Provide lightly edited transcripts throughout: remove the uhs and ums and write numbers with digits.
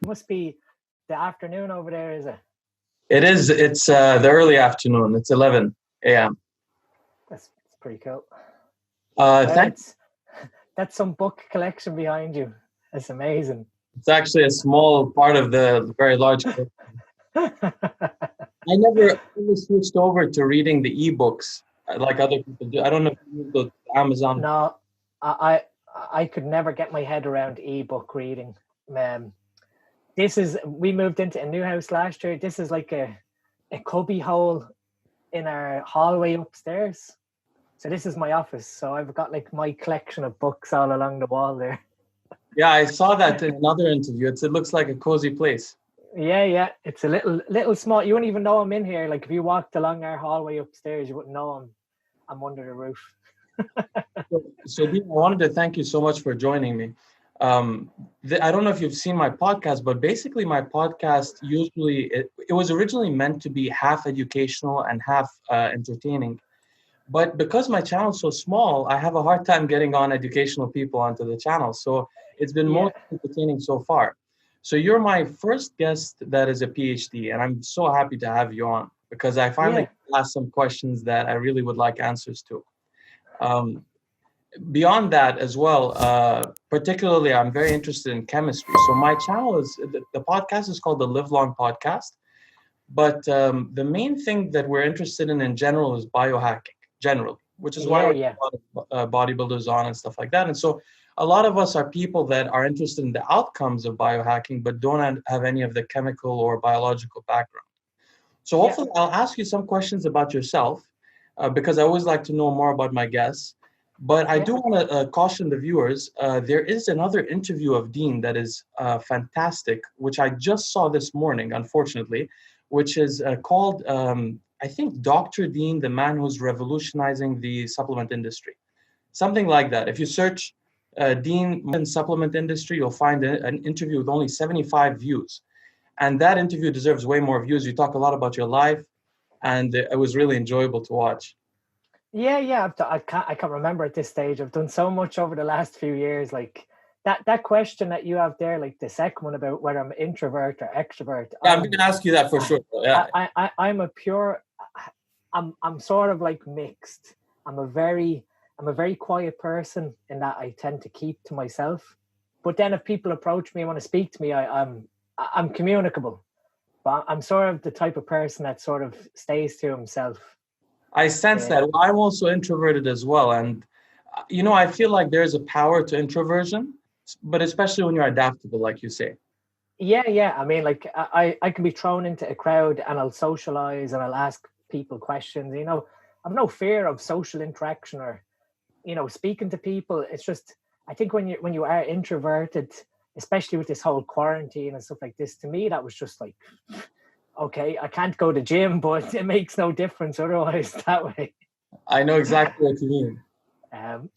Must be the afternoon over there, is it? It is. It's the early afternoon. It's 11 a.m. That's pretty cool. Thanks. That's some book collection behind you. That's amazing. It's actually a small part of the very large collection. I never really switched over to reading the ebooks like other people do. I don't know if you go to Amazon. No, I could never get my head around ebook reading. We moved into a new house last year. This is like a cubby hole in our hallway upstairs. So this is my office. So I've got like my collection of books all along the wall there. Yeah, I saw that in another interview. It looks like a cozy place. Yeah. It's a little small. You wouldn't even know I'm in here. Like if you walked along our hallway upstairs, you wouldn't know I'm under the roof. So Dean, I wanted to thank you so much for joining me. I don't know if you've seen my podcast, but basically my podcast usually, it was originally meant to be half educational and half entertaining. But because my channel is so small, I have a hard time getting on educational people onto the channel. So it's been most entertaining so far. So you're my first guest that is a PhD, and I'm so happy to have you on because I finally asked some questions that I really would like answers to. Beyond that as well, particularly I'm very interested in chemistry. So my channel the podcast is called the Live Long Podcast. But the main thing that we're interested in general is biohacking, generally, which is why we have a lot of bodybuilders on and stuff like that. And so a lot of us are people that are interested in the outcomes of biohacking, but don't have any of the chemical or biological background. So hopefully I'll ask you some questions about yourself because I always like to know more about my guests. But I do want to caution the viewers, there is another interview of Dean that is fantastic, which I just saw this morning, unfortunately, which is called, I think, Dr. Dean, the man who's revolutionizing the supplement industry. Something like that. If you search Dean in supplement industry, you'll find an interview with only 75 views. And that interview deserves way more views. You talk a lot about your life, and it was really enjoyable to watch. Yeah. I can't remember at this stage. I've done so much over the last few years. Like that question that you have there, like the second one about whether I'm an introvert or extrovert. Yeah, I'm going to ask you that for sure. Yeah. I'm sort of like mixed. I'm a very quiet person in that I tend to keep to myself. But then if people approach me and want to speak to me, I'm communicable. But I'm sort of the type of person that sort of stays to himself. I sense that. Well, I'm also introverted as well. And, I feel like there's a power to introversion, but especially when you're adaptable, like you say. Yeah. I mean, like I can be thrown into a crowd and I'll socialize and I'll ask people questions. I've no fear of social interaction or, speaking to people. It's just, I think when you are introverted, especially with this whole quarantine and stuff like this, to me, that was just like, okay, I can't go to the gym, but it makes no difference otherwise that way. I know exactly what you mean.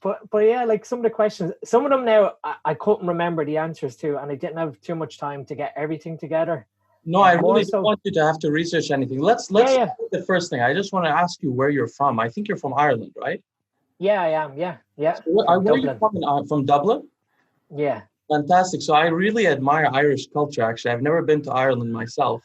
But yeah, like some of the questions, some of them now I couldn't remember the answers to, and I didn't have too much time to get everything together. No, I really don't want you to have to research anything. Let's start with the first thing. I just want to ask you where you're from. I think you're from Ireland, right? Yeah, I am. Yeah. So where are you from? From Dublin? Yeah. Fantastic. So I really admire Irish culture, actually. I've never been to Ireland myself.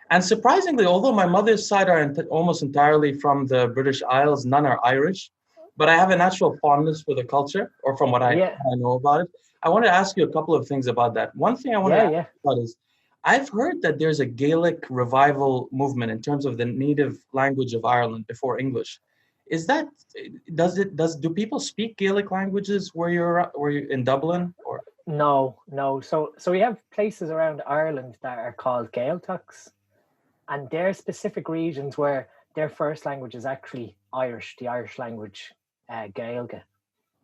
And surprisingly, although my mother's side are almost entirely from the British Isles, none are Irish, but I have a natural fondness for the culture, or from what I know about it. I want to ask you a couple of things about that. One thing I want to ask about is, I've heard that there's a Gaelic revival movement in terms of the native language of Ireland before English. Is that, do people speak Gaelic languages where you're in Dublin? Or? No. So we have places around Ireland that are called Gaeltachts. And they're specific regions where their first language is actually Irish, the Irish language, Gaeilge.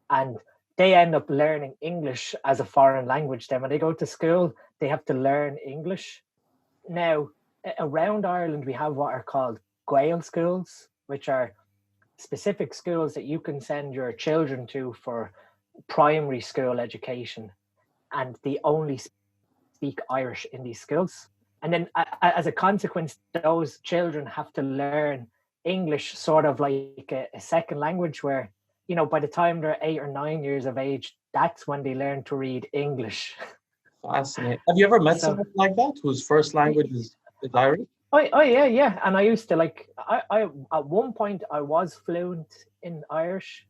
And they end up learning English as a foreign language. Then when they go to school, they have to learn English. Now, around Ireland, we have what are called Gael schools, which are specific schools that you can send your children to for primary school education. And they only speak Irish in these schools. And then as a consequence, those children have to learn English sort of like a second language where, by the time they're 8 or 9 years of age, that's when they learn to read English. Fascinating. Have you ever met So, someone like that whose first language is Irish? yeah. And I used to like, I at one point I was fluent in Irish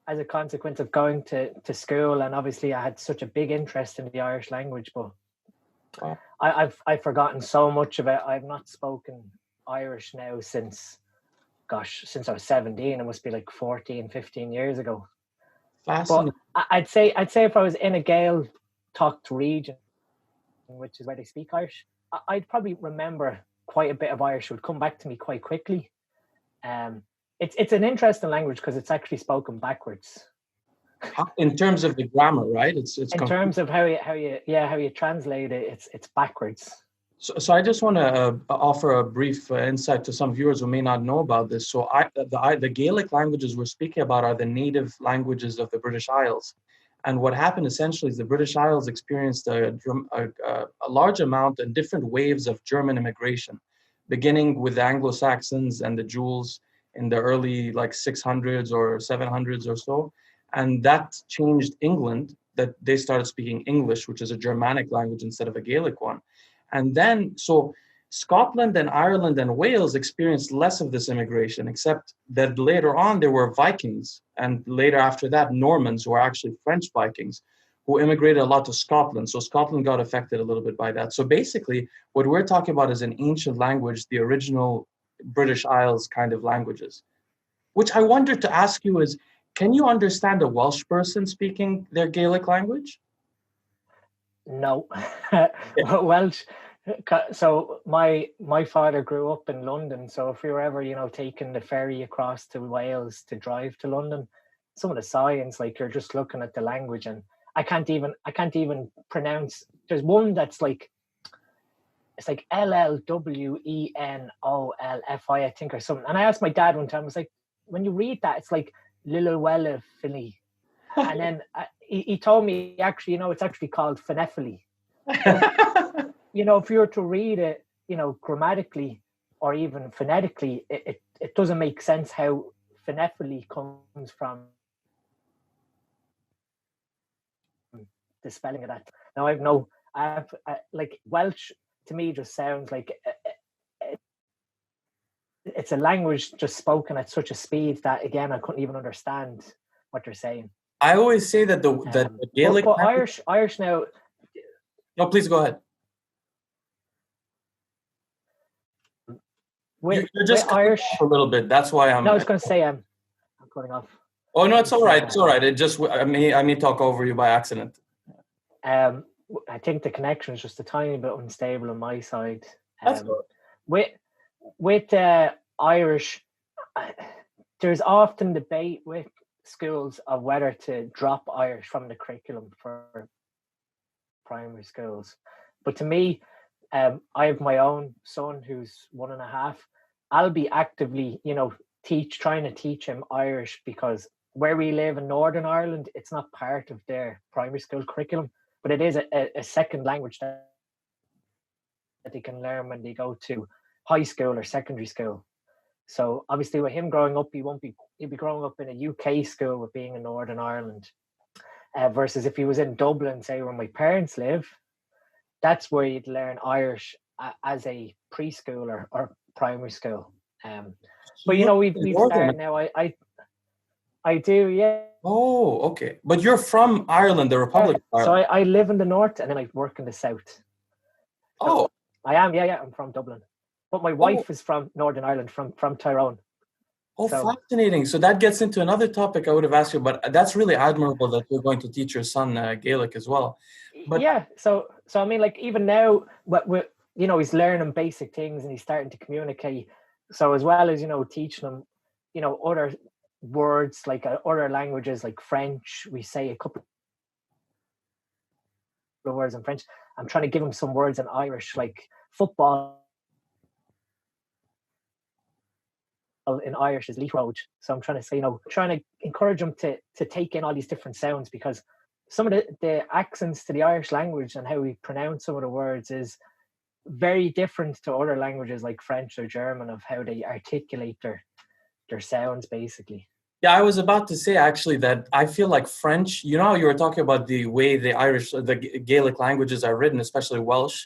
as a consequence of going to school, and obviously I had such a big interest in the Irish language, but Wow. I've forgotten so much of it. I've not spoken Irish now since I was 17. It must be like 14, 15 years ago. But Fascinating. I'd say if I was in a Gael talked region, which is where they speak Irish, I'd probably remember quite a bit of Irish. It would come back to me quite quickly. It's an interesting language because it's actually spoken backwards. In terms of the grammar, right? It's in terms of how you translate it, it's backwards. So I just want to offer a brief insight to some viewers who may not know about this. So the Gaelic languages we're speaking about are the native languages of the British Isles. And what happened essentially is the British Isles experienced a large amount and different waves of German immigration, beginning with the Anglo-Saxons and the Jewels in the early like 600s or 700s or so. And that changed England, that they started speaking English, which is a Germanic language instead of a Gaelic one. And then, so Scotland and Ireland and Wales experienced less of this immigration, except that later on there were Vikings, and later after that, Normans, who are actually French Vikings, who immigrated a lot to Scotland. So Scotland got affected a little bit by that. So basically, what we're talking about is an ancient language, the original British Isles kind of languages, which I wanted to ask you is, can you understand a Welsh person speaking their Gaelic language? No. Welsh. So my father grew up in London. So if we were ever, taking the ferry across to Wales to drive to London, some of the signs, like you're just looking at the language, and I can't even pronounce. There's one that's like, it's like LLWENOLFI, I think, or something. And I asked my dad one time, I was like, when you read that, it's like Lilawelafili. And then he told me, actually, it's actually called phonephily. If you were to read it, grammatically or even phonetically, it doesn't make sense how phonephily comes from the spelling of that. Now like Welsh to me just sounds like it's a language just spoken at such a speed that, again, I couldn't even understand what they're saying. I always say that the Gaelic but Irish now. No, please go ahead. You're just Irish a little bit. That's why I'm. No, I was going to say I'm cutting off. Oh no, it's all right. It's all right. It just I may talk over you by accident. I think the connection is just a tiny bit unstable on my side. That's good. With Irish, there's often debate with schools of whether to drop Irish from the curriculum for primary schools. But to me, I have my own son who's 1.5. I'll be actively, trying to teach him Irish, because where we live in Northern Ireland, it's not part of their primary school curriculum, but it is a second language that they can learn when they go to high school or secondary school. So obviously with him growing up, he'll be growing up in a UK school with being in Northern Ireland, versus if he was in Dublin, say where my parents live, that's where you'd learn Irish as a preschooler or primary school. But we've started now. I do, yeah. Oh, okay. But you're from Ireland, the Republic of Ireland. So I live in the north and then I work in the south. So I am, yeah. I'm from Dublin. But my wife is from Northern Ireland, from Tyrone. Oh, fascinating. So that gets into another topic I would have asked you, but that's really admirable that you're going to teach your son Gaelic as well. But yeah, so I mean, like, even now, he's learning basic things and he's starting to communicate. So as well as, teaching him, other words, like other languages, like French, we say a couple of words in French. I'm trying to give him some words in Irish, like football in Irish is leafroad. So I'm trying to say, trying to encourage them to take in all these different sounds, because some of the accents to the Irish language and how we pronounce some of the words is very different to other languages like French or German, of how they articulate their sounds, basically. Yeah, I was about to say actually that I feel like French, you know, how you were talking about the way the Irish, the Gaelic languages are written, especially Welsh,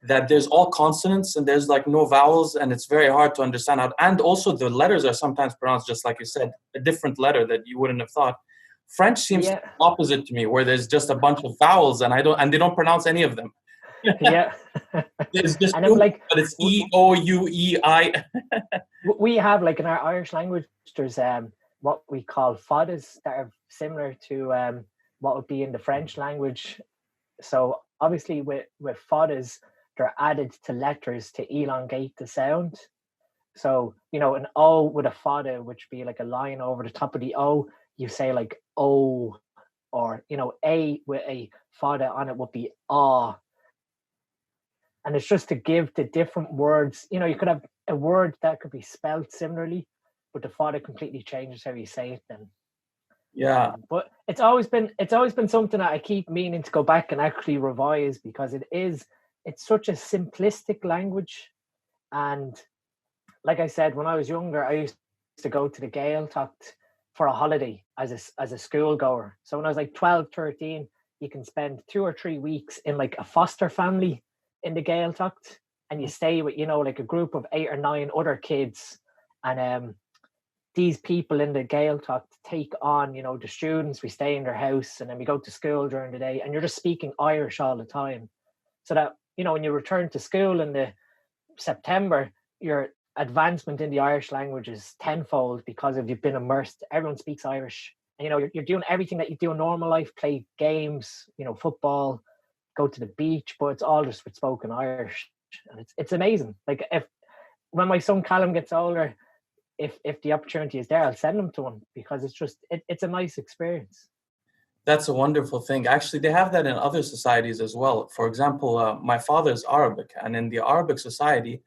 that there's all consonants and there's like no vowels, and it's very hard to understand how, and also the letters are sometimes pronounced just like you said, a different letter that you wouldn't have thought. French seems Yeah, opposite to me, where there's just a bunch of vowels and they don't pronounce any of them. yeah. It's just And then two, like but it's E-O-U-E-I. we have like in our Irish language, there's what we call fadas that are similar to what would be in the French language. So obviously with fadas, they're added to letters to elongate the sound. So, you know, an O with a fada, which would be like a line over the top of the O, you say like O, or, you know, A with a fada on it would be ah. And it's just to give the different words, you know, you could have a word that could be spelled similarly, but the fada completely changes how you say it then. Yeah. But it's always been something that I keep meaning to go back and actually revise, because it's such a simplistic language. And like I said, when I was younger, I used to go to the Gaeltacht for a holiday as a school goer. So when I was like 12, 13, you can spend 2 or 3 weeks in like a foster family in the Gaeltacht, and you stay with, you know, like a group of 8 or 9 other kids. And these people in the Gaeltacht take on, you know, the students. We stay in their house, and then we go to school during the day, and you're just speaking Irish all the time. So that, you know, when you return to school in the September, your advancement in the Irish language is tenfold, because if you've been immersed, everyone speaks Irish. And, you know, you're doing everything that you do in normal life, play games, you know, football, go to the beach, but it's all just with spoken Irish. And it's amazing. Like, if when my son Callum gets older, if the opportunity is there, I'll send him to him, because it's a nice experience. That's a wonderful thing. Actually, they have that in other societies as well. For example, my father's Arabic, and in the Arabic society,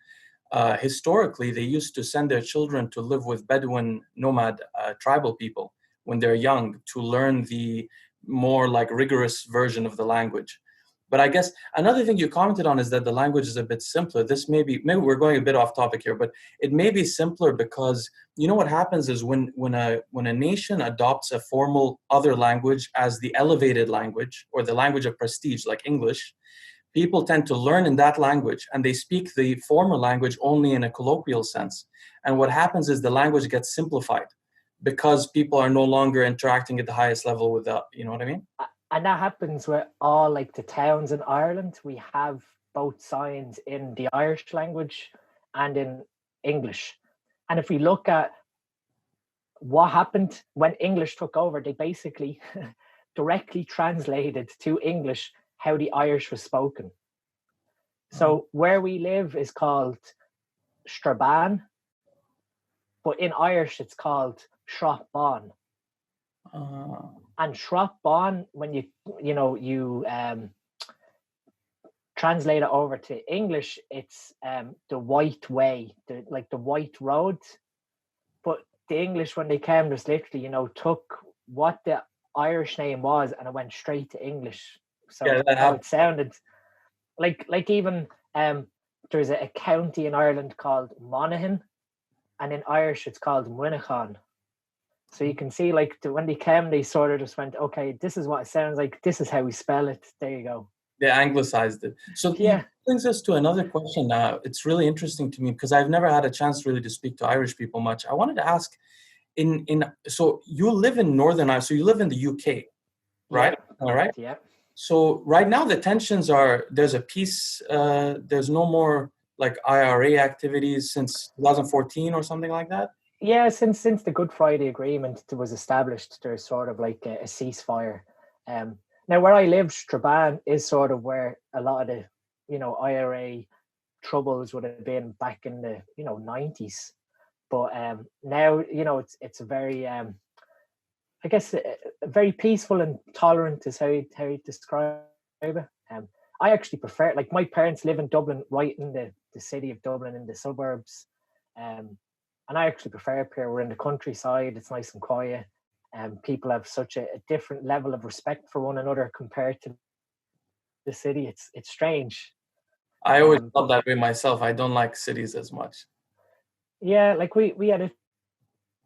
historically, they used to send their children to live with Bedouin nomad tribal people when they're young, to learn the more like rigorous version of the language. But I guess another thing you commented on is that the language is a bit simpler. This maybe we're going a bit off topic here, but it may be simpler because, you know, what happens is when a nation adopts a formal other language as the elevated language, or the language of prestige like English, people tend to learn in that language, and they speak the former language only in a colloquial sense. And what happens is the language gets simplified because people are no longer interacting at the highest level with that. You know what I mean? And that happens with all like the towns in Ireland. We have both signs in the Irish language and in English. And if we look at what happened when English took over, they basically directly translated to English how the Irish was spoken. So where we live is called Strabane, but in Irish it's called Shropbon. And Shropbon, when you translate it over to English, it's the white way, the white road. But the English, when they came, just literally, you know, took what the Irish name was and it went straight to English. So Yeah, that how it sounded like even there's a county in Ireland called Monaghan, and in Irish it's called Winnichan. So you can see, like, when they came, they sort of just went, okay, this is what it sounds like, this is how we spell it, there you go. They anglicized it. So Yeah. it brings us to another question. It's really interesting to me because I've never had a chance really to speak to Irish people much. I wanted to ask, so you live in Northern Ireland, so you live in the UK, right? Yeah, All right. yeah. So right now the tensions are, there's a peace, there's no more like IRA activities since 2014 or something like that. Yeah, since the Good Friday Agreement was established, there's sort of like a ceasefire. Now where I live, Strabane, is sort of where a lot of the, you know, IRA troubles would have been back in the, you know, 90s. But now, you know, it's a very I guess very peaceful and tolerant is how you describe it. I actually prefer, like, my parents live in Dublin, right in the city of Dublin, in the suburbs. And I actually prefer up here. We're in the countryside. It's nice and quiet. People have such a different level of respect for one another compared to the city. It's strange. I always felt that way myself. I don't like cities as much. Yeah, like we had a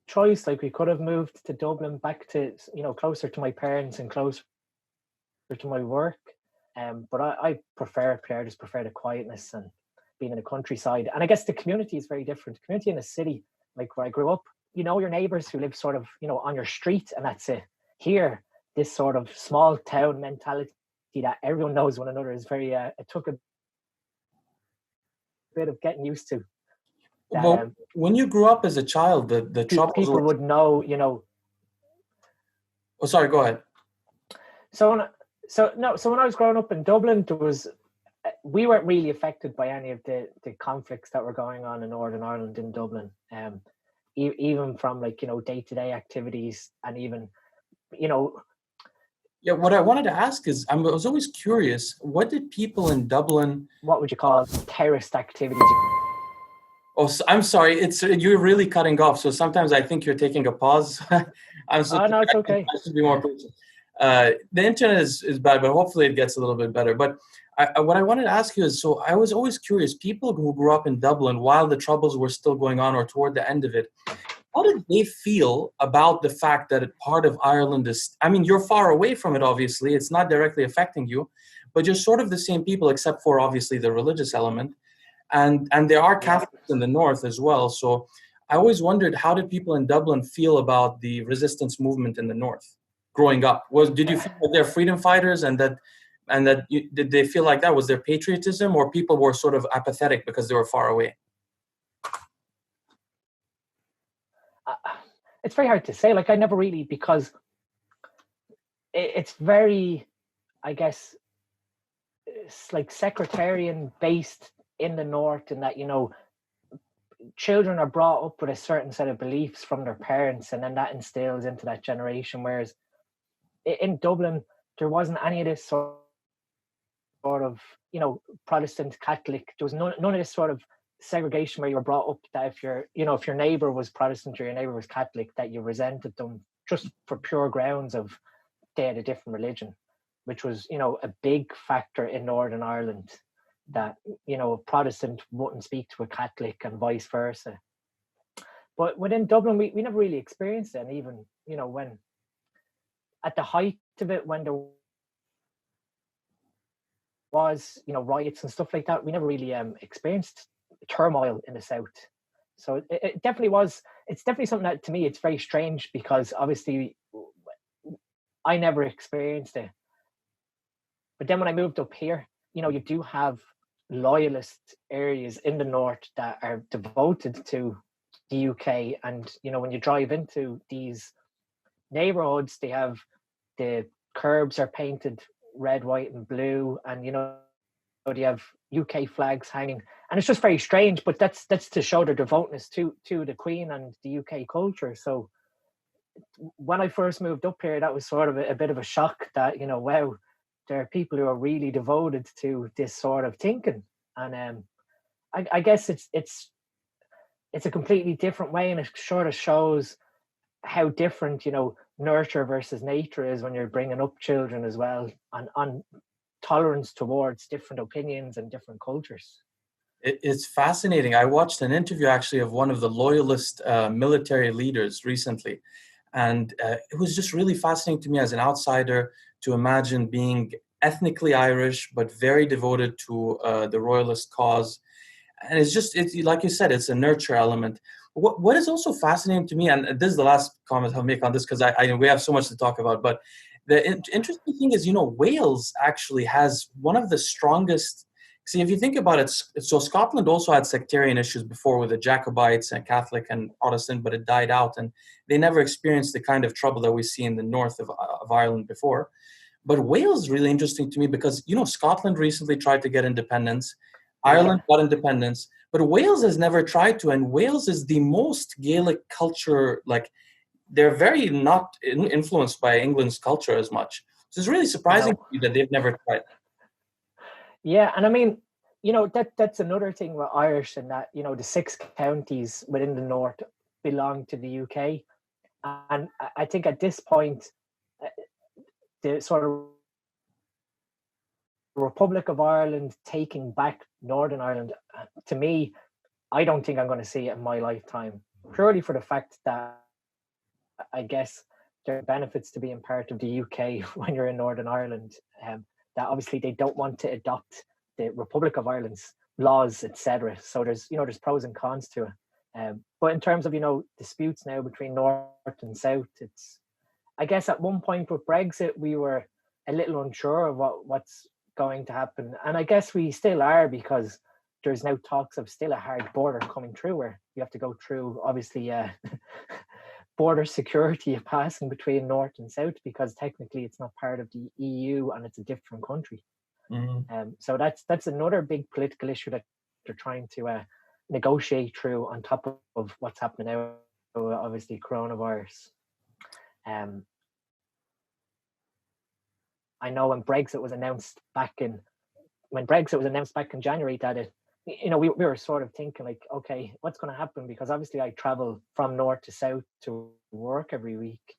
choice. Like, we could have moved to Dublin, back to, you know, closer to my parents and closer to my work. But I prefer it. I just prefer the quietness and being in the countryside. And I guess the community is very different. The community in a city, like where I grew up, you know, your neighbors who live sort of, you know, on your street, and that's it. Here, this sort of small town mentality that everyone knows one another is very, it took a bit of getting used to. That, Well, when you grew up as a child, the troubles people were... would know, you know. Oh, sorry, go ahead. So when I was growing up in Dublin, we weren't really affected by any of the conflicts that were going on in Northern Ireland in Dublin. Even from, like, you know, day-to-day activities, and even, you know. Yeah, what I wanted to ask is, I was always curious, what did people in Dublin... What would you call terrorist activities? Oh, I'm sorry, you're really cutting off, so sometimes I think you're taking a pause. No, it's okay. I should be more patient. The internet is bad, but hopefully it gets a little bit better. But what I wanted to ask you is, so I was always curious, people who grew up in Dublin while the troubles were still going on or toward the end of it, how did they feel about the fact that part of Ireland is, I mean, you're far away from it, obviously, it's not directly affecting you, but you're sort of the same people, except for obviously the religious element. And there are Catholics in the north as well. So I always wondered, how did people in Dublin feel about the resistance movement in the north growing up? Did you feel like they're freedom fighters, and did they feel like that? Was there patriotism, or people were sort of apathetic because they were far away? It's very hard to say. Like, I never really, because it's very, I guess, it's like sectarian based in the north, in that, you know, children are brought up with a certain set of beliefs from their parents, and then that instills into that generation. Whereas in Dublin, there wasn't any of this sort of, you know, Protestant, Catholic. There was none of this sort of segregation where you were brought up that if your neighbor was Protestant or your neighbor was Catholic, that you resented them just for pure grounds of they had a different religion, which was, you know, a big factor in Northern Ireland, that, you know, a Protestant wouldn't speak to a Catholic and vice versa. But within Dublin, we never really experienced it. And even, you know, when at the height of it, when there was, you know, riots and stuff like that, we never really experienced turmoil in the south. So it definitely was. It's definitely something that, to me, it's very strange, because obviously I never experienced it. But then when I moved up here, you know, you do have loyalist areas in the north that are devoted to the UK. And, you know, when you drive into these neighborhoods, they have, the curbs are painted red, white and blue, and, you know, they have UK flags hanging, and it's just very strange. But that's to show their devoutness to the Queen and the UK culture. So when I first moved up here, that was sort of a bit of a shock, that, you know, wow, there are people who are really devoted to this sort of thinking. And I guess it's a completely different way, and it sort of shows how different, you know, nurture versus nature is when you're bringing up children as well, on tolerance towards different opinions and different cultures. It's fascinating. I watched an interview actually of one of the loyalist military leaders recently, and it was just really fascinating to me as an outsider to imagine being ethnically Irish but very devoted to the royalist cause. And it's like you said, it's a nurture element. What is also fascinating to me, and this is the last comment I'll make on this, because we have so much to talk about, but the interesting thing is, you know, Wales actually has one of the strongest. See, if you think about it, so Scotland also had sectarian issues before with the Jacobites and Catholic and Protestant, but it died out, and they never experienced the kind of trouble that we see in the north of Ireland before. But Wales is really interesting to me because, you know, Scotland recently tried to get independence. Ireland got independence, but Wales has never tried to, and Wales is the most Gaelic culture, like, they're very not influenced by England's culture as much. So it's really surprising to me that they've never tried. Yeah, and I mean, you know, that's another thing with Irish, and that, you know, the 6 counties within the north belong to the UK. And I think at this point, the sort of Republic of Ireland taking back Northern Ireland, to me, I don't think I'm going to see it in my lifetime, purely for the fact that I guess there are benefits to being part of the UK when you're in Northern Ireland. That obviously they don't want to adopt the Republic of Ireland's laws, etc. So there's pros and cons to it. But in terms of disputes now between North and South, it's, I guess at one point with Brexit we were a little unsure of what's going to happen, and I guess we still are, because there's now talks of still a hard border coming through, where you have to go through obviously border security passing between North and South, because technically it's not part of the EU and it's a different country. So that's another big political issue that they're trying to negotiate through, on top of what's happening now, obviously coronavirus. I know when Brexit was announced back in January, that we were sort of thinking like, okay, what's going to happen? Because obviously I travel from north to south to work every week.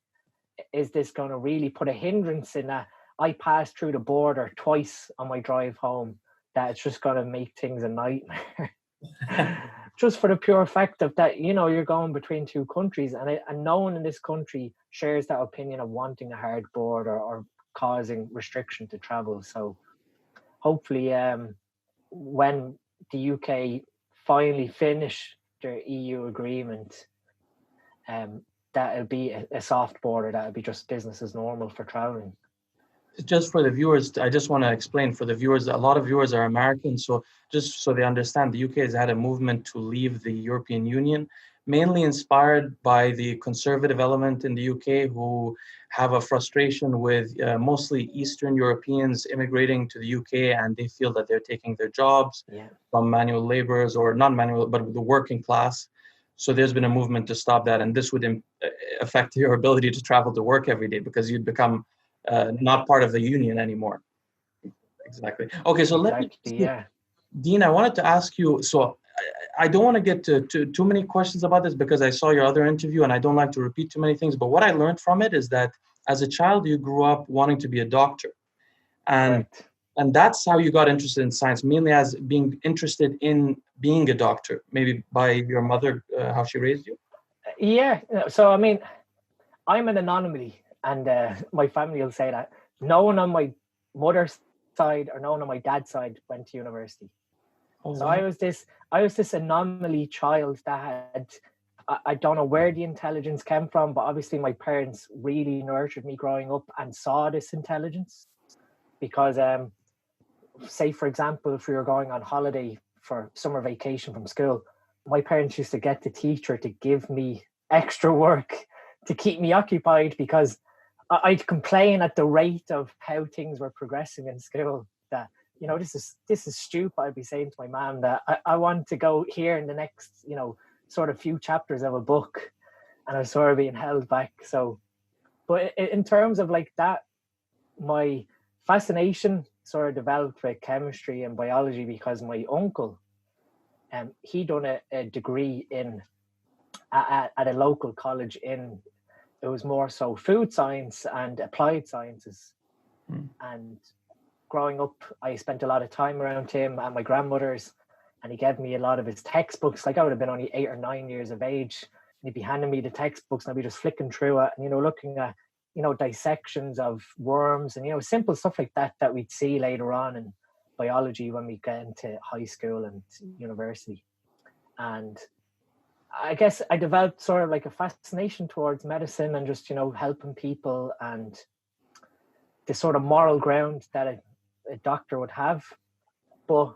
Is this going to really put a hindrance in that I pass through the border twice on my drive home, that it's just going to make things a nightmare? Just for the pure fact of that, you're going between two countries, and no one in this country shares that opinion of wanting a hard border or causing restriction to travel. So hopefully when the UK finally finish their EU agreement, that'll be a soft border, that'll be just business as normal for traveling. Just for the viewers, I just want to explain for the viewers, a lot of viewers are American, so just so they understand, the UK has had a movement to leave the European Union, mainly inspired by the conservative element in the UK, who have a frustration with mostly Eastern Europeans immigrating to the UK, and they feel that they're taking their jobs from manual laborers, or not manual, but the working class. So there's been a movement to stop that, and this would affect your ability to travel to work every day, because you'd become not part of the union anymore. Exactly. Okay, so Dean, I wanted to ask you, so I don't want to get to too many questions about this, because I saw your other interview and I don't like to repeat too many things, but what I learned from it is that as a child you grew up wanting to be a doctor, and that's how you got interested in science, mainly as being interested in being a doctor, maybe by your mother, how she raised you. So I mean, I'm an anomaly, and my family will say that no one on my mother's side or no one on my dad's side went to university. So I was this anomaly child that had, I don't know where the intelligence came from, but obviously my parents really nurtured me growing up and saw this intelligence. Because say for example, if we were going on holiday for summer vacation from school, my parents used to get the teacher to give me extra work to keep me occupied, because I'd complain at the rate of how things were progressing in school, that this is stupid. I'd be saying to my mom that I want to go here in the next sort of few chapters of a book, and I was sort of being held back. So, but in terms of like that, my fascination sort of developed with chemistry and biology, because my uncle, he done a degree at a local college it was more so food science and applied sciences. And growing up, I spent a lot of time around him and my grandmother's, and he gave me a lot of his textbooks. Like I would have been only 8 or 9 years of age, and he'd be handing me the textbooks, and I'd be just flicking through it and looking at dissections of worms and simple stuff like that we'd see later on in biology when we get into high school and university. And I guess I developed sort of like a fascination towards medicine and just helping people, and the sort of moral ground that a doctor would have. But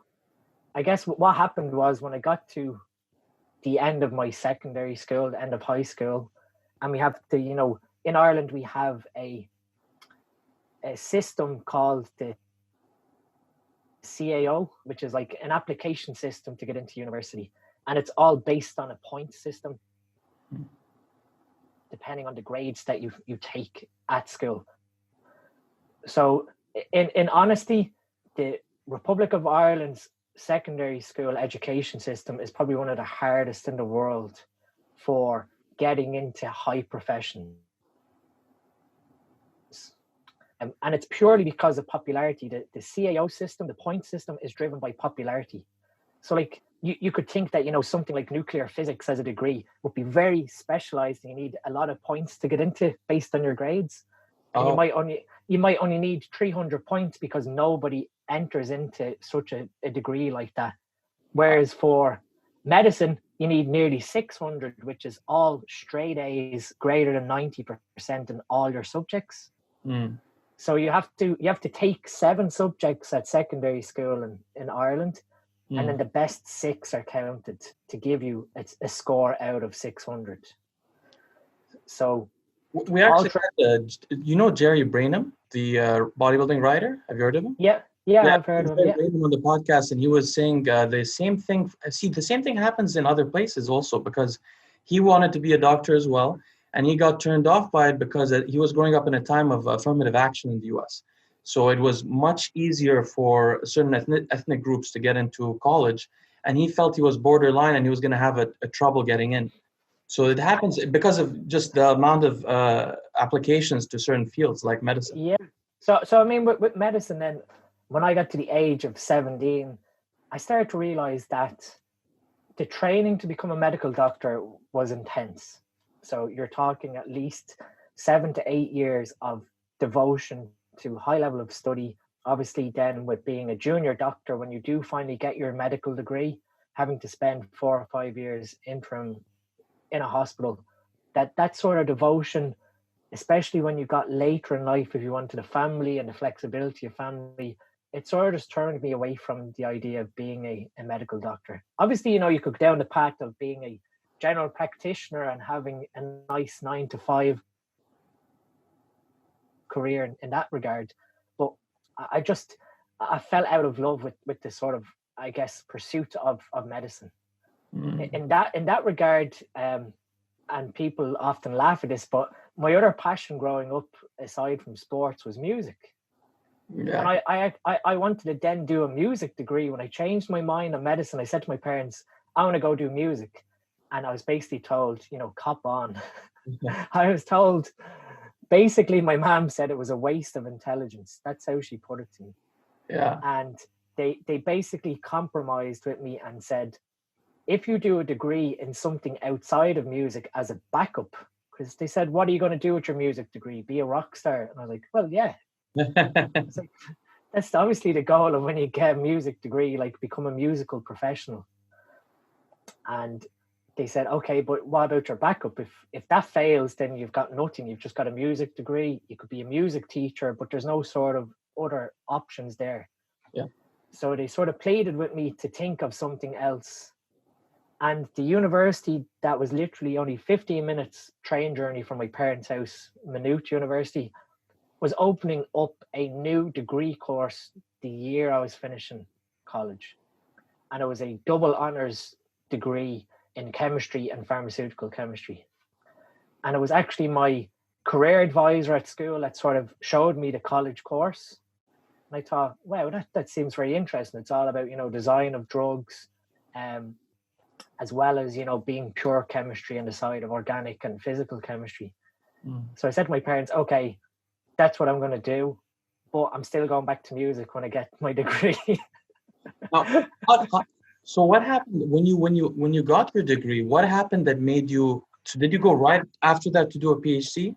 I guess what happened was, when I got to the end of my secondary school, the end of high school, and we have to in Ireland we have a system called the CAO, which is like an application system to get into university, and it's all based on a point system, depending on the grades that you take at school. So in honesty, the Republic of Ireland's secondary school education system is probably one of the hardest in the world for getting into high professions. And it's purely because of popularity. The CAO system, the point system, is driven by popularity. So like you could think that, something like nuclear physics as a degree would be very specialized and you need a lot of points to get into based on your grades. And you might only need 300 points because nobody enters into such a degree like that. Whereas for medicine, you need nearly 600, which is all straight A's, greater than 90% in all your subjects. So you have to take 7 subjects at secondary school in Ireland, and then the best 6 are counted to give you a score out of 600. So we actually had, Jerry Brainham, the bodybuilding writer. Have you heard of him? Yeah, I've heard of him. Yeah. On the podcast, and he was saying the same thing. See, the same thing happens in other places also, because he wanted to be a doctor as well, and he got turned off by it because he was growing up in a time of affirmative action in the U.S. So it was much easier for certain ethnic groups to get into college, and he felt he was borderline and he was going to have a trouble getting in. So it happens because of just the amount of applications to certain fields like medicine. Yeah. So I mean, with medicine, then when I got to the age of 17, I started to realize that the training to become a medical doctor was intense. So you're talking at least 7 to 8 years of devotion to high level of study. Obviously, then with being a junior doctor, when you do finally get your medical degree, having to spend 4 or 5 years interim in a hospital, that sort of devotion, especially when you got later in life, if you wanted a family and the flexibility of family, it sort of just turned me away from the idea of being a medical doctor. Obviously, you could go down the path of being a general practitioner and having a nice 9 to 5 career in that regard. But I fell out of love with the sort of, I guess, pursuit of medicine. In that regard, and people often laugh at this, but my other passion growing up, aside from sports, was music. Yeah. And I wanted to then do a music degree. When I changed my mind on medicine, I said to my parents, I want to go do music. And I was basically told, cop on. I was told, basically, my mom said it was a waste of intelligence. That's how she put it to me. Yeah. And they basically compromised with me and said, if you do a degree in something outside of music as a backup, because they said, what are you going to do with your music degree? Be a rock star? And I was like, well, yeah. It's like, that's obviously the goal of when you get a music degree, like become a musical professional. And they said, okay, but what about your backup? If that fails, then you've got nothing. You've just got a music degree. You could be a music teacher, but there's no sort of other options there. Yeah. So they sort of pleaded with me to think of something else. And the university that was literally only 15 minutes train journey from my parents' house, Maynooth University, was opening up a new degree course the year I was finishing college. And it was a double honors degree in chemistry and pharmaceutical chemistry. And it was actually my career advisor at school that sort of showed me the college course. And I thought, wow, that seems very interesting. It's all about, design of drugs, as well as, being pure chemistry on the side of organic and physical chemistry. So I said to my parents, okay, that's what I'm going to do, but I'm still going back to music when I get my degree. Now, so what happened when you got your degree? What happened that made you? So did you go right after that to do a PhD,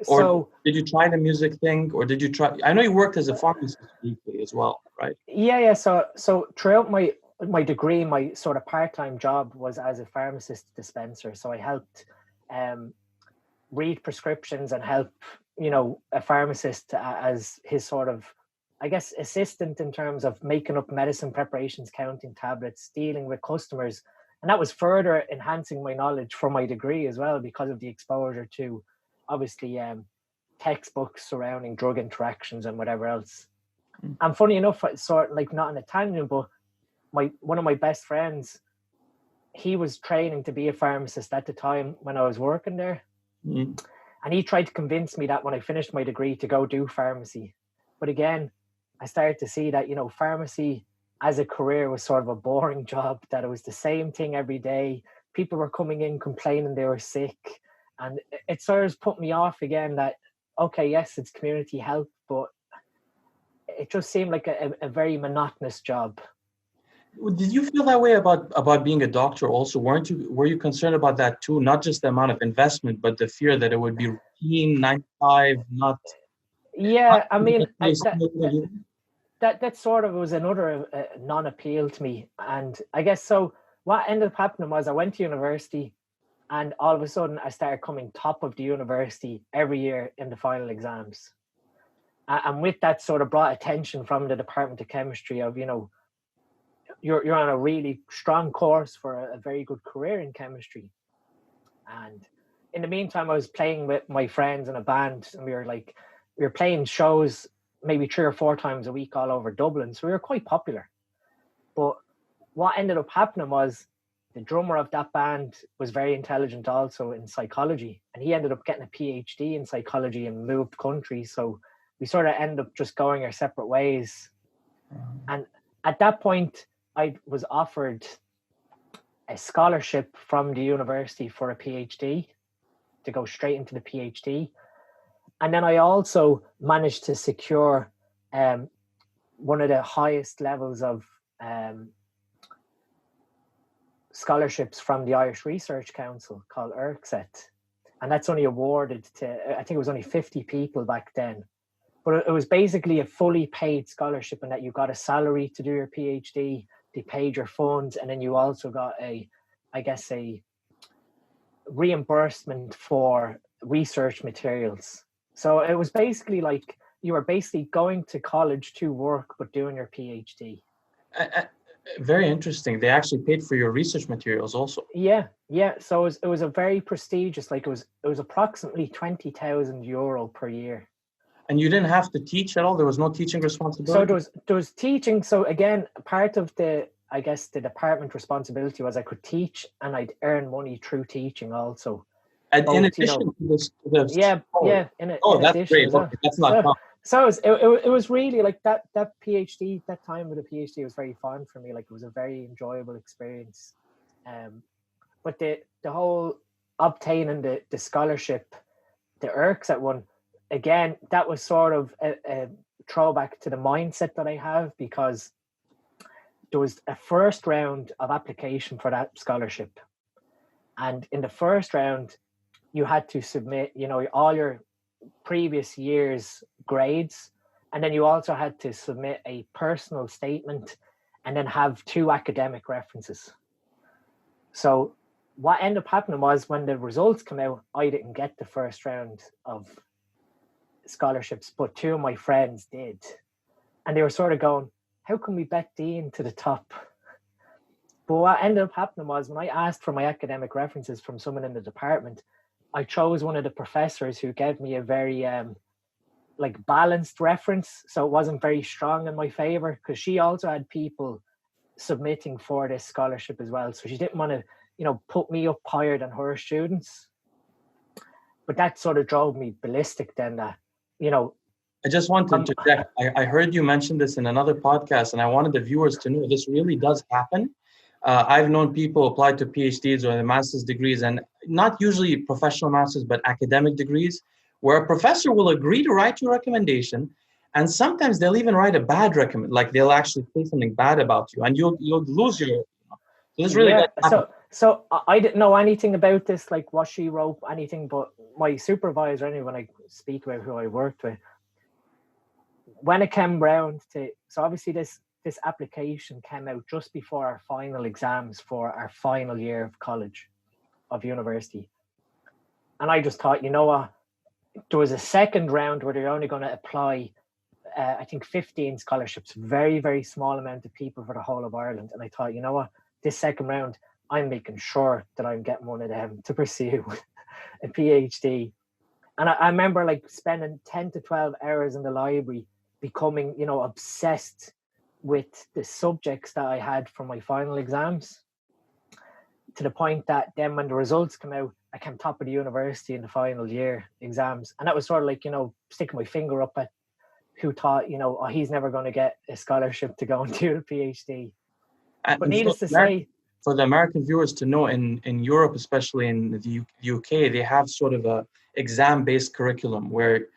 or did you try the music thing, or did you try? I know you worked as a pharmacist briefly as well, right? Yeah. So throughout my degree, my sort of part-time job was as a pharmacist dispenser. So I helped read prescriptions and help, a pharmacist as his sort of, I guess, assistant in terms of making up medicine preparations, counting tablets, dealing with customers. And that was further enhancing my knowledge for my degree as well, because of the exposure to, obviously, textbooks surrounding drug interactions and whatever else. And funny enough, sort of like not in a tangent, but one of my best friends, he was training to be a pharmacist at the time when I was working there. And he tried to convince me that when I finished my degree to go do pharmacy. But again, I started to see that, pharmacy as a career was sort of a boring job, that it was the same thing every day. People were coming in complaining they were sick. And it sort of put me off again that, okay, yes, it's community health, but it just seemed like a very monotonous job. Did you feel that way about being a doctor also? Were you concerned about that too? Not just the amount of investment, but the fear that it would be routine, 9 to 5, not Yeah, I mean, very stimulating? that sort of was another non-appeal to me. And I guess so what ended up happening was I went to university, and all of a sudden I started coming top of the university every year in the final exams. And with that sort of brought attention from the Department of Chemistry of, you're on a really strong course for a very good career in chemistry. And in the meantime, I was playing with my friends in a band, and we were playing shows maybe 3 or 4 times a week all over Dublin. So we were quite popular. But what ended up happening was the drummer of that band was very intelligent also in psychology. And he ended up getting a PhD in psychology and moved countries. So we sort of ended up just going our separate ways. And at that point, I was offered a scholarship from the university for a PhD to go straight into the PhD. And then I also managed to secure one of the highest levels of scholarships from the Irish Research Council called IRCSET. And that's only awarded to, I think it was only 50 people back then. But it was basically a fully paid scholarship, in that you got a salary to do your PhD, they paid your funds, and then you also got a reimbursement for research materials. So it was basically like you were basically going to college to work, but doing your PhD. Very interesting. They actually paid for your research materials also. Yeah. So it was a very prestigious, like it was approximately €20,000 per year. And you didn't have to teach at all? There was no teaching responsibility? So there was teaching. So again, part of the department responsibility was I could teach and I'd earn money through teaching also. And in addition to this, yeah. In that's addition, great. well. Okay, that's not so it was really like that PhD, that time with the PhD was very fun for me. Like, it was a very enjoyable experience. But the whole obtaining the scholarship, the IRCSET one, again, that was sort of a throwback to the mindset that I have, because there was a first round of application for that scholarship. And in the first round, you had to submit, all your previous year's grades. And then you also had to submit a personal statement and then have 2 academic references. So what ended up happening was, when the results came out, I didn't get the first round of scholarships, but 2 of my friends did. And they were sort of going, how can we bet Dean to the top? But what ended up happening was, when I asked for my academic references from someone in the department, I chose one of the professors who gave me a very balanced reference. So it wasn't very strong in my favor, because she also had people submitting for this scholarship as well. So she didn't want to, put me up higher than her students. But that sort of drove me ballistic then, that, I just want to interject. I heard you mention this in another podcast, and I wanted the viewers to know this really does happen. I've known people apply to PhDs or master's degrees, and not usually professional masters, but academic degrees, where a professor will agree to write your recommendation, and sometimes they'll even write a bad recommend, like they'll actually say something bad about you, and you'll lose your. So this really does happen. So I didn't know anything about this, like what she wrote, anything, but my supervisor, anyway, when I speak about who I worked with, when it came round to, so obviously this application came out just before our final exams for our final year of college, of university. And I just thought, what, there was a second round where they're only going to apply, I think 15 scholarships, very, very small amount of people for the whole of Ireland. And I thought, what, this second round, I'm making sure that I'm getting one of them to pursue a PhD. And I remember spending 10 to 12 hours in the library, becoming, obsessed with the subjects that I had for my final exams, to the point that then when the results come out, I came top of the university in the final year exams. And that was sort of like, sticking my finger up at who thought, oh, he's never going to get a scholarship to go and do the PhD. But needless to say, for the American viewers to know, in Europe, especially in the UK, they have sort of a exam-based curriculum where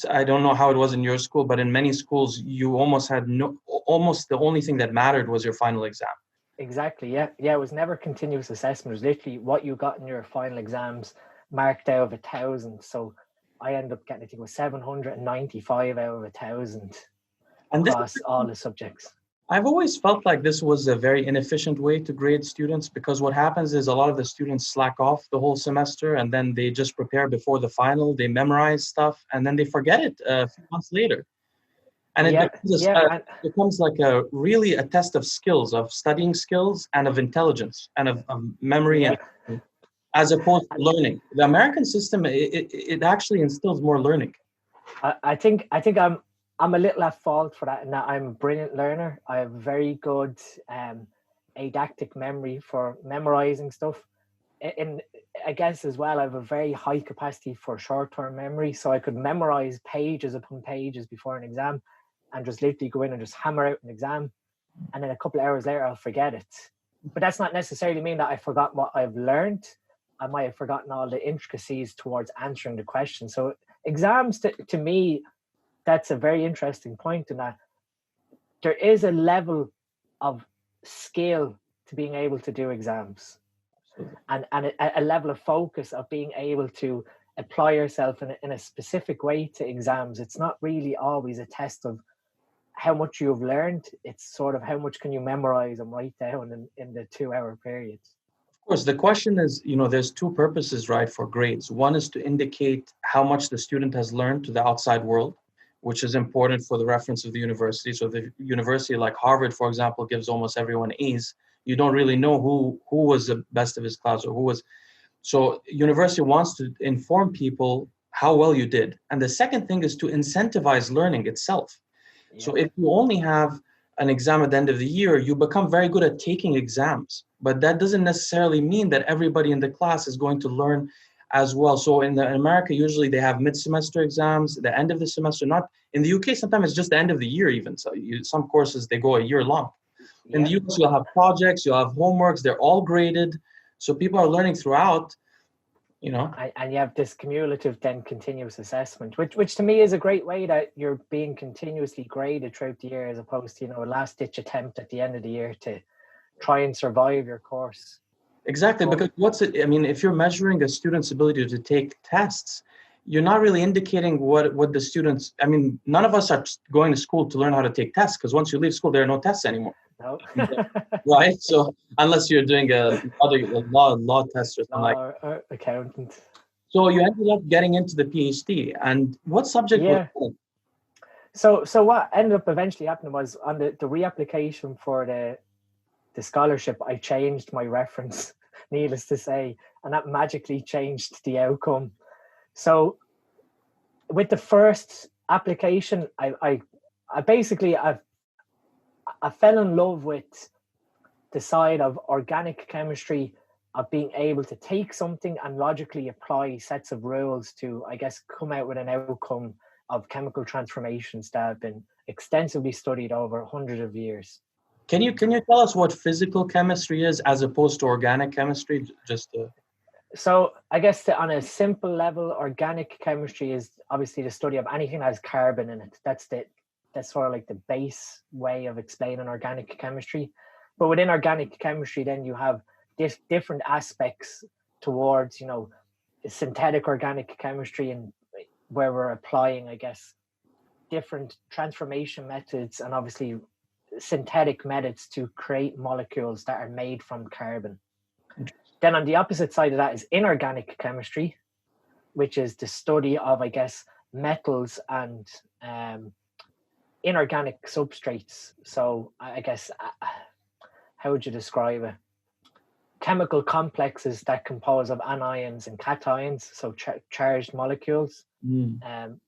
I don't know how it was in your school, but in many schools, you almost had almost the only thing that mattered was your final exam. Exactly. Yeah. Yeah. It was never continuous assessment. It was literally what you got in your final exams marked out of 1,000. So I ended up getting, I think it was 795 out of 1,000 And this, across all the subjects. I've always felt like this was a very inefficient way to grade students, because what happens is a lot of the students slack off the whole semester and then they just prepare before the final, they memorize stuff, and then they forget it a few months later. And it Yeah. becomes, Yeah. becomes like really a test of skills, of studying skills and of intelligence and of memory, Yeah. and as opposed to learning. The American system, it actually instills more learning. I think I'm a little at fault for that, in that I'm a brilliant learner. I have very good adaptic memory for memorizing stuff. In I guess as well, I have a very high capacity for short-term memory, so I could memorize pages upon pages before an exam, and just literally go in and just hammer out an exam, and then a couple of hours later I'll forget it. But that's not necessarily mean that I forgot what I've learned. I might have forgotten all the intricacies towards answering the question. So exams, to me, that's a very interesting point, in that there is a level of skill to being able to do exams, and a level of focus of being able to apply yourself in a specific way to exams. It's not really always a test of how much you've learned. It's sort of how much can you memorize and write down in the 2 hour periods. Of course, the question is, there's two purposes, right, for grades. One is to indicate how much the student has learned to the outside world, which is important for the reference of the university. So the university like Harvard, for example, gives almost everyone A's. You don't really know who was the best of his class or who was. So university wants to inform people how well you did. And the second thing is to incentivize learning itself. Yeah. So if you only have an exam at the end of the year, you become very good at taking exams. But that doesn't necessarily mean that everybody in the class is going to learn as well. So in America, usually they have mid-semester exams, the end of the semester. Not in the UK, sometimes it's just the end of the year even. So some courses, they go a year long. In the US, you'll have projects, you'll have homeworks, they're all graded. So people are learning throughout, And you have this cumulative, then continuous assessment, which to me is a great way that you're being continuously graded throughout the year, as opposed to, a last-ditch attempt at the end of the year to try and survive your course. Exactly, because if you're measuring a student's ability to take tests, you're not really indicating what the students, none of us are going to school to learn how to take tests, because once you leave school, there are no tests anymore. No. Right? So unless you're doing a law test or something or accountant. So you ended up getting into the PhD, and what subject was it? So what ended up eventually happening was, on the reapplication for the scholarship, I changed my reference, needless to say, and that magically changed the outcome. So with the first application, I fell in love with the side of organic chemistry, of being able to take something and logically apply sets of rules to, I guess, come out with an outcome of chemical transformations that have been extensively studied over hundreds of years. Can you tell us what physical chemistry is as opposed to organic chemistry? So I guess on a simple level, organic chemistry is obviously the study of anything that has carbon in it. That's sort of like the base way of explaining organic chemistry. But within organic chemistry, then you have different aspects towards, synthetic organic chemistry, and where we're applying, I guess, different transformation methods and obviously synthetic methods to create molecules that are made from carbon. Then on the opposite side of that is inorganic chemistry, which is the study of, I guess, metals and inorganic substrates. So I guess, how would you describe it? Chemical complexes that compose of anions and cations, so charged molecules. And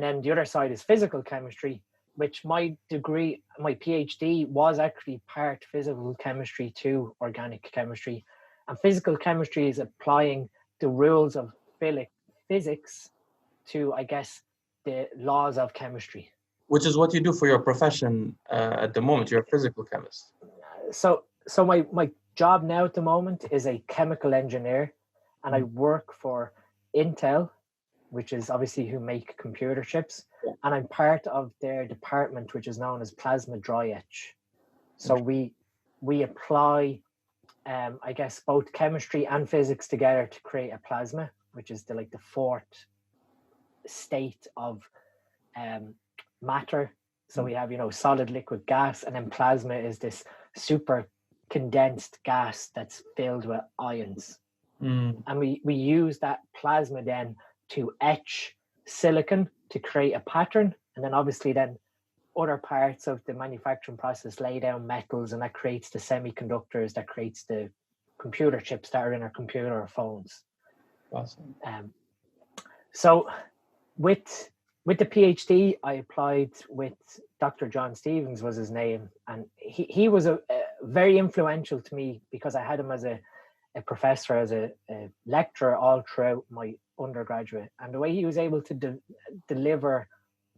then the other side is physical chemistry, which my PhD was actually part physical chemistry to organic chemistry. And physical chemistry is applying the rules of physics to, I guess, the laws of chemistry. Which is what you do for your profession at the moment. You're a physical chemist. So my job now at the moment is a chemical engineer, and I work for Intel, which is obviously who make computer chips. Yeah. And I'm part of their department, which is known as plasma dry etch. So we apply, I guess, both chemistry and physics together to create a plasma, which is the fourth state of matter. So we have, solid, liquid, gas, and then plasma is this super condensed gas that's filled with ions. And we use that plasma then to etch silicon to create a pattern, and then obviously then other parts of the manufacturing process lay down metals, and that creates the semiconductors, that creates the computer chips that are in our computer or phones. Awesome. So with the PhD, I applied with Dr. John Stevens was his name, and he was a very influential to me because I had him as a professor, as a lecturer all throughout my undergraduate, and the way he was able to deliver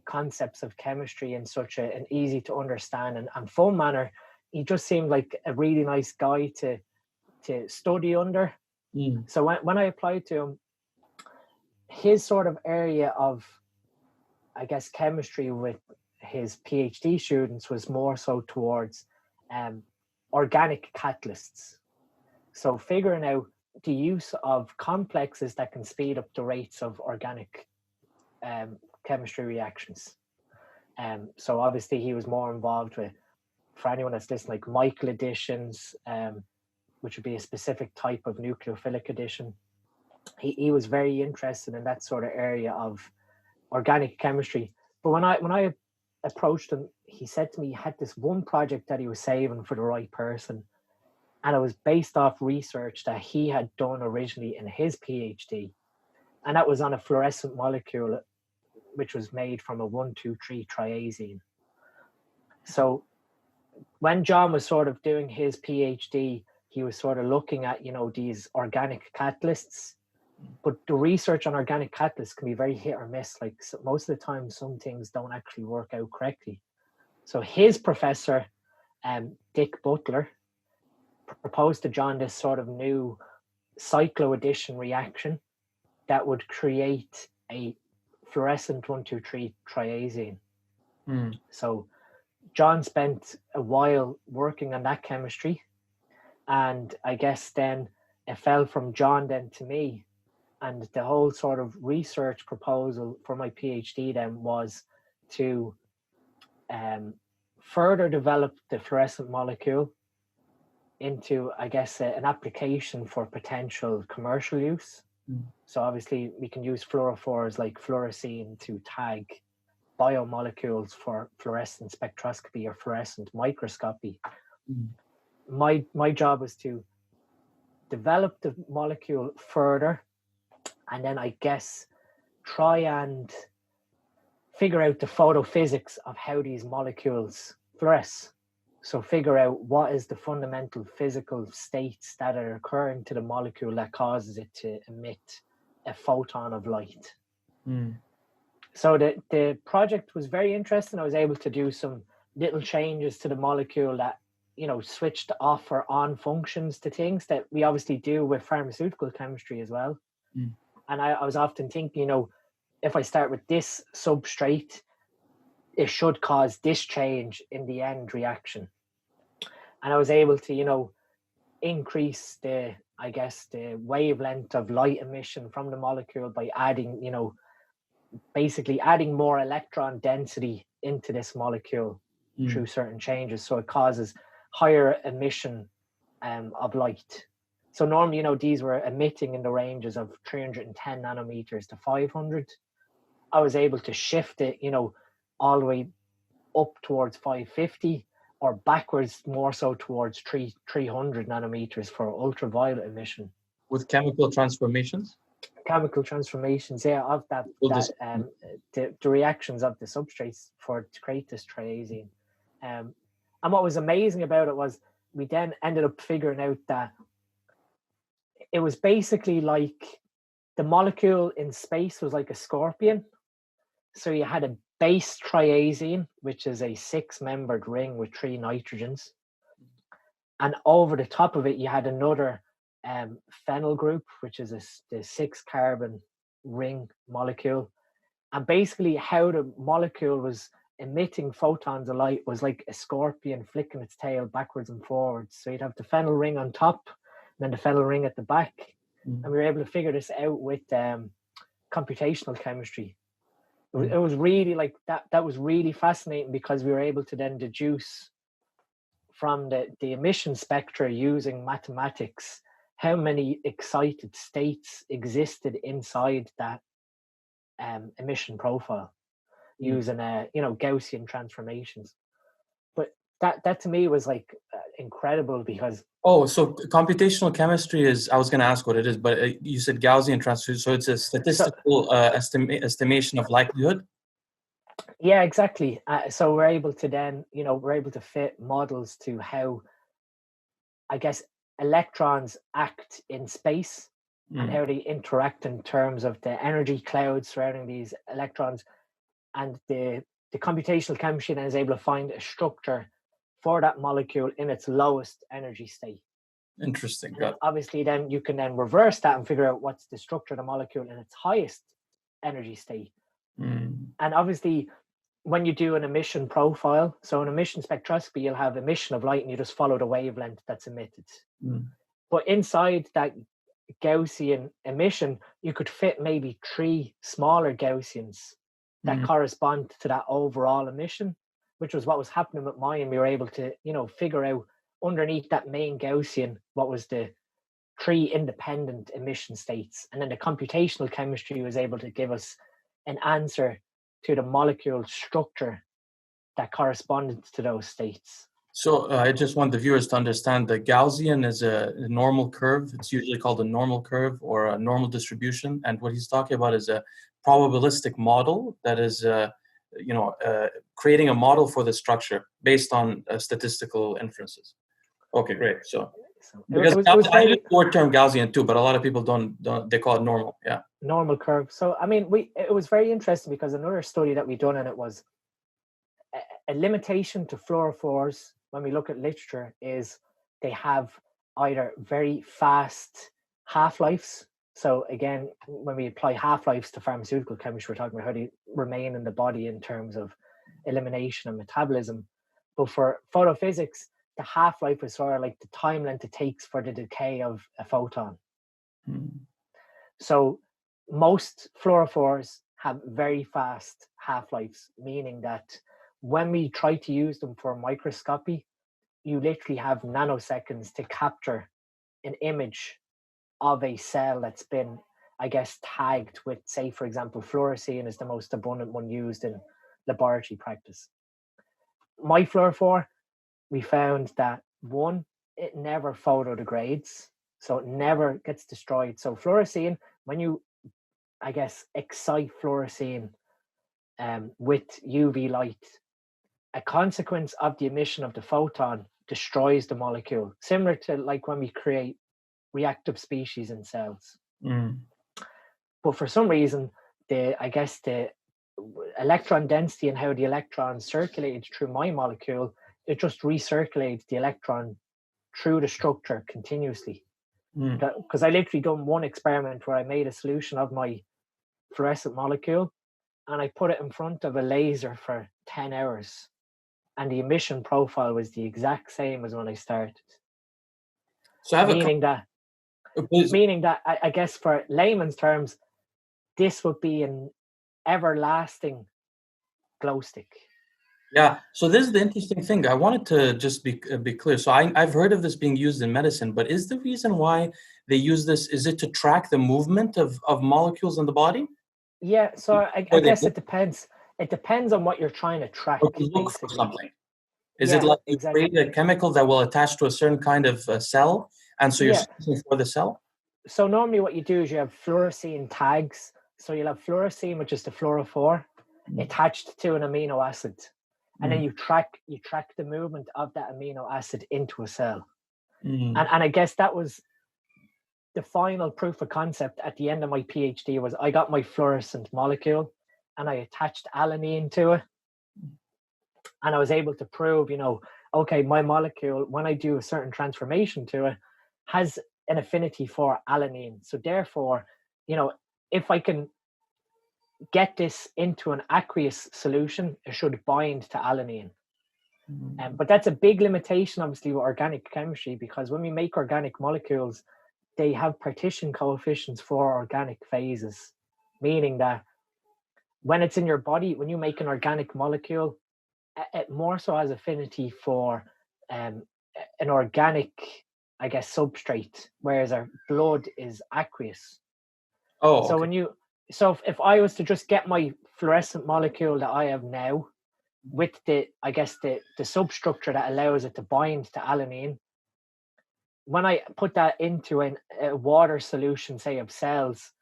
concepts of chemistry in such an easy to understand and fun manner, he just seemed like a really nice guy to study under. So when I applied to him, his sort of area of, I guess, chemistry with his PhD students was more so towards organic catalysts. So figuring out the use of complexes that can speed up the rates of organic chemistry reactions. So obviously he was more involved with, for anyone that's listening, like Michael additions, which would be a specific type of nucleophilic addition. He was very interested in that sort of area of organic chemistry. But when I approached him, he said to me he had this one project that he was saving for the right person. And it was based off research that he had done originally in his PhD. And that was on a fluorescent molecule, which was made from a 1,2,3-triazine. So when John was sort of doing his PhD, he was sort of looking at, these organic catalysts. But the research on organic catalysts can be very hit or miss. Like most of the time, some things don't actually work out correctly. So his professor, Dick Butler, proposed to John this sort of new cycloaddition reaction that would create a fluorescent 1,2,3-triazine. So John spent a while working on that chemistry, and I guess then it fell from John then to me, and the whole sort of research proposal for my PhD then was to further develop the fluorescent molecule into, I guess, an application for potential commercial use. So obviously we can use fluorophores like fluorescein to tag biomolecules for fluorescent spectroscopy or fluorescent microscopy. My job was to develop the molecule further, and then I guess try and figure out the photophysics of how these molecules fluoresce. So figure out what is the fundamental physical states that are occurring to the molecule that causes it to emit a photon of light. So the project was very interesting. I was able to do some little changes to the molecule that, switched off or on functions to things that we obviously do with pharmaceutical chemistry as well. And I was often thinking, if I start with this substrate, it should cause this change in the end reaction. And I was able to, increase the wavelength of light emission from the molecule by adding, basically adding more electron density into this molecule through certain changes. So it causes higher emission of light. So normally, these were emitting in the ranges of 310 nanometers to 500. I was able to shift it, all the way up towards 550 or backwards more so towards 300 nanometers for ultraviolet emission. With chemical transformations? Chemical transformations, yeah, of the reactions of the substrates to create this triazine. And what was amazing about it was we then ended up figuring out that it was basically like the molecule in space was like a scorpion. So you had a base triazine, which is a 6-membered ring with 3 nitrogens. And over the top of it, you had another phenyl group, which is the 6-carbon ring molecule. And basically how the molecule was emitting photons of light was like a scorpion flicking its tail backwards and forwards. So you'd have the phenyl ring on top and then the phenyl ring at the back. And we were able to figure this out with computational chemistry. It was really like that was really fascinating, because we were able to then deduce from the emission spectra using mathematics how many excited states existed inside that emission profile using Gaussian transformations. But that to me was like incredible, because so computational chemistry is, I was going to ask what it is, but you said Gaussian transformation, so it's a statistical estimation of likelihood. Yeah, exactly. So we're able to then, we're able to fit models to how, I guess, electrons act in space and how they interact in terms of the energy clouds surrounding these electrons. And the computational chemistry then is able to find a structure for that molecule in its lowest energy state. Interesting. Obviously, then you can then reverse that and figure out what's the structure of the molecule in its highest energy state. And obviously, when you do an emission profile, so an emission spectroscopy, you'll have emission of light and you just follow the wavelength that's emitted. But inside that Gaussian emission, you could fit maybe 3 smaller Gaussians that correspond to that overall emission, which was what was happening with mine. We were able to, figure out underneath that main Gaussian what was the 3 independent emission states. And then the computational chemistry was able to give us an answer to the molecule structure that corresponded to those states. So I just want the viewers to understand that Gaussian is a normal curve. It's usually called a normal curve or a normal distribution. And what he's talking about is a probabilistic model that is, creating a model for the structure based on statistical inferences. Okay, great. So because I use the word term Gaussian too, but a lot of people don't they call it normal. Yeah. Normal curve. So, I mean, it was very interesting, because another study that we done, and it was a limitation to fluorophores when we look at literature, is they have either very fast half-lives. So again, when we apply half-lives to pharmaceutical chemistry, we're talking about how they remain in the body in terms of elimination and metabolism. But for photophysics, the half-life is sort of like the time length it takes for the decay of a photon. So most fluorophores have very fast half-lives, meaning that when we try to use them for microscopy, you literally have nanoseconds to capture an image of a cell that's been, I guess, tagged with, say, for example, fluorescein is the most abundant one used in laboratory practice. My fluorophore, we found that, one, it never photodegrades, so it never gets destroyed. So fluorescein, when you, I guess, excite fluorescein with UV light, a consequence of the emission of the photon destroys the molecule, similar to like when we create reactive species in cells. But for some reason, the electron density and how the electron circulated through my molecule, it just recirculates the electron through the structure continuously. Because I literally done one experiment where I made a solution of my fluorescent molecule and I put it in front of a laser for 10 hours. And the emission profile was the exact same as when I started. So meaning that I guess for layman's terms, this would be an everlasting glow stick. Yeah. So this is the interesting thing. I wanted to just be clear. So I've heard of this being used in medicine, but is the reason why they use this, is it to track the movement of molecules in the body? Yeah. So I guess it depends. It depends on what you're trying to track. Or to look for something. Is it like you create a chemical that will attach to a certain kind of cell, and so you're searching for the cell? So normally what you do is you have fluorescein tags. So you'll have fluorescein, which is the fluorophore, attached to an amino acid. And then you track the movement of that amino acid into a cell. And I guess that was the final proof of concept at the end of my PhD, was I got my fluorescent molecule and I attached alanine to it. And I was able to prove, okay, my molecule, when I do a certain transformation to it, has an affinity for alanine. So therefore, if I can get this into an aqueous solution, it should bind to alanine. But that's a big limitation, obviously, with organic chemistry, because when we make organic molecules, they have partition coefficients for organic phases, meaning that when it's in your body, when you make an organic molecule, it more so has affinity for an organic, I guess, substrate, whereas our blood is aqueous. Oh, okay. So when you, so if I was to just get my fluorescent molecule that I have now with the, I guess, the substructure that allows it to bind to alanine, when I put that into a water solution, say of cells,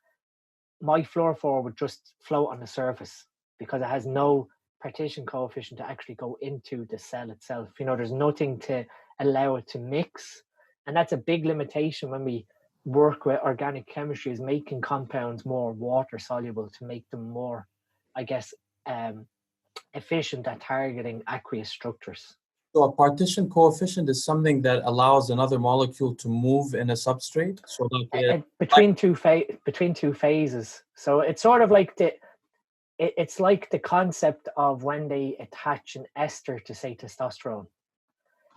my fluorophore would just float on the surface because it has no partition coefficient to actually go into the cell itself. You know, there's nothing to allow it to mix. And that's a big limitation when we work with organic chemistry, is making compounds more water soluble to make them more, I guess, efficient at targeting aqueous structures. So a partition coefficient is something that allows another molecule to move in a substrate. So between two phases. So it's sort of like it's like the concept of when they attach an ester to, say, testosterone,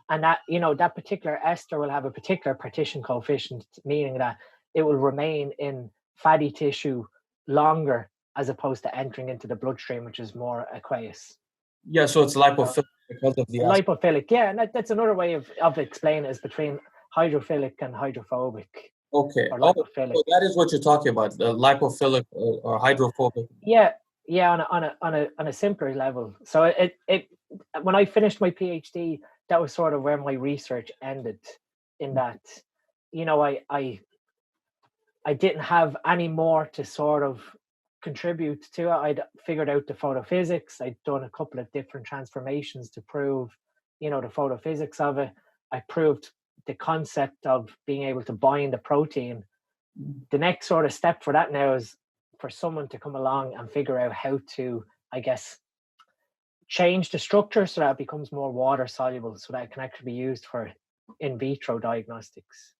and that, you know, that particular ester will have a particular partition coefficient, meaning that it will remain in fatty tissue longer as opposed to entering into the bloodstream, which is more aqueous. Yeah, so it's lipophilic because of the lipophilic. Yeah, and that's another way of explaining it, is between hydrophilic and hydrophobic. Okay. Or lipophilic. So that is what you're talking about, the lipophilic or hydrophobic. Yeah, on a simpler level. So it when I finished my PhD, that was sort of where my research ended. In that, you know, I didn't have any more to sort of contribute to it. I'd figured out the photophysics. I'd done a couple of different transformations to prove, you know, the photophysics of it. I proved the concept of being able to bind a protein. The next sort of step for that now is for someone to come along and figure out how to, I guess, change the structure so that it becomes more water soluble, so that it can actually be used for in vitro diagnostics.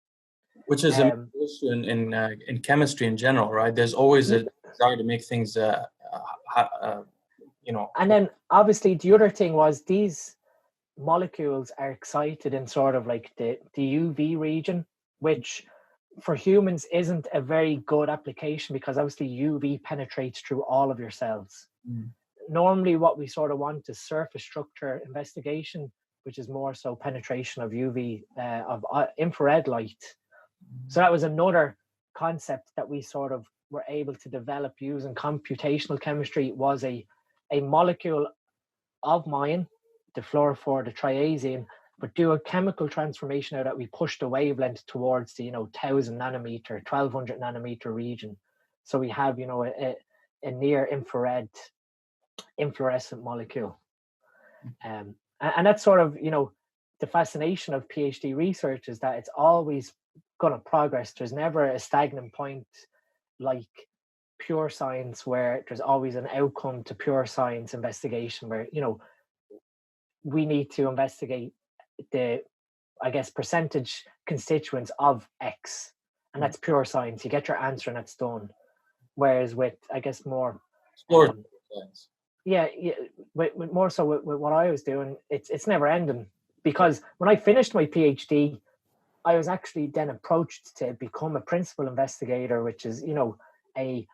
Which is an issue in chemistry in general, right? There's always a desire to make things, you know. And then obviously the other thing was, these molecules are excited in sort of like the UV region, which for humans isn't a very good application, because obviously UV penetrates through all of your cells. Normally what we sort of want is surface structure investigation, which is more so penetration of UV, of infrared light. So that was another concept that we sort of were able to develop using computational chemistry. Was a molecule of mine, the fluorophore, the triazine, but do a chemical transformation now that we push the wavelength towards the, you know, 1000 nanometer, 1200 nanometer region. So we have, you know, a near infrared inflorescent molecule. And that's sort of, you know, the fascination of PhD research, is that it's always going to progress. There's never a stagnant point like pure science, where there's always an outcome to pure science investigation, where, you know, we need to investigate the, I guess, percentage constituents of X, and that's pure science. You get your answer and that's done. Whereas with, I guess, more with more so with what I was doing, it's never ending, because when I finished my PhD, I was actually then approached to become a principal investigator, which is, you know, I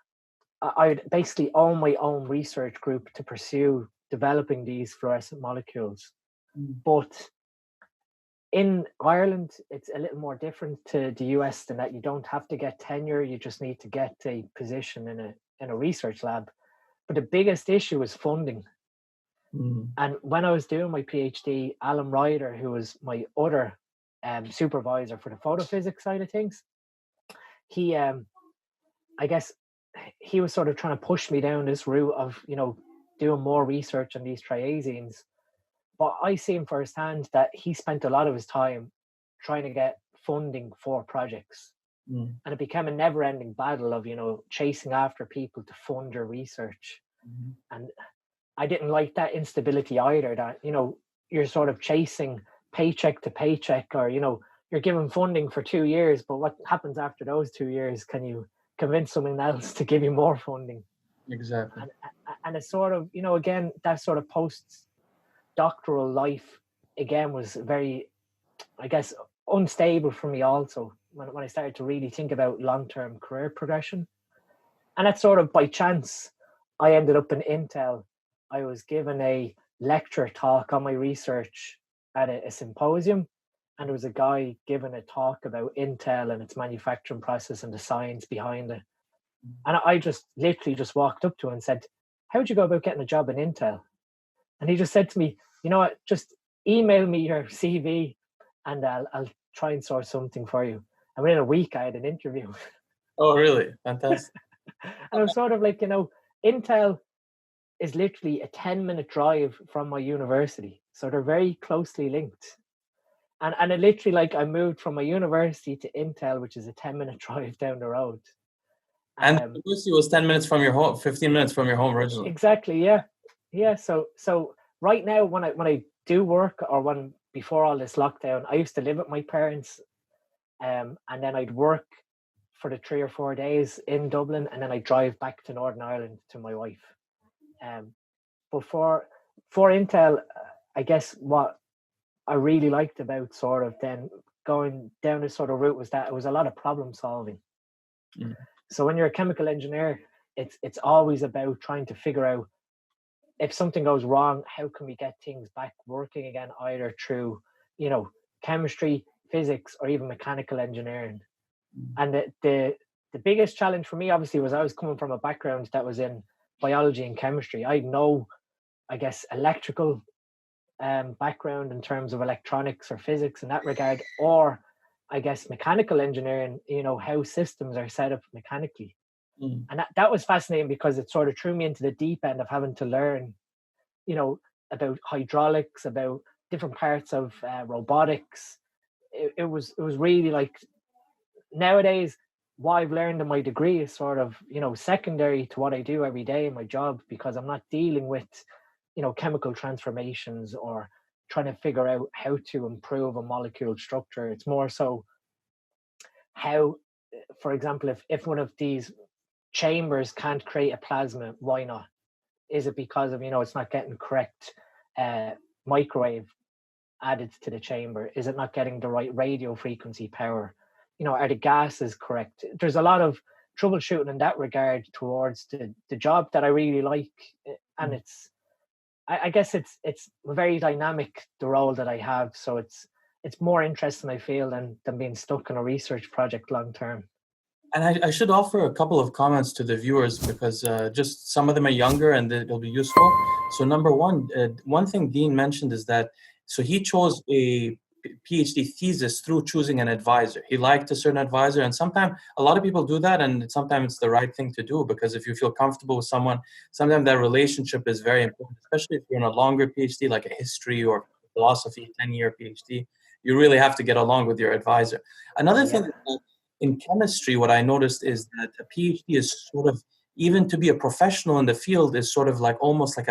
would basically own my own research group to pursue developing these fluorescent molecules. But in Ireland, it's a little more different to the US, than that you don't have to get tenure, you just need to get a position in a research lab. But the biggest issue is funding. And when I was doing my PhD, Alan Ryder, who was my other supervisor for the photophysics side of things, he, I guess, he was sort of trying to push me down this route of, you know, doing more research on these triazines. But I seen firsthand that he spent a lot of his time trying to get funding for projects. And it became a never-ending battle of, you know, chasing after people to fund your research. And I didn't like that instability either, that, you know, you're sort of chasing paycheck to paycheck, or, you know, you're given funding for 2 years, but what happens after those 2 years? Can you convince someone else to give you more funding? Exactly. And it's sort of, again, that sort of post-doctoral life, again, was very, I guess, unstable for me also, when I started to really think about long-term career progression. And that's sort of by chance, I ended up in Intel. I was given a lecture talk on my research at a symposium, and there was a guy giving a talk about Intel and its manufacturing process and the science behind it. And I just literally just walked up to him and said, "How'd you go about getting a job in Intel?" And he just said to me, "You know what, just email me your CV and I'll try and sort something for you." And within a week, I had an interview. Oh, really? Fantastic. And I was sort of like, Intel is literally a 10-minute drive from my university. So they're very closely linked. And it literally, like, I moved from my university to Intel, which is a 10-minute drive down the road. And the university was 10 minutes from your home, 15 minutes from your home originally. Exactly, yeah. Yeah. So right now, when I do work, or before all this lockdown, I used to live with my parents, and then I'd work for the 3 or 4 days in Dublin, and then I drive back to Northern Ireland to my wife. But for Intel, I guess what I really liked about sort of then going down this sort of route was that it was a lot of problem solving. Mm. So when you're a chemical engineer, it's always about trying to figure out, if something goes wrong, how can we get things back working again, either through, chemistry, physics, or even mechanical engineering. And the biggest challenge for me, obviously, was I was coming from a background that was in biology and chemistry. I had no, I guess, electrical background in terms of electronics or physics in that regard, or I guess mechanical engineering, how systems are set up mechanically. Mm. And that was fascinating, because it sort of threw me into the deep end of having to learn, about hydraulics, about different parts of robotics. It was really like, nowadays, what I've learned in my degree is sort of, secondary to what I do every day in my job, because I'm not dealing with, chemical transformations or trying to figure out how to improve a molecule structure. It's more so how, for example, if one of these chambers can't create a plasma, why not? Is it because of, it's not getting correct microwave added to the chamber? Is it not getting the right radio frequency power? Are the gases correct? There's a lot of troubleshooting in that regard towards the job that I really like. And I guess it's very dynamic, the role that I have. So it's more interesting, I feel, than being stuck in a research project long term. And I should offer a couple of comments to the viewers, because just some of them are younger and it'll be useful. So number one, one thing Dean mentioned is that, so he chose a PhD thesis through choosing an advisor. He liked a certain advisor, and sometimes a lot of people do that, and sometimes it's the right thing to do, because if you feel comfortable with someone, sometimes that relationship is very important, especially if you're in a longer PhD, like a history or philosophy 10-year PhD. You really have to get along with your advisor. Another thing that in chemistry, what I noticed is that a PhD is sort of, even to be a professional in the field, is sort of like almost like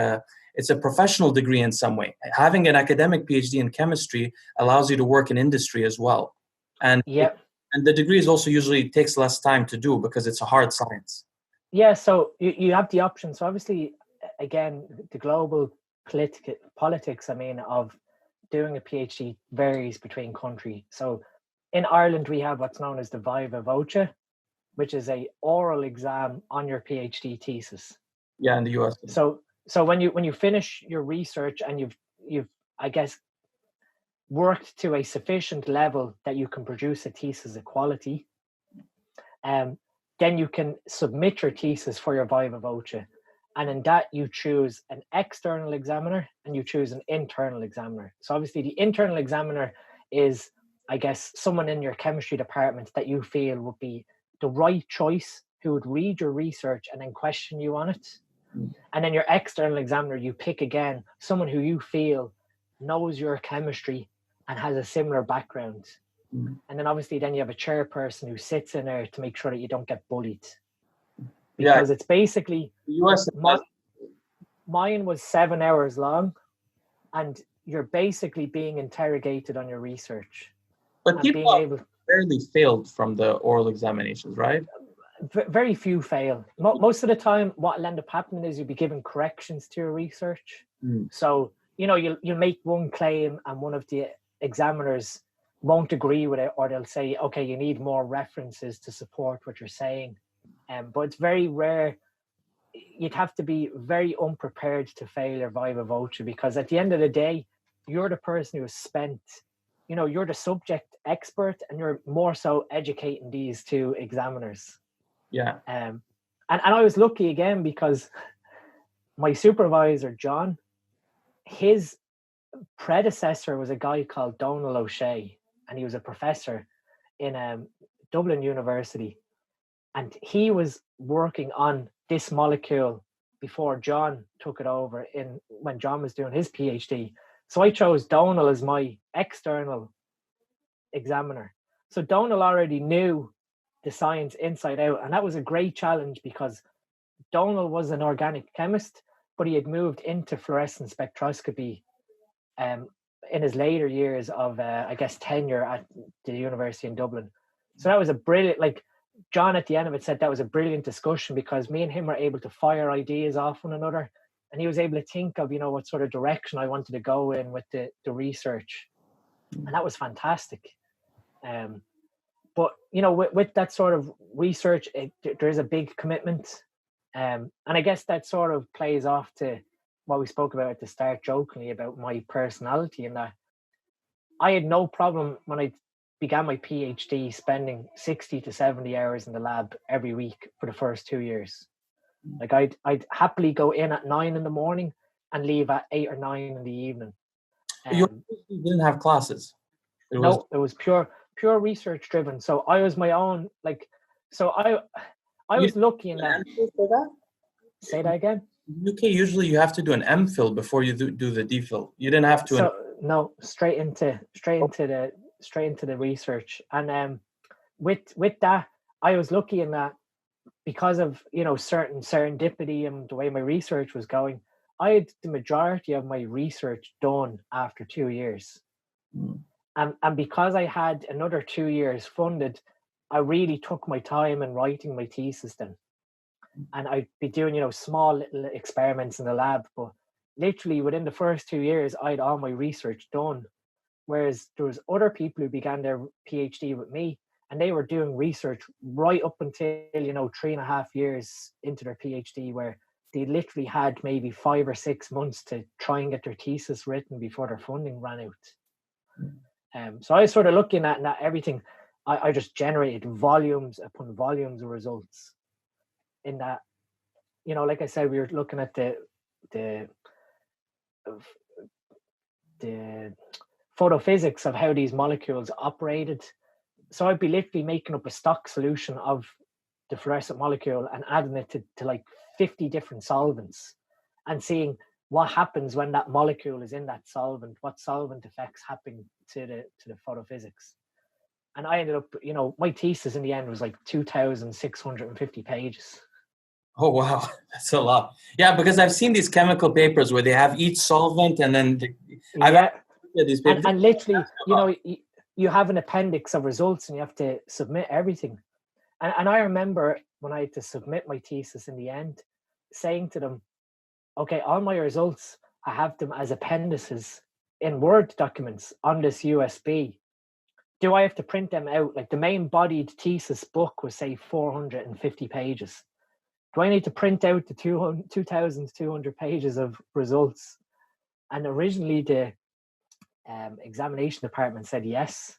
it's a professional degree in some way. Having an academic PhD in chemistry allows you to work in industry as well. And and the degree is also usually takes less time to do, because it's a hard science. Yeah, so you have the option. So obviously, again, the global politics, of doing a PhD varies between country. So in Ireland, we have what's known as the viva, which is a oral exam on your PhD thesis. Yeah, in the US. So when you finish your research and you've I guess worked to a sufficient level that you can produce a thesis of quality, then you can submit your thesis for your viva voce. And in that, you choose an external examiner and you choose an internal examiner. So obviously the internal examiner is, I guess, someone in your chemistry department that you feel would be the right choice, who would read your research and then question you on it. And then your external examiner, you pick again someone who you feel knows your chemistry and has a similar background. And then obviously then you have a chairperson who sits in there to make sure that you don't get bullied. Because it's basically, US mine was 7 hours long, and you're basically being interrogated on your research. But people barely failed from the oral examinations, right? very few fail. Most of the time, what will end up happening is you'll be given corrections to your research. So, you'll make one claim and one of the examiners won't agree with it, or they'll say, okay, you need more references to support what you're saying. But it's very rare. You'd have to be very unprepared to fail your viva voce, because at the end of the day, you're the person who has spent, you're the subject expert, and you're more so educating these two examiners. Yeah. And I was lucky again, because my supervisor, John, his predecessor was a guy called Donald O'Shea, and he was a professor in Dublin University. And he was working on this molecule before John took it over when John was doing his PhD. So I chose Donald as my external examiner. So Donald already knew the science inside out. And that was a great challenge, because Donald was an organic chemist, but he had moved into fluorescence spectroscopy in his later years of, tenure at the university in Dublin. So that was a brilliant, John at the end of it said that was a brilliant discussion, because me and him were able to fire ideas off one another, and he was able to think of, what sort of direction I wanted to go in with the research. And that was fantastic. But, with that sort of research, there is a big commitment. And I guess that sort of plays off to what we spoke about at the start jokingly about my personality, and that I had no problem when I began my PhD spending 60 to 70 hours in the lab every week for the first 2 years. I'd happily go in at 9 in the morning and leave at 8 or 9 in the evening. You didn't have classes? It was pure research driven. So I was my own, I was lucky in that. Say that again? UK, usually you have to do an MPhil before you do the DPhil. You didn't have to. No, straight into the research. And with that, I was lucky in that, because of certain serendipity and the way my research was going, I had the majority of my research done after 2 years. And because I had another 2 years funded, I really took my time in writing my thesis then. And I'd be doing, small little experiments in the lab, but literally within the first 2 years, I had all my research done. Whereas there was other people who began their PhD with me, and they were doing research right up until, 3.5 years into their PhD, where they literally had maybe 5 or 6 months to try and get their thesis written before their funding ran out. So I was sort of looking at everything. I just generated volumes upon volumes of results. In that, like I said, we were looking at the photophysics of how these molecules operated. So I'd be literally making up a stock solution of the fluorescent molecule and adding it to 50 different solvents, and seeing what happens when that molecule is in that solvent, what solvent effects happen to the photophysics. And I ended up, my thesis in the end was 2,650 pages. Oh, wow. That's a lot. Yeah, because I've seen these chemical papers where they have each solvent, and then these papers. And literally, you have an appendix of results and you have to submit everything. And I remember when I had to submit my thesis in the end, saying to them, okay, all my results, I have them as appendices in Word documents on this USB. Do I have to print them out? The main bodied thesis book was, say, 450 pages. Do I need to print out the 2,200 pages of results? And originally the examination department said yes,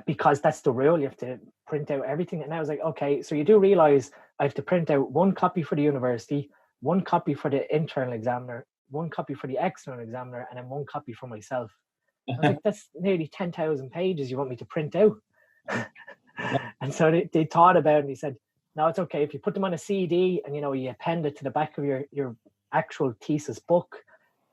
because that's the rule. You have to print out everything. And I was like, okay, so you do realize I have to print out one copy for the university, one copy for the internal examiner, one copy for the external examiner, and then one copy for myself. I was like, that's nearly 10,000 pages you want me to print out. And so they thought about it, and they said, no, it's okay. If you put them on a CD and, you append it to the back of your actual thesis book,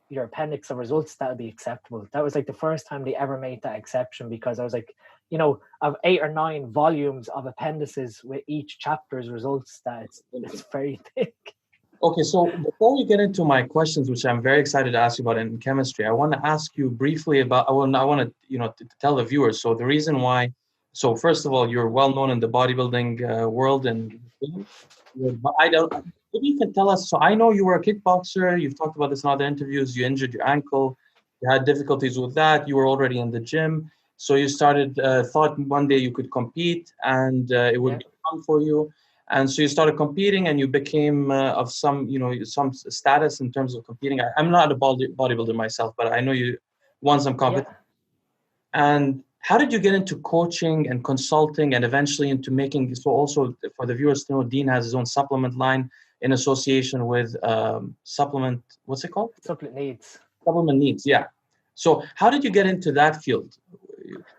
your appendix of results, that would be acceptable. That was the first time they ever made that exception, because I was of 8 or 9 volumes of appendices with each chapter's results, that it's very thick. Okay, so before we get into my questions, which I'm very excited to ask you about in chemistry, I want to ask you briefly about, I want to, to tell the viewers. So the reason why So first of all, you're well known in the bodybuilding world, and but I don't. Maybe you can tell us. So I know you were a kickboxer. You've talked about this in other interviews. You injured your ankle. You had difficulties with that. You were already in the gym, so you started thought one day you could compete, and it would Yeah. be fun for you. And so you started competing, and you became of some, some status in terms of competing. I'm not a bodybuilder myself, but I know you won some Yeah. competition. And how did you get into coaching and consulting and eventually into making, so also for the viewers to know, Dean has his own supplement line in association with supplement, what's it called? Supplement needs. Supplement needs, yeah. So how did you get into that field?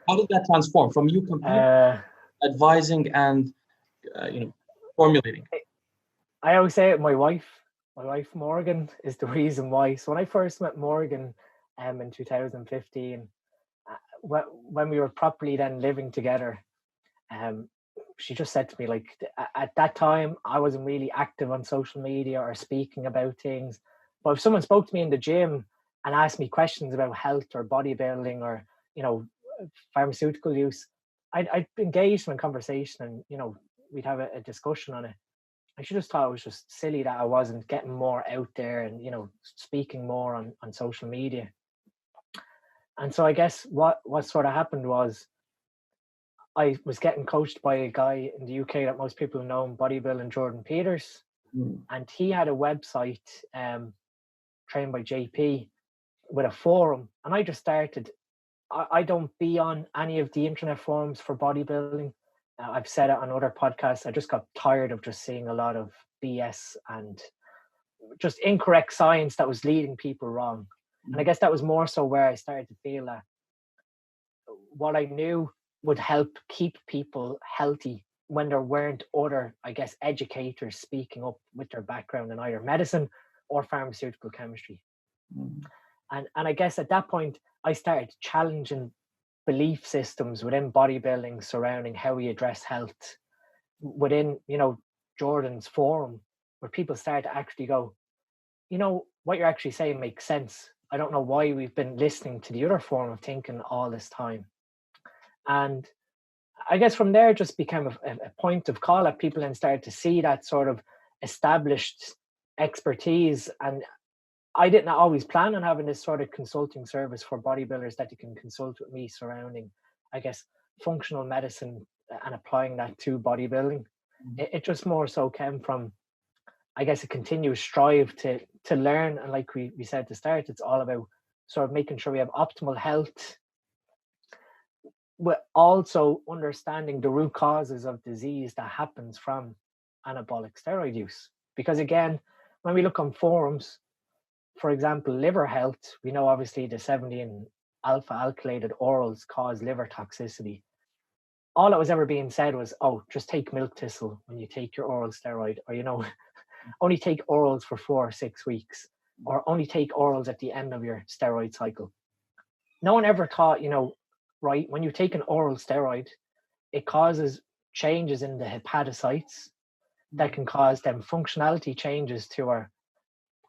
How did that transform from you competing, advising, and formulating? I always say it, my wife Morgan is the reason why. So when I first met Morgan in 2015, when we were properly then living together, she just said to me, like, at that time I wasn't really active on social media or speaking about things, but if someone spoke to me in the gym and asked me questions about health or bodybuilding or pharmaceutical use, I'd engage them in conversation, and we'd have a discussion on it. And she just thought it was just silly that I wasn't getting more out there and speaking more on social media. And so I guess what sort of happened was I was getting coached by a guy in the UK that most people know, Bodybuilding, Jordan Peters. And he had a website trained by JP with a forum. And I just started. I don't be on any of the internet forums for bodybuilding. I've said it on other podcasts. I just got tired of just seeing a lot of BS and just incorrect science that was leading people wrong. And I guess that was more so where I started to feel that what I knew would help keep people healthy when there weren't other, I guess, educators speaking up with their background in either medicine or pharmaceutical chemistry. And I guess at that point, I started challenging belief systems within bodybuilding surrounding how we address health within, Jordan's forum, where people started to actually go, what you're actually saying makes sense. I don't know why we've been listening to the other form of thinking all this time. And I guess from there, it just became a point of call that people then started to see that sort of established expertise. And I didn't always plan on having this sort of consulting service for bodybuilders that you can consult with me surrounding, I guess, functional medicine and applying that to bodybuilding. It just more so came from, I guess, a continuous strive to learn. And like we said at the start, it's all about sort of making sure we have optimal health, but also understanding the root causes of disease that happens from anabolic steroid use. Because again, when we look on forums, for example, liver health, we know obviously the 70 and alpha alkylated orals cause liver toxicity. All that was ever being said was, oh, just take milk thistle when you take your oral steroid, or, only take orals for 4 or 6 weeks, or only take orals at the end of your steroid cycle. No one ever thought, right, when you take an oral steroid, it causes changes in the hepatocytes that can cause them functionality changes to our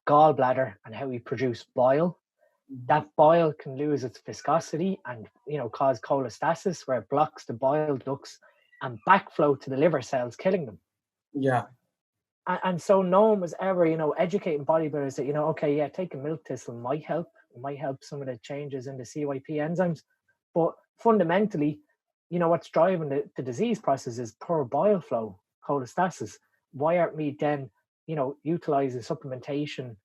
gallbladder and how we produce bile. That bile can lose its viscosity and cause cholestasis, where it blocks the bile ducts and backflow to the liver cells, killing them. Yeah. And so no one was ever educating bodybuilders that okay, yeah, taking milk thistle might help. It might help some of the changes in the CYP enzymes, but fundamentally, what's driving the disease process is poor bile flow, cholestasis. Why aren't we then utilizing supplementation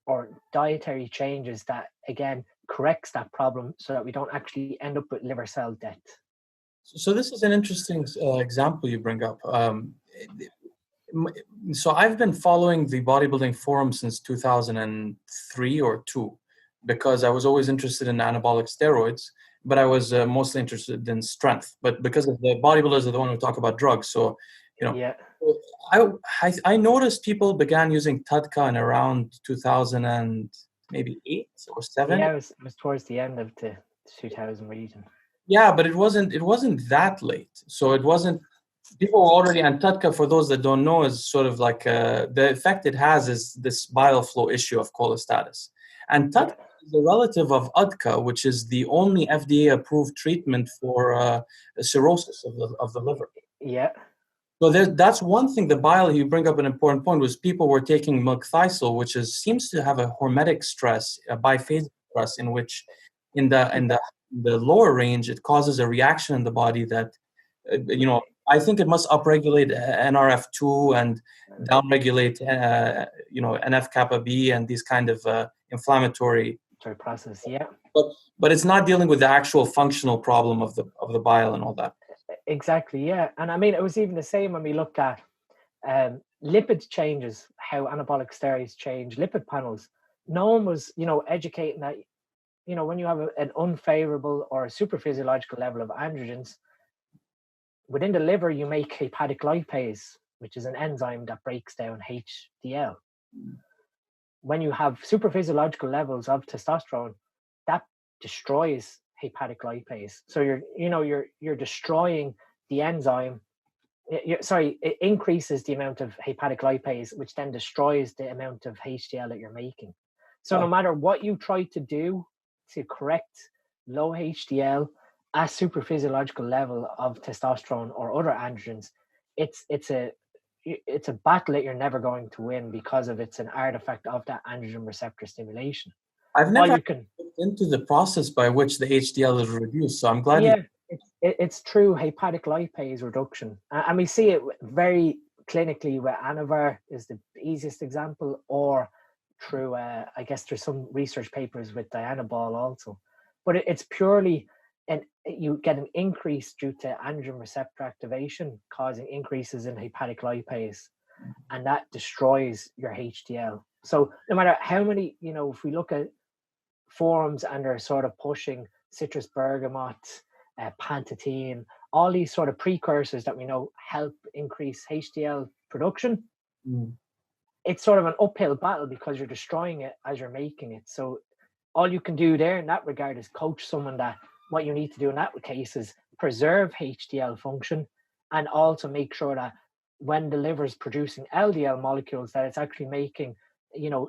or dietary changes that again corrects that problem so that we don't actually end up with liver cell death? So this is an interesting example you bring up. So I've been following the bodybuilding forum since 2003 or 2, because I was always interested in anabolic steroids, but I was mostly interested in strength. But because of the bodybuilders are the one who talk about drugs, so Yeah. I noticed people began using TUDCA in around 2000 and maybe 8 or 7. Yeah, it was towards the end of the 2000 region. Yeah, but it wasn't that late. So it wasn't. People were already, and TUDCA, for those that don't know, is sort of like the effect it has is this bile flow issue of cholestasis. And TUDCA is a relative of UDCA, which is the only FDA-approved treatment for cirrhosis of the liver. Yeah. So that's one thing. The bile, you bring up an important point, was people were taking milk-thiazole, which seems to have a hormetic stress, a biphasic stress, in which in the lower range, it causes a reaction in the body that, I think it must upregulate NRF2 and downregulate, NF-kappa B and these kind of inflammatory process. Yeah. But it's not dealing with the actual functional problem of the bile and all that. Exactly. Yeah. And I mean, it was even the same when we looked at lipid changes, how anabolic steroids change lipid panels. No one was, educating that, when you have an unfavorable or a super physiological level of androgens, within the liver, you make hepatic lipase, which is an enzyme that breaks down HDL. When you have super physiological levels of testosterone, that destroys hepatic lipase. So you're destroying the enzyme. It increases the amount of hepatic lipase, which then destroys the amount of HDL that you're making. So no matter what you try to do to correct low HDL at super physiological level of testosterone or other androgens, it's a battle that you're never going to win, because it's an artifact of that androgen receptor stimulation. I've never looked into the process by which the HDL is reduced, so I'm glad. Yeah, it's through hepatic lipase reduction, and we see it very clinically with Anavar is the easiest example, or through I guess there's some research papers with Anabolic also, but it's purely, and you get an increase due to androgen receptor activation causing increases in hepatic lipase, and that destroys your HDL. So no matter how many, if we look at forums and they're sort of pushing citrus bergamot, pantotene, all these sort of precursors that we know help increase HDL production, it's sort of an uphill battle because you're destroying it as you're making it. So all you can do there in that regard is coach someone that what you need to do in that case is preserve HDL function, and also make sure that when the liver is producing LDL molecules, that it's actually making,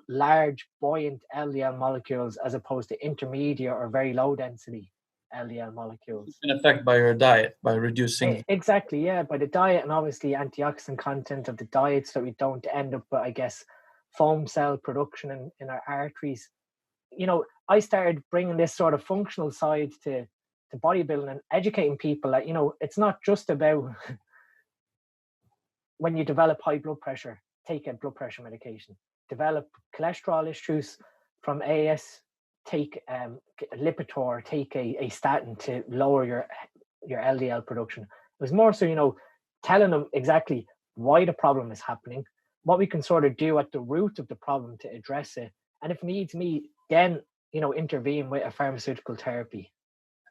large buoyant LDL molecules as opposed to intermediate or very low density LDL molecules. In effect, by your diet, by reducing. Exactly, yeah, by the diet, and obviously antioxidant content of the diet, so that we don't end up with, I guess, foam cell production in our arteries. I started bringing this sort of functional side to bodybuilding and educating people that, it's not just about when you develop high blood pressure, take a blood pressure medication. Develop cholesterol issues from AS, take a Lipitor, take a statin to lower your LDL production. It was more so, telling them exactly why the problem is happening, what we can sort of do at the root of the problem to address it, and if needs me, then intervene with a pharmaceutical therapy.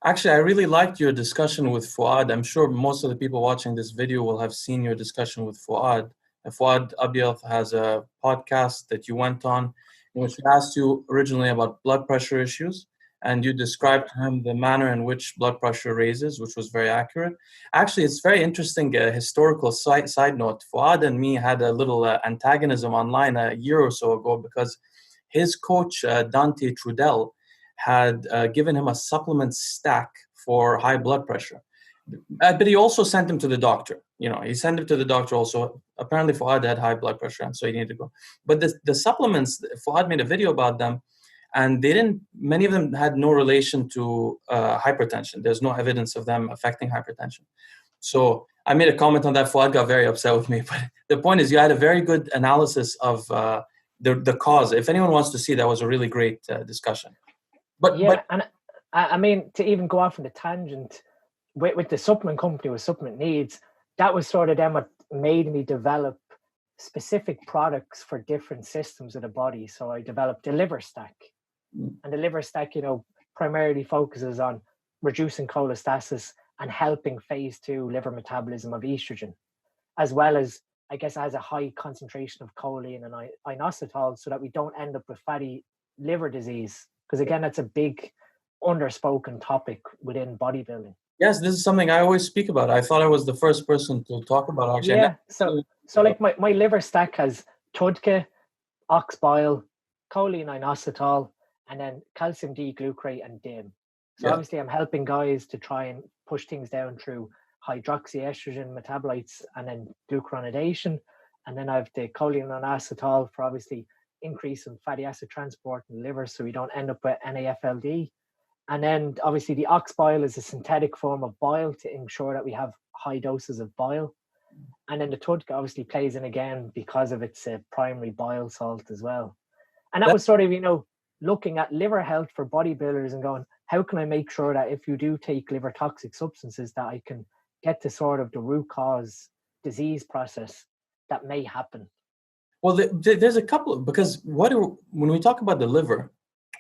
Actually, I really liked your discussion with Fuad. I'm sure most of the people watching this video will have seen your discussion with Fuad. Fuad Abiel has a podcast that you went on, in which he asked you originally about blood pressure issues, and you described to him the manner in which blood pressure raises, which was very accurate. Actually, it's very interesting, historical side note. Fuad and me had a little antagonism online a year or so ago, because his coach, Dante Trudel, had given him a supplement stack for high blood pressure. But he also sent him to the doctor. He sent him to the doctor also. Apparently, Fuad had high blood pressure, and so he needed to go. But the supplements, Fuad made a video about them, and many of them had no relation to hypertension. There's no evidence of them affecting hypertension. So I made a comment on that. Fuad got very upset with me. But the point is, you had a very good analysis of the cause. If anyone wants to see, that was a really great discussion. And I mean, to even go off on the tangent, with the supplement company, with Supplement Needs, that was sort of them what made me develop specific products for different systems of the body. So I developed the liver stack, and the liver stack, primarily focuses on reducing cholestasis and helping phase 2 liver metabolism of estrogen, as well as, I guess, has a high concentration of choline and inositol, so that we don't end up with fatty liver disease. Because again, that's a big underspoken topic within bodybuilding. Yes, this is something I always speak about. I thought I was the first person to talk about, actually. Yeah, so like my liver stack has TUDCA, ox bile, choline inositol, and then calcium D-glucarate and DIM. So Yeah. obviously I'm helping guys to try and push things down through hydroxyestrogen metabolites and then glucuronidation. And then I have the choline and acetol for obviously increase in fatty acid transport in the liver so we don't end up with NAFLD. And then obviously the ox bile is a synthetic form of bile to ensure that we have high doses of bile. And then the TUDCA obviously plays in again because of its primary bile salt as well. And that was sort of, looking at liver health for bodybuilders and going, how can I make sure that if you do take liver toxic substances that I can get to sort of the root cause disease process that may happen? Well, there's a couple of, because when we talk about the liver,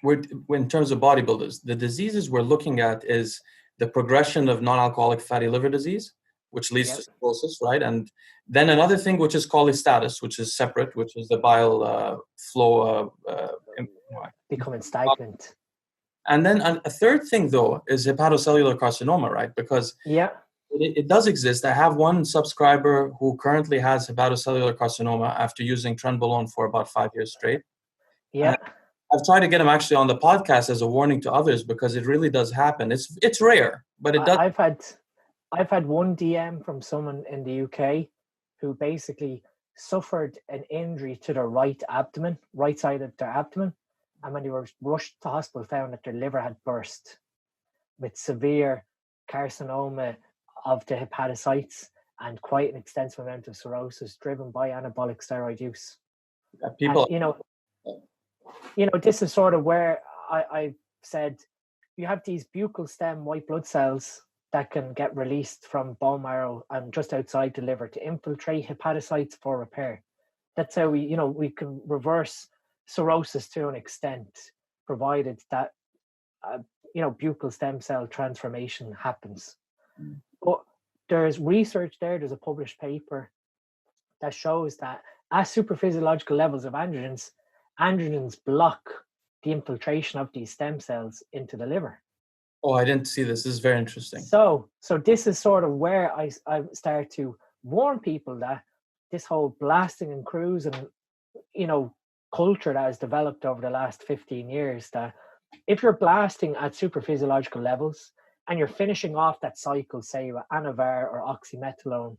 we're in terms of bodybuilders, the diseases we're looking at is the progression of non-alcoholic fatty liver disease, which leads to cirrhosis, right? And then another thing which is cholestasis, which is separate, which is the bile flow becoming stagnant. And then a third thing, though, is hepatocellular carcinoma, right? Because it does exist. I have one subscriber who currently has hepatocellular carcinoma after using trenbolone for about 5 years straight. Yeah. And I've tried to get him actually on the podcast as a warning to others because it really does happen. It's rare, but it does. I've had one DM from someone in the UK who basically suffered an injury to their right side of their abdomen. And when they were rushed to hospital, found that their liver had burst with severe carcinoma of the hepatocytes and quite an extensive amount of cirrhosis driven by anabolic steroid use. People, and, this is sort of where I said you have these buccal stem white blood cells that can get released from bone marrow and just outside the liver to infiltrate hepatocytes for repair. That's how we can reverse cirrhosis to an extent, provided that buccal stem cell transformation happens. But there's research there's a published paper that shows that at superphysiological levels of androgens block the infiltration of these stem cells into the liver. Oh, I didn't see this. This is very interesting. So this is sort of where I start to warn people that this whole blasting and cruising, culture that has developed over the last 15 years, that if you're blasting at superphysiological levels and you're finishing off that cycle, say with Anavar or oxymetholone,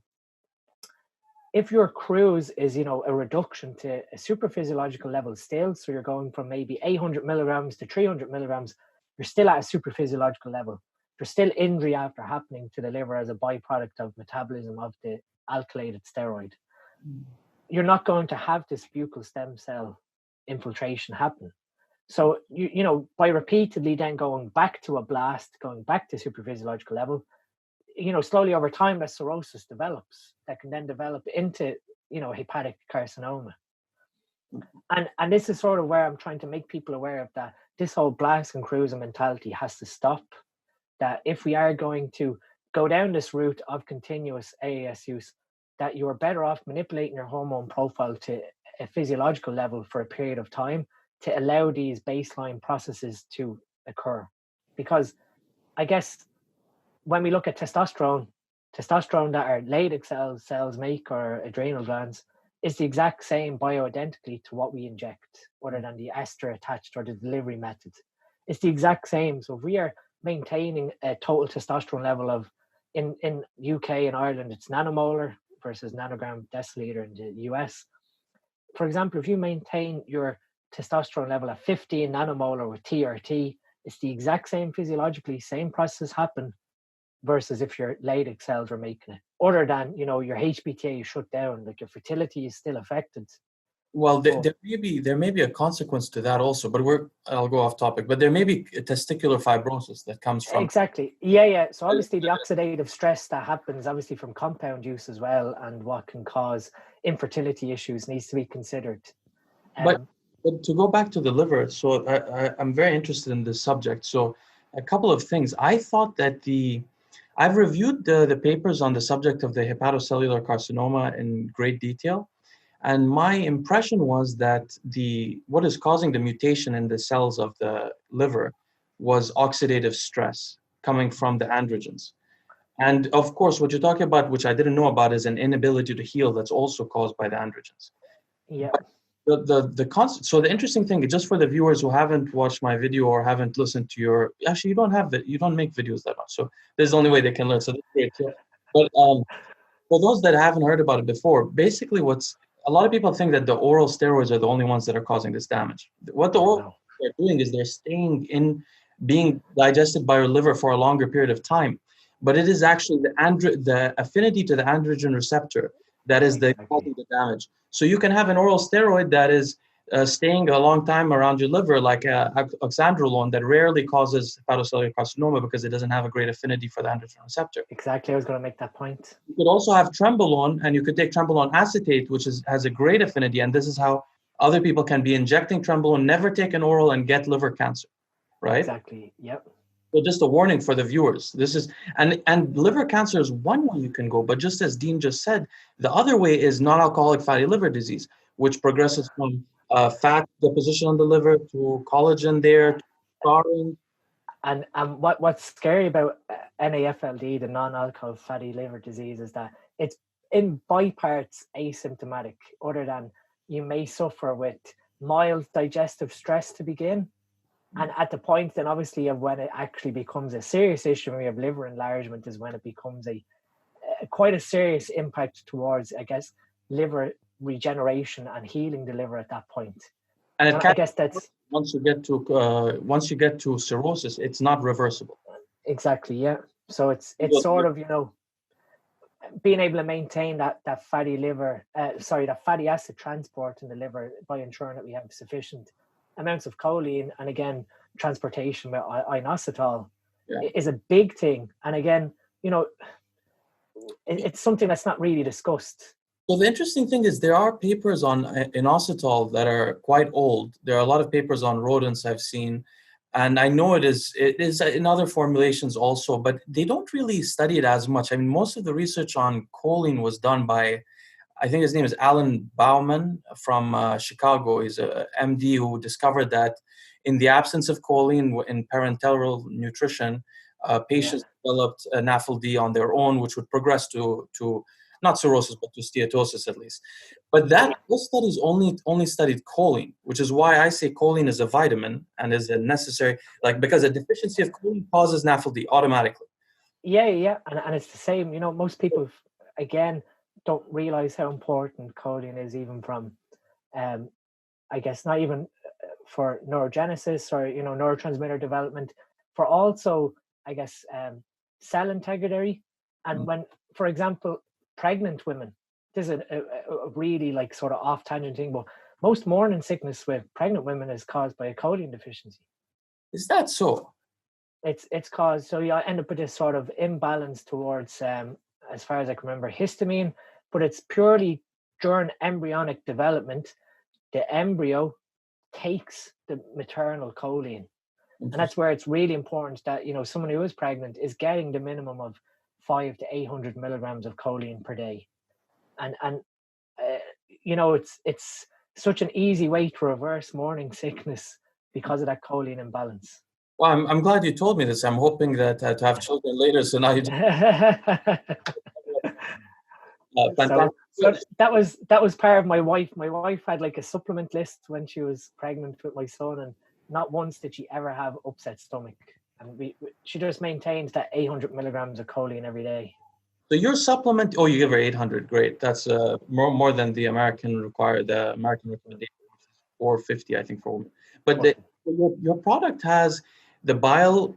if your cruise is, a reduction to a superphysiological level still, so you're going from maybe 800 milligrams to 300 milligrams, you're still at a superphysiological level. There's still injury after happening to the liver as a byproduct of metabolism of the alkylated steroid. You're not going to have this buccal stem cell infiltration happen. So, by repeatedly then going back to a blast, going back to superphysiological level, slowly over time that cirrhosis develops that can then develop into, hepatic carcinoma. And this is sort of where I'm trying to make people aware of that this whole blast and cruising mentality has to stop. That if we are going to go down this route of continuous AAS use, that you are better off manipulating your hormone profile to a physiological level for a period of time to allow these baseline processes to occur. Because I guess when we look at testosterone that our Leydig cells make, or adrenal glands, is the exact same bioidentically to what we inject, other than the ester attached or the delivery method. It's the exact same. So if we are maintaining a total testosterone level of, in UK and Ireland, it's nanomolar versus nanogram deciliter in the US. For example, if you maintain your testosterone level at 15 nanomolar with TRT, it's the exact same physiologically, same processes happen, versus if your Leydig cells are making it. Other than, your HPTA is shut down, like your fertility is still affected. Well, there may be a consequence to that also, but I'll go off topic, but there may be a testicular fibrosis that comes from... Exactly. Yeah. So obviously the oxidative stress that happens obviously from compound use as well, and what can cause infertility issues needs to be considered. But to go back to the liver, so I'm very interested in this subject. So a couple of things. I thought that I've reviewed the papers on the subject of the hepatocellular carcinoma in great detail. And my impression was that what is causing the mutation in the cells of the liver was oxidative stress coming from the androgens. And of course, what you're talking about, which I didn't know about, is an inability to heal that's also caused by the androgens. Yeah. the concept. So the interesting thing, just for the viewers who haven't watched my video or haven't listened to your, actually you don't make videos that much, so this is the only way they can learn. So that's great. So, but for those that haven't heard about it before, basically a lot of people think that the oral steroids are the only ones that are causing this damage. What the oral steroids are doing is they're staying in, being digested by your liver for a longer period of time. But it is actually the affinity to the androgen receptor that is the causing the damage. So you can have an oral steroid that is staying a long time around your liver, like oxandrolone, that rarely causes hepatocellular carcinoma because it doesn't have a great affinity for the androgen receptor. Exactly, I was going to make that point. You could also have trembolone, and you could take trembolone acetate, which has a great affinity, and this is how other people can be injecting trembolone, never take an oral, and get liver cancer, right? Exactly, yep. So just a warning for the viewers. This is, and liver cancer is one way you can go, but just as Dean just said, the other way is non-alcoholic fatty liver disease, which progresses from fat deposition on the liver to collagen there, to scarring. And what's scary about NAFLD, the non-alcoholic fatty liver disease, is that it's in by parts asymptomatic, other than you may suffer with mild digestive stress to begin. And at the point then obviously of when it actually becomes a serious issue, when we have liver enlargement, is when it becomes quite a serious impact towards, I guess, liver regeneration and healing the liver at that point. And I guess that's once you get to cirrhosis, it's not reversible. Exactly, yeah. So it's sort of, being able to maintain that fatty liver, that fatty acid transport in the liver by ensuring that we have sufficient amounts of choline, and again, transportation with inositol is a big thing. And again, it's something that's not really discussed. So the interesting thing is there are papers on inositol that are quite old. There are a lot of papers on rodents I've seen, and I know it is in other formulations also, but they don't really study it as much. I mean, most of the research on choline was done by, I think his name is Alan Bauman from Chicago. He's a MD who discovered that in the absence of choline in parenteral nutrition, patients developed an NAFLD on their own, which would progress to not cirrhosis, but to steatosis at least. But those studies only studied choline, which is why I say choline is a vitamin and is a necessary, because a deficiency of choline causes NAFLD automatically. Yeah. And it's the same, most people, again, don't realize how important choline is, even from, I guess, not even for neurogenesis or, neurotransmitter development, for also, I guess, cell integrity. And when, for example, pregnant women, this is a really sort of off tangent thing, but most morning sickness with pregnant women is caused by a choline deficiency. Is that so? It's caused, so you end up with this sort of imbalance towards, as far as I can remember, histamine, but it's purely during embryonic development. The embryo takes the maternal choline, and that's where it's really important that someone who is pregnant is getting the minimum of 500 to 800 milligrams of choline per day, and it's such an easy way to reverse morning sickness because of that choline imbalance. Well, I'm glad you told me this. I'm hoping that to have children later, so now you So that was part of my wife. My wife had a supplement list when she was pregnant with my son, and not once did she ever have upset stomach. And she just maintained that 800 milligrams of choline every day. So your supplement, you give her 800, great. That's more than the American American recommendation, which is 450, I think, for women. But your product has the bile,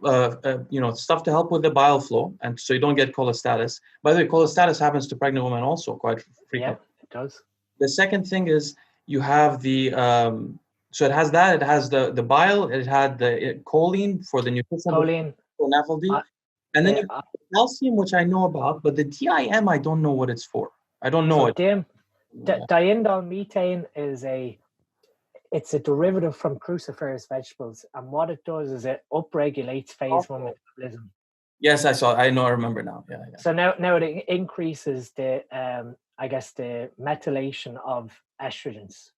stuff to help with the bile flow, and so you don't get cholestasis. By the way, cholestasis happens to pregnant women also quite frequently. Yeah, it does. The second thing is you have the, so it has that, it has the bile, it had the choline for the nutrition. Choline. For NAFLD. And then you have calcium, which I know about, but the DIM, I don't know what it's for. I don't know it. Diindol methane it's a derivative from cruciferous vegetables, and what it does is it upregulates phase 1 metabolism. Yes, I remember now. Yeah. So now it increases the the methylation of estrogens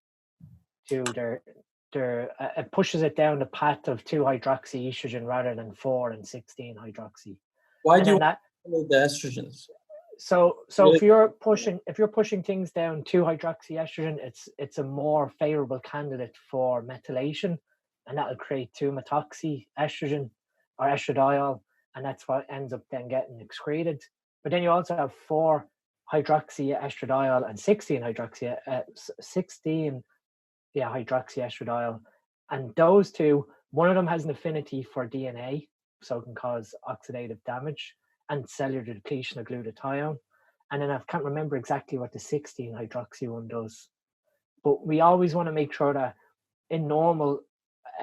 to it pushes it down the path of 2-hydroxy estrogen rather than 4 and 16 hydroxy. Why do you regulate the estrogens? So if you're pushing things down 2-hydroxyestrogen, it's a more favorable candidate for methylation, and that'll create 2-methoxyestrogen or estradiol, and that's what ends up then getting excreted. But then you also have 4-hydroxyestradiol and 16 hydroxyestradiol, and those two, one of them has an affinity for DNA, so it can cause oxidative damage and cellular depletion of glutathione. And then I can't remember exactly what the 16-hydroxy one does. But we always want to make sure that in normal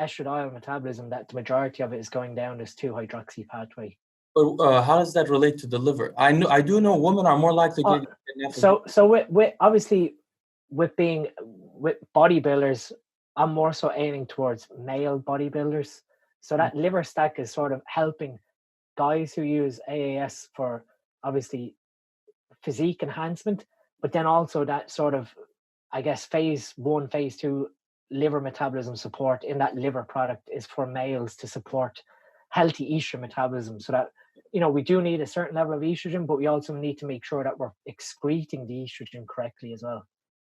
estradiol metabolism, that the majority of it is going down this 2-hydroxy pathway. But how does that relate to the liver? I do know women are more likely to get So with obviously with bodybuilders, I'm more so aiming towards male bodybuilders. So that liver stack is sort of helping guys who use AAS for obviously physique enhancement, but then also that sort of, I guess, phase 1, phase 2 liver metabolism support in that liver product is for males to support healthy estrogen metabolism, so that, you know, we do need a certain level of estrogen, but we also need to make sure that we're excreting the estrogen correctly as well.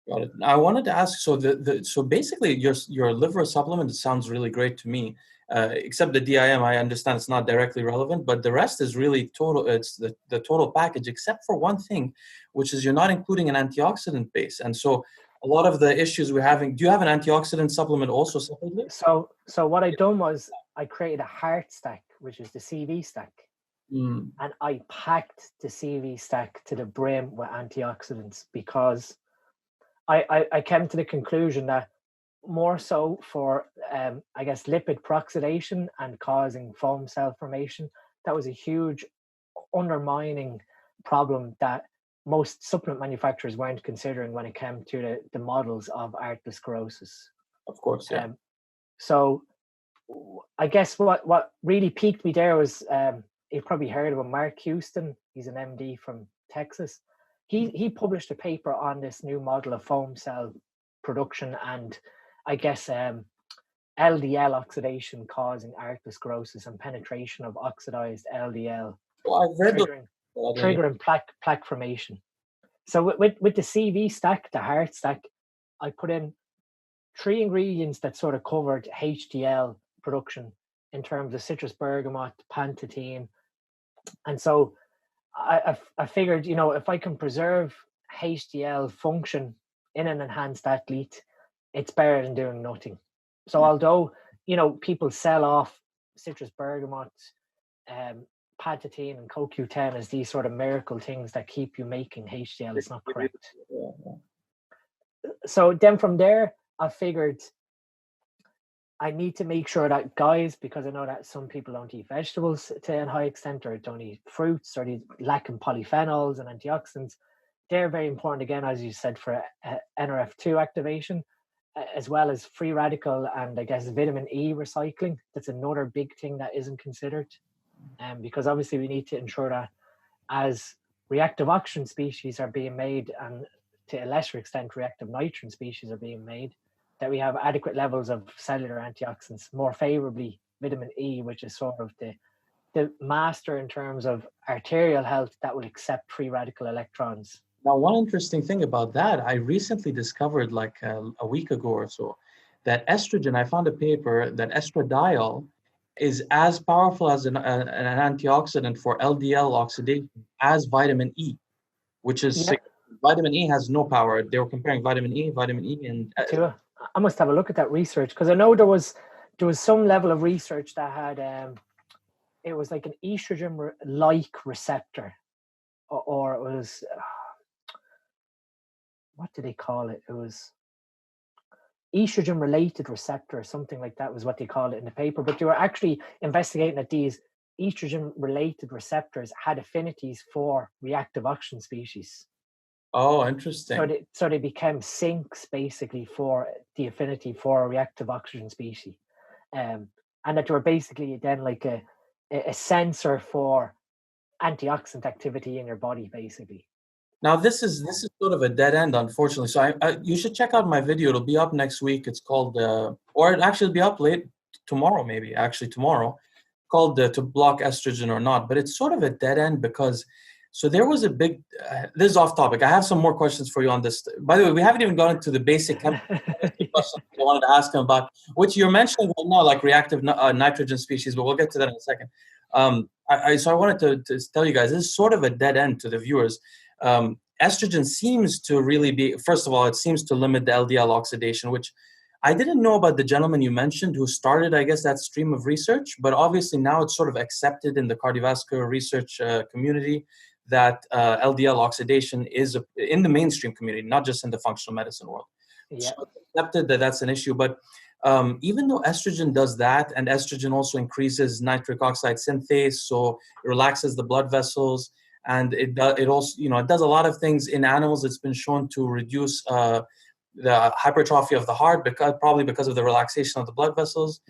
Got it. I wanted to ask, so so basically your liver supplement sounds really great to me, except the DIM. I understand it's not directly relevant, but the rest is really total. It's the total package, except for one thing, which is you're not including an antioxidant base. And so a lot of the issues we're having, do you have an antioxidant supplement also separately? So what I done was I created a heart stack, which is the CV stack. And I packed the CV stack to the brim with antioxidants, because I came to the conclusion that more so for, I guess, lipid peroxidation and causing foam cell formation, that was a huge undermining problem that most supplement manufacturers weren't considering when it came to the models of arteriosclerosis. Of course, yeah. So I guess what really piqued me there was, you've probably heard of him, Mark Houston. He's an MD from Texas. He published a paper on this new model of foam cell production and, I guess, LDL oxidation causing arteriosclerosis and penetration of oxidized LDL, triggering plaque formation. So with the CV stack, the heart stack, I put in 3 ingredients that sort of covered HDL production in terms of citrus bergamot, pantethine, and so I figured, you know, if I can preserve HDL function in an enhanced athlete, it's better than doing nothing. So although, you know, people sell off citrus bergamot, pantethine and CoQ10 as these sort of miracle things that keep you making HDL, it's not correct. So then from there, I figured I need to make sure that guys, because I know that some people don't eat vegetables to a high extent, or don't eat fruits, or they lack in polyphenols and antioxidants, they're very important, again, as you said, for NRF2 activation, as well as free radical and, I guess, vitamin E recycling. That's another big thing that isn't considered. Because obviously we need to ensure that as reactive oxygen species are being made, and to a lesser extent reactive nitrogen species are being made, that we have adequate levels of cellular antioxidants, more favorably vitamin E, which is sort of the master in terms of arterial health that will accept free radical electrons. Now, one interesting thing about that, I recently discovered like a week ago or so, that estrogen, I found a paper that estradiol is as powerful as an antioxidant for LDL oxidation as vitamin E, which is vitamin E has no power. They were comparing vitamin E, and I must have a look at that research, because I know there was some level of research that had it was like an estrogen like receptor, or it was what did they call it? It was estrogen related receptor or something like that was what they called it in the paper. But they were actually investigating that these estrogen related receptors had affinities for reactive oxygen species. Oh, interesting. So they became sinks basically for the affinity for a reactive oxygen species, and that they were basically then like a sensor for antioxidant activity in your body, basically. Now this is sort of a dead end, unfortunately. So you should check out my video. It'll be up next week. It's called, or it'll actually be up late tomorrow, maybe actually tomorrow, called "To Block Estrogen or Not." But it's sort of a dead end because So there was a big, this is off topic. I have some more questions for you on this. By the way, we haven't even gone into the basic chemistry questions I wanted to ask him about, which you're mentioning right now, like reactive nitrogen species, but we'll get to that in a second. So I wanted to tell you guys, this is sort of a dead end to the viewers. Estrogen seems to really be, first of all, it seems to limit the LDL oxidation, which I didn't know about the gentleman you mentioned who started, I guess, that stream of research, but obviously now it's sort of accepted in the cardiovascular research community that LDL oxidation is in the mainstream community, not just in the functional medicine world. Yeah. So it's accepted that that's an issue, but even though estrogen does that, and estrogen also increases nitric oxide synthase, so it relaxes the blood vessels, and it also, it does a lot of things in animals. It's been shown to reduce the hypertrophy of the heart, probably because of the relaxation of the blood vessels.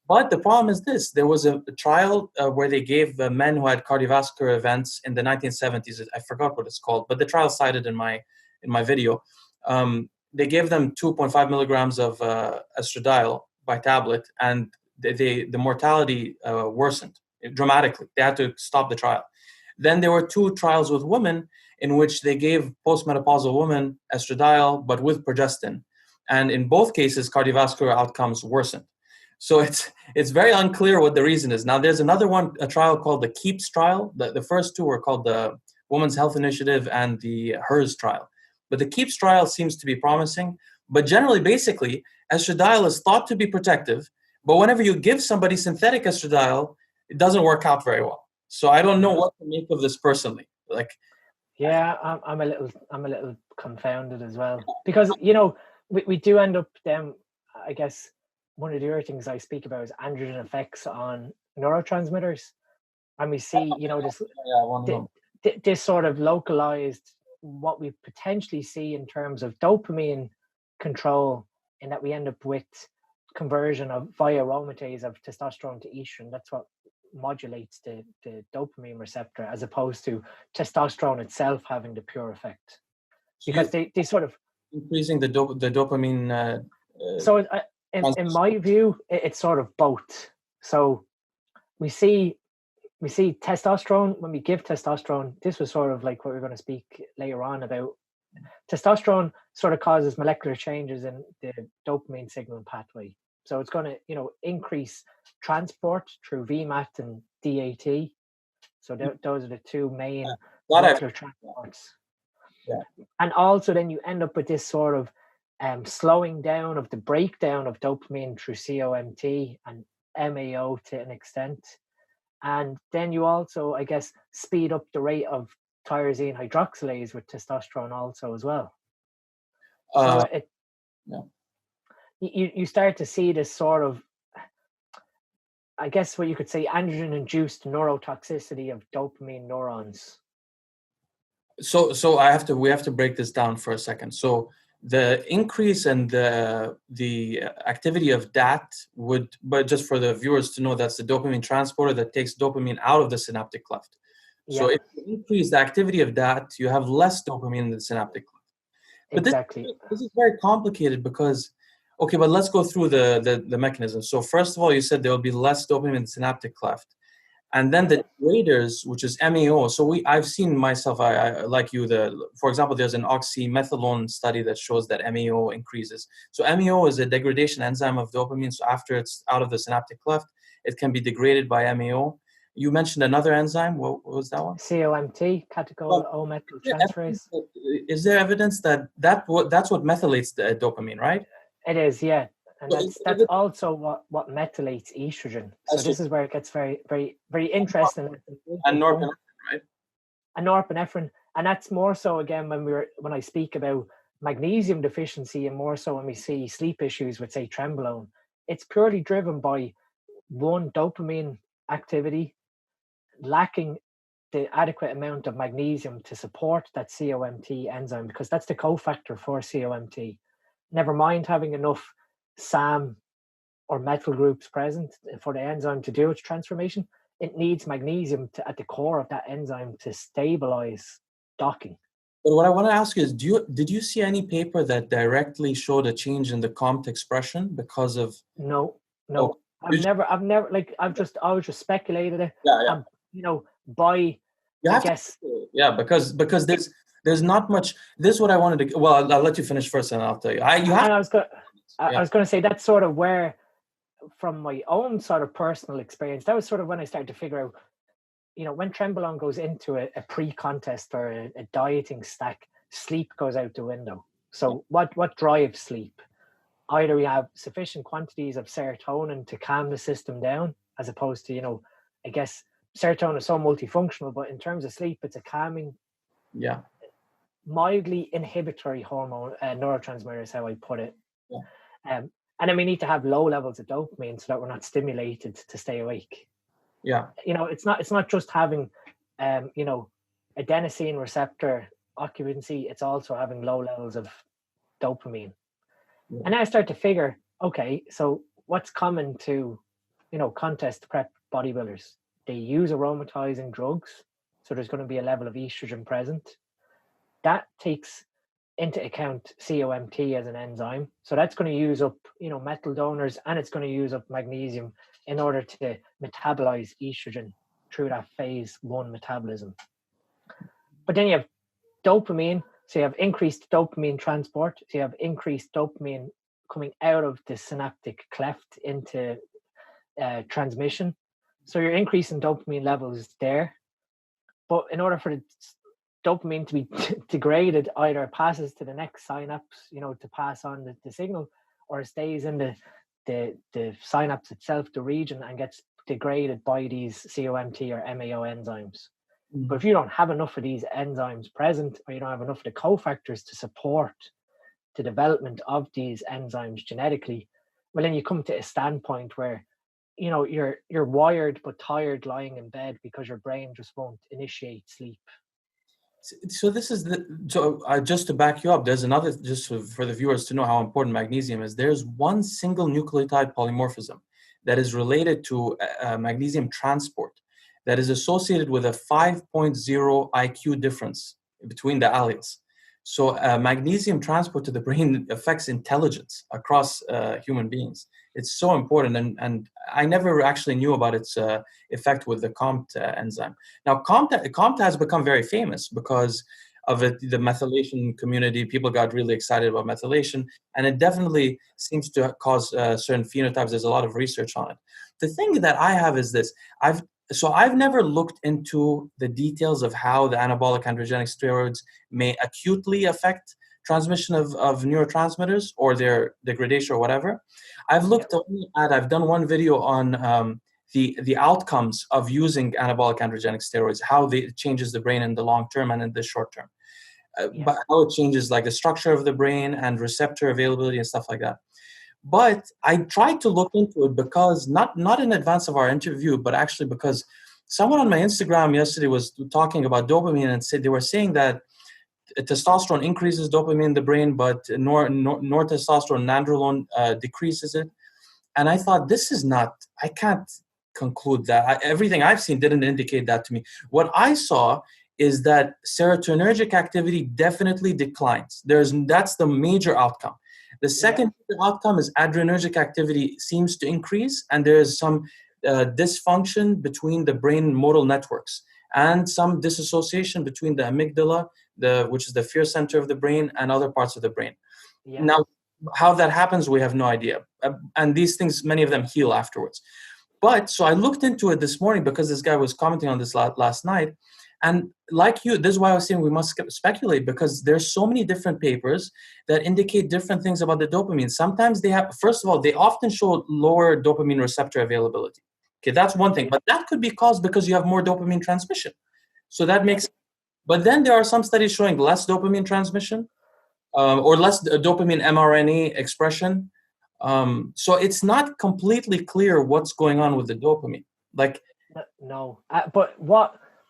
But the problem is this: there was a trial where they gave men who had cardiovascular events in the 1970s. I forgot what it's called, but the trial cited in my video. They gave them 2.5 milligrams of estradiol by tablet, and the mortality worsened dramatically. They had to stop the trial. Then there were 2 trials with women in which they gave postmenopausal women estradiol, but with progestin. And in both cases, cardiovascular outcomes worsened. So it's very unclear what the reason is. Now, there's another one, a trial called the KEEPS trial. The first 2 were called the Women's Health Initiative and the HERS trial. But the KEEPS trial seems to be promising. But generally, basically, estradiol is thought to be protective. But whenever you give somebody synthetic estradiol, it doesn't work out very well. So I don't know what to make of this personally. Yeah, I'm a little confounded as well, because we do end up then, I guess one of the other things I speak about is androgen effects on neurotransmitters, and we see this sort of localized what we potentially see in terms of dopamine control, in that we end up with conversion via aromatase of testosterone to estrogen. That's what modulates the dopamine receptor, as opposed to testosterone itself having the pure effect, because they sort of increasing the dopamine. So in my view, it's sort of both. So we see testosterone, when we give testosterone, this was sort of like what we're going to speak later on about. Testosterone sort of causes molecular changes in the dopamine signaling pathway. So it's going to, increase transport through VMAT and DAT. So those are the 2 main molecular transports. Yeah. And also then you end up with this sort of slowing down of the breakdown of dopamine through COMT and MAO to an extent. And then you also, I guess, speed up the rate of tyrosine hydroxylase with testosterone also as well. So you start to see this sort of, I guess what you could say, androgen-induced neurotoxicity of dopamine neurons. So we have to break this down for a second. So the increase in the activity of DAT but just for the viewers to know, that's the dopamine transporter that takes dopamine out of the synaptic cleft. Yeah. So if you increase the activity of DAT, you have less dopamine in the synaptic cleft. But exactly. This is very complicated because, okay, but let's go through the mechanism. So first of all, you said there will be less dopamine in the synaptic cleft. And then the degraders, which is MAO. So I've seen myself, I like you, for example, there's an oxymethylone study that shows that MAO increases. So MAO is a degradation enzyme of dopamine. So after it's out of the synaptic cleft, it can be degraded by MAO. You mentioned another enzyme. What was that one? COMT, catechol O-methyl transferase. Is there evidence that's what methylates the dopamine, right? It is, yeah. And that's also what methylates estrogen. So this is where it gets very, very, very interesting. And norepinephrine, right? And norepinephrine. And that's more so, again, when I speak about magnesium deficiency, and more so when we see sleep issues with, say, trenbolone, it's purely driven by, one, dopamine activity, lacking the adequate amount of magnesium to support that COMT enzyme, because that's the cofactor for COMT. Never mind having enough SAM or methyl groups present for the enzyme to do its transformation. It needs magnesium at the core of that enzyme to stabilize docking. But what I want to ask you is, did you see any paper that directly showed a change in the COMT expression because of? No. Oh, I've never, I was just speculated it. Yeah. And, by You I have guess. yeah, because there's not much. This is what I wanted to. Well, I'll let you finish first, and I'll tell you. You have. And I was going. I Yeah. was going to say that's sort of where, from my own sort of personal experience, that was sort of when I started to figure out, when Trenbolone goes into a pre-contest or a dieting stack, sleep goes out the window. So what drives sleep? Either we have sufficient quantities of serotonin to calm the system down, as opposed to, I guess serotonin is so multifunctional, but in terms of sleep, it's a calming, Yeah. mildly inhibitory hormone, neurotransmitter is how I put it. Yeah. And then we need to have low levels of dopamine so that we're not stimulated to stay awake. Yeah. It's not just having, adenosine receptor occupancy. It's also having low levels of dopamine. Yeah. And I start to figure, okay, so what's common to, contest prep bodybuilders? They use aromatizing drugs. So there's going to be a level of estrogen present. That takes into account COMT as an enzyme. So that's going to use up, metal donors, and it's going to use up magnesium in order to metabolize estrogen through that phase 1 metabolism. But then you have dopamine. So you have increased dopamine transport. So you have increased dopamine coming out of the synaptic cleft into transmission. So you're increasing dopamine levels there. But in order for the dopamine to be degraded, either passes to the next synapse, to pass on the signal, or it stays in the synapse itself, the region, and gets degraded by these COMT or MAO enzymes. Mm-hmm. But if you don't have enough of these enzymes present, or you don't have enough of the cofactors to support the development of these enzymes genetically, well, then you come to a standpoint where you're wired but tired lying in bed because your brain just won't initiate sleep. So this is just to back you up, there's another, just for the viewers to know how important magnesium is. There's one single nucleotide polymorphism that is related to magnesium transport that is associated with a 5.0 IQ difference between the alleles. So magnesium transport to the brain affects intelligence across human beings. It's so important, and I never actually knew about its effect with the COMT enzyme. Now, COMT has become very famous because of it, the methylation community. People got really excited about methylation, and it definitely seems to cause certain phenotypes. There's a lot of research on it. The thing that I have is this. I've never looked into the details of how the anabolic androgenic steroids may acutely affect transmission of neurotransmitters or their degradation or whatever. I've looked I've done one video on the outcomes of using anabolic androgenic steroids, how it changes the brain in the long term and in the short term. But how it changes like the structure of the brain and receptor availability and stuff like that. But I tried to look into it because not in advance of our interview, but actually because someone on my Instagram yesterday was talking about dopamine and said they were saying that testosterone increases dopamine in the brain, but nortestosterone, nandrolone decreases it. And I thought, I can't conclude that. Everything I've seen didn't indicate that to me. What I saw is that serotonergic activity definitely declines. That's the major outcome. The second outcome is adrenergic activity seems to increase, and there is some dysfunction between the brain modal networks and some disassociation between the amygdala, which is the fear center of the brain, and other parts of the brain. Yeah. Now, how that happens, we have no idea. And these things, many of them heal afterwards. But so I looked into it this morning because this guy was commenting on this last night. And like you, this is why I was saying we must speculate, because there's so many different papers that indicate different things about the dopamine. Sometimes first of all, they often show lower dopamine receptor availability. Okay, that's one thing. But that could be caused because you have more dopamine transmission. So that makes, but then there are some studies showing less dopamine transmission or less dopamine mRNA expression. So it's not completely clear what's going on with the dopamine. No, but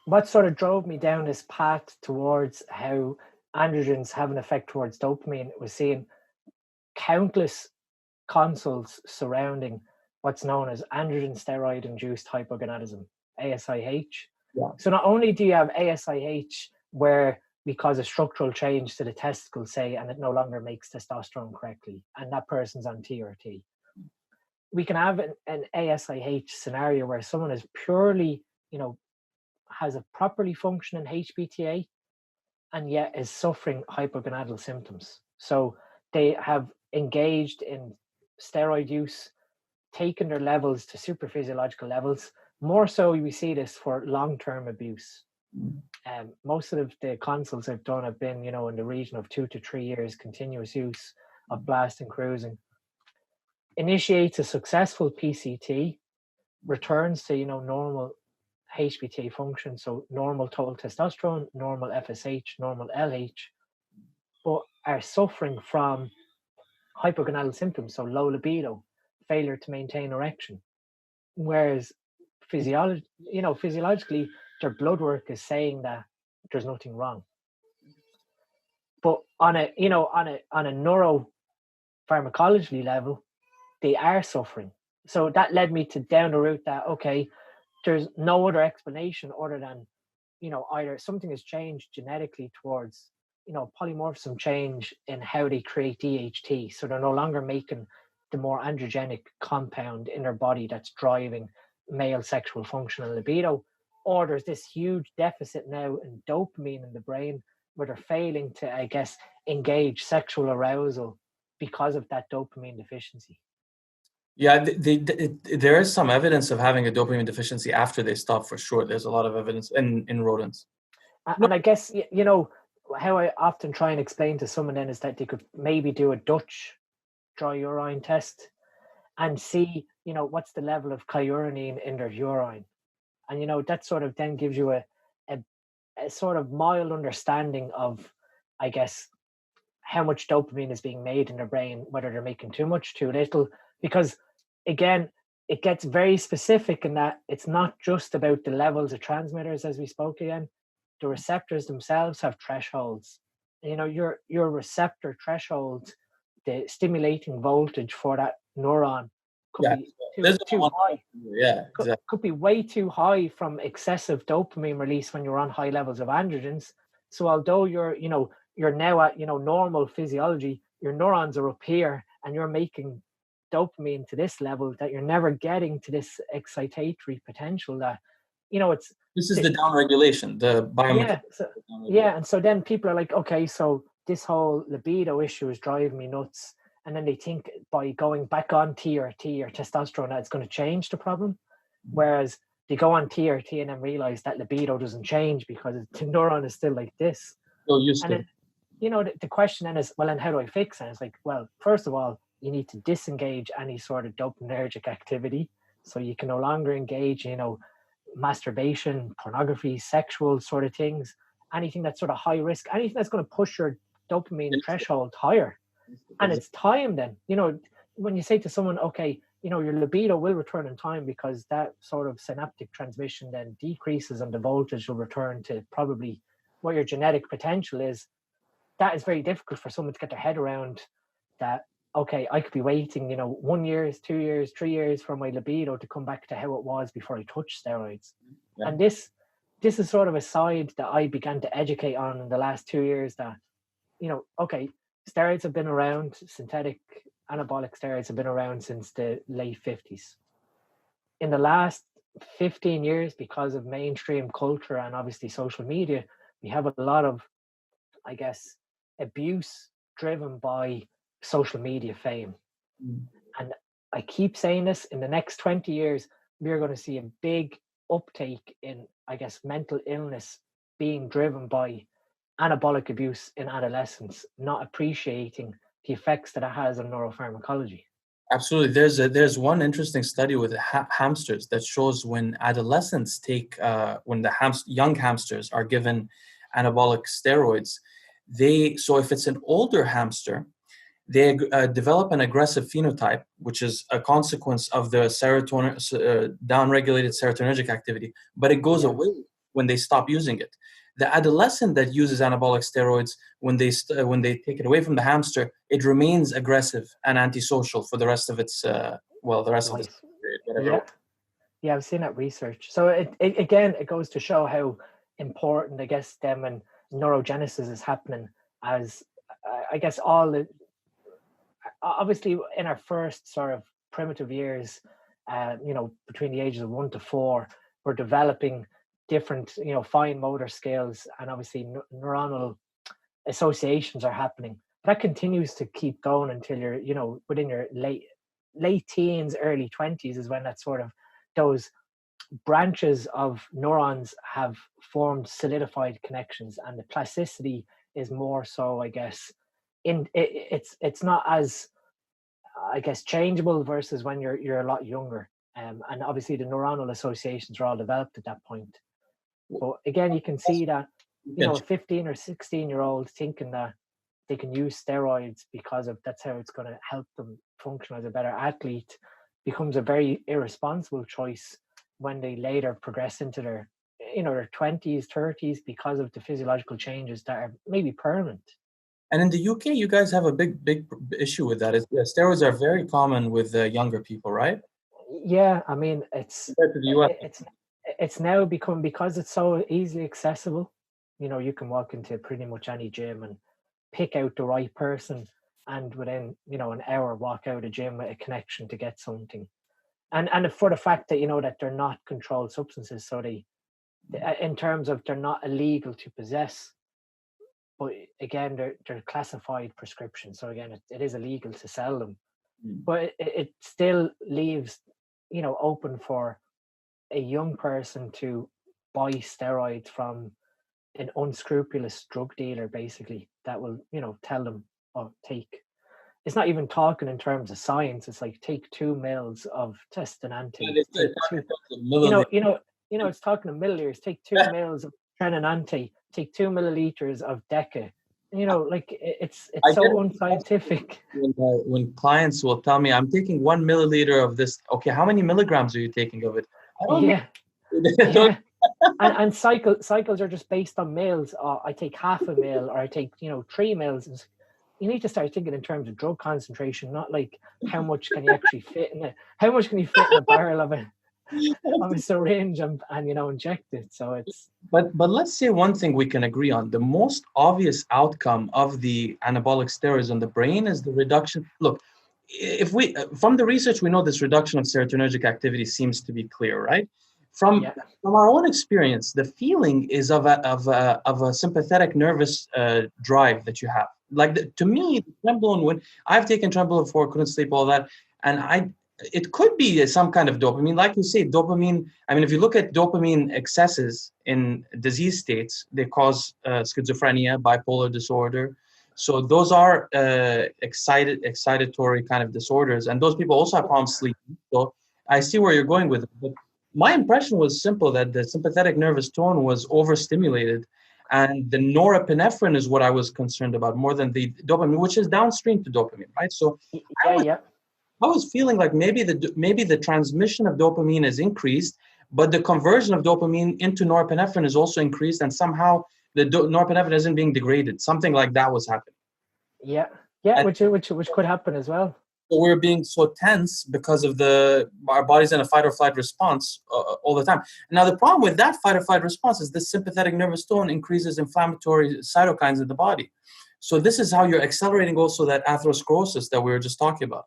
what sort of drove me down this path towards how androgens have an effect towards dopamine was seeing countless consults surrounding what's known as androgen steroid-induced hypogonadism, ASIH. Yeah. So not only do you have ASIH where we cause a structural change to the testicle, say, and it no longer makes testosterone correctly, and that person's on TRT. We can have an ASIH scenario where someone is purely, has a properly functioning HPTA and yet is suffering hypogonadal symptoms. So they have engaged in steroid use, taken their levels to supraphysiological levels. More so, we see this for long-term abuse. Most of the consults I've done have been, in the region of 2 to 3 years continuous use of blast and cruising. Initiates a successful PCT, returns to, normal HPTA function, so normal total testosterone, normal FSH, normal LH, but are suffering from hypogonadal symptoms, so low libido, failure to maintain erection. Whereas physiologically, their blood work is saying that there's nothing wrong. But on a neuropharmacology level, they are suffering. So that led me to down the route that, okay, there's no other explanation other than, either something has changed genetically towards, polymorphism change in how they create DHT. So they're no longer making the more androgenic compound in their body that's driving male sexual function and libido. Or there's this huge deficit now in dopamine in the brain where they're failing to, I guess, engage sexual arousal because of that dopamine deficiency. Yeah, there is some evidence of having a dopamine deficiency after they stop, for sure. There's a lot of evidence in rodents. And I guess, how I often try and explain to someone then is that they could maybe do a Dutch dry urine test and see, what's the level of kyuranine in their urine. And, that sort of then gives you a sort of mild understanding of, I guess, how much dopamine is being made in their brain, whether they're making too much, too little. Because, again, it gets very specific in that it's not just about the levels of transmitters, as we spoke again. The receptors themselves have thresholds. Your receptor threshold, the stimulating voltage for that neuron could be too high. Yeah, exactly. Could be way too high from excessive dopamine release when you're on high levels of androgens. So although you're now at, normal physiology, your neurons are up here and you're making dopamine to this level that you're never getting to this excitatory potential that, this is the downregulation, the biomechanical. And so then people are like, okay, so this whole libido issue is driving me nuts. And then they think by going back on TRT or testosterone that it's going to change the problem. Whereas they go on TRT and then realize that libido doesn't change because the neuron is still like this. So used and to. Then, the question then is, well, then how do I fix it? And it's like, well, first of all, you need to disengage any sort of dopaminergic activity. So you can no longer engage, masturbation, pornography, sexual sort of things, anything that's sort of high risk, anything that's going to push your dopamine threshold higher. And it's time then, when you say to someone, okay, your libido will return in time because that sort of synaptic transmission then decreases and the voltage will return to probably what your genetic potential is. That is very difficult for someone to get their head around that, okay, I could be waiting, 1 year, 2 years, 3 years for my libido to come back to how it was before I touched steroids. Yeah. And this is sort of a side that I began to educate on in the last 2 years that, okay, steroids have been around, synthetic anabolic steroids have been around since the late 50s. In the last 15 years, because of mainstream culture and obviously social media, we have a lot of, I guess, abuse driven by social media fame. And I keep saying this, in the next 20 years, we're going to see a big uptake in, I guess, mental illness being driven by anabolic abuse in adolescence, not appreciating the effects that it has on neuropharmacology. Absolutely. There's one interesting study with hamsters that shows when adolescents when the young hamsters are given anabolic steroids, so if it's an older hamster, they develop an aggressive phenotype, which is a consequence of the serotonin downregulated serotonergic activity, but it goes away when they stop using it. The adolescent that uses anabolic steroids, when they take it away from the hamster, it remains aggressive and antisocial for the rest of its the rest of the period, whatever. Yeah, I've seen that research. So it goes to show how important, I guess, them and neurogenesis is happening as, I guess, obviously in our first sort of primitive years, between the ages of 1 to 4, we're developing different, fine motor skills, and obviously neuronal associations are happening. That continues to keep going until you're, within your late teens, early 20s is when that sort of, those branches of neurons have formed solidified connections, and the plasticity is more so, I guess, it's not as, I guess, changeable versus when you're a lot younger. And obviously the neuronal associations are all developed at that point. But again, you can see that, a 15 or 16-year-old thinking that they can use steroids because of that's how it's going to help them function as a better athlete becomes a very irresponsible choice when they later progress into their, their 20s, 30s, because of the physiological changes that are maybe permanent. And in the UK, you guys have a big issue with that. Steroids are very common with younger people, right? Yeah, I mean, it's compared to the US. it's now become, because it's so easily accessible. You can walk into pretty much any gym and pick out the right person, and within an hour walk out of gym with a connection to get something. And for the fact that that they're not controlled substances, so they in terms of they're not illegal to possess, but again they're classified prescriptions, so again it is illegal to sell them. But it still leaves open for a young person to buy steroids from an unscrupulous drug dealer, basically, that will tell them, oh, take, it's not even talking in terms of science, it's like, take 2 mils of testanante, it's talking in milliliters, take 2 mils of trenanante, take 2 milliliters of deca. It's so unscientific. When clients will tell me, I'm taking 1 milliliter of this, okay, how many milligrams are you taking of it? I don't know. Yeah. And cycles are just based on mils. I take half a mil, or I take 3 mils. You need to start thinking in terms of drug concentration, not like how much can you actually fit in a barrel of a syringe and inject it. So it's but let's say one thing we can agree on: the most obvious outcome of the anabolic steroids on the brain is the reduction. Look, if we from the research, we know this reduction of serotonergic activity seems to be clear, right? From our own experience, the feeling is of a sympathetic nervous drive that you have. Like to me, Trembone, when I've taken Trembone before, couldn't sleep, all that, and it could be some kind of dopamine. Like you say, dopamine, I mean, if you look at dopamine excesses in disease states, they cause schizophrenia, bipolar disorder. So those are excitatory kind of disorders. And those people also have problems sleeping. So I see where you're going with it. But my impression was simple, that the sympathetic nervous tone was overstimulated. And the norepinephrine is what I was concerned about more than the dopamine, which is downstream to dopamine, right? So I was feeling like maybe the transmission of dopamine is increased, but the conversion of dopamine into norepinephrine is also increased, and somehow the norepinephrine isn't being degraded. Something like that was happening. And which could happen as well. So we're being so tense because of our body's in a fight or flight response all the time. Now the problem with that fight or flight response is this sympathetic nervous tone increases inflammatory cytokines in the body. So this is how you're accelerating also that atherosclerosis that we were just talking about.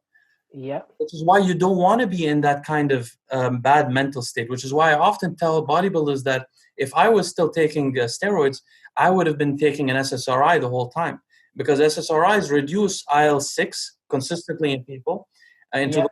Yeah. Which is why you don't want to be in that kind of bad mental state, which is why I often tell bodybuilders that if I was still taking steroids, I would have been taking an SSRI the whole time, because SSRIs reduce IL-6 consistently in people into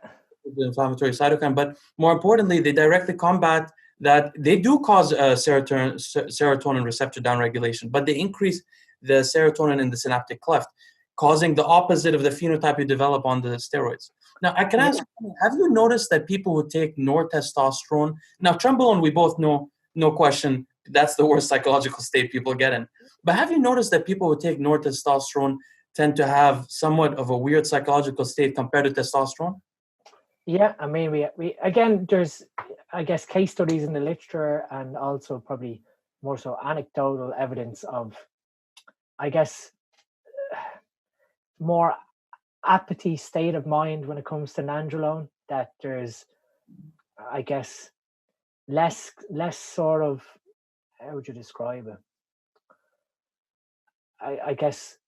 the inflammatory cytokine. But more importantly, they directly combat that. They do cause serotonin receptor downregulation, but they increase the serotonin in the synaptic cleft, causing the opposite of the phenotype you develop on the steroids. Now, I can ask, have you noticed that people who take nortestosterone, now Trembone, we both know, no question, that's the worst psychological state people get in. But have you noticed that people who take nortestosterone tend to have somewhat of a weird psychological state compared to testosterone? Yeah, I mean, we again, there's, I guess, case studies in the literature, and also probably more so anecdotal evidence of, I guess, more apathy state of mind when it comes to nandrolone, that there's, I guess, less sort of, how would you describe it? I guess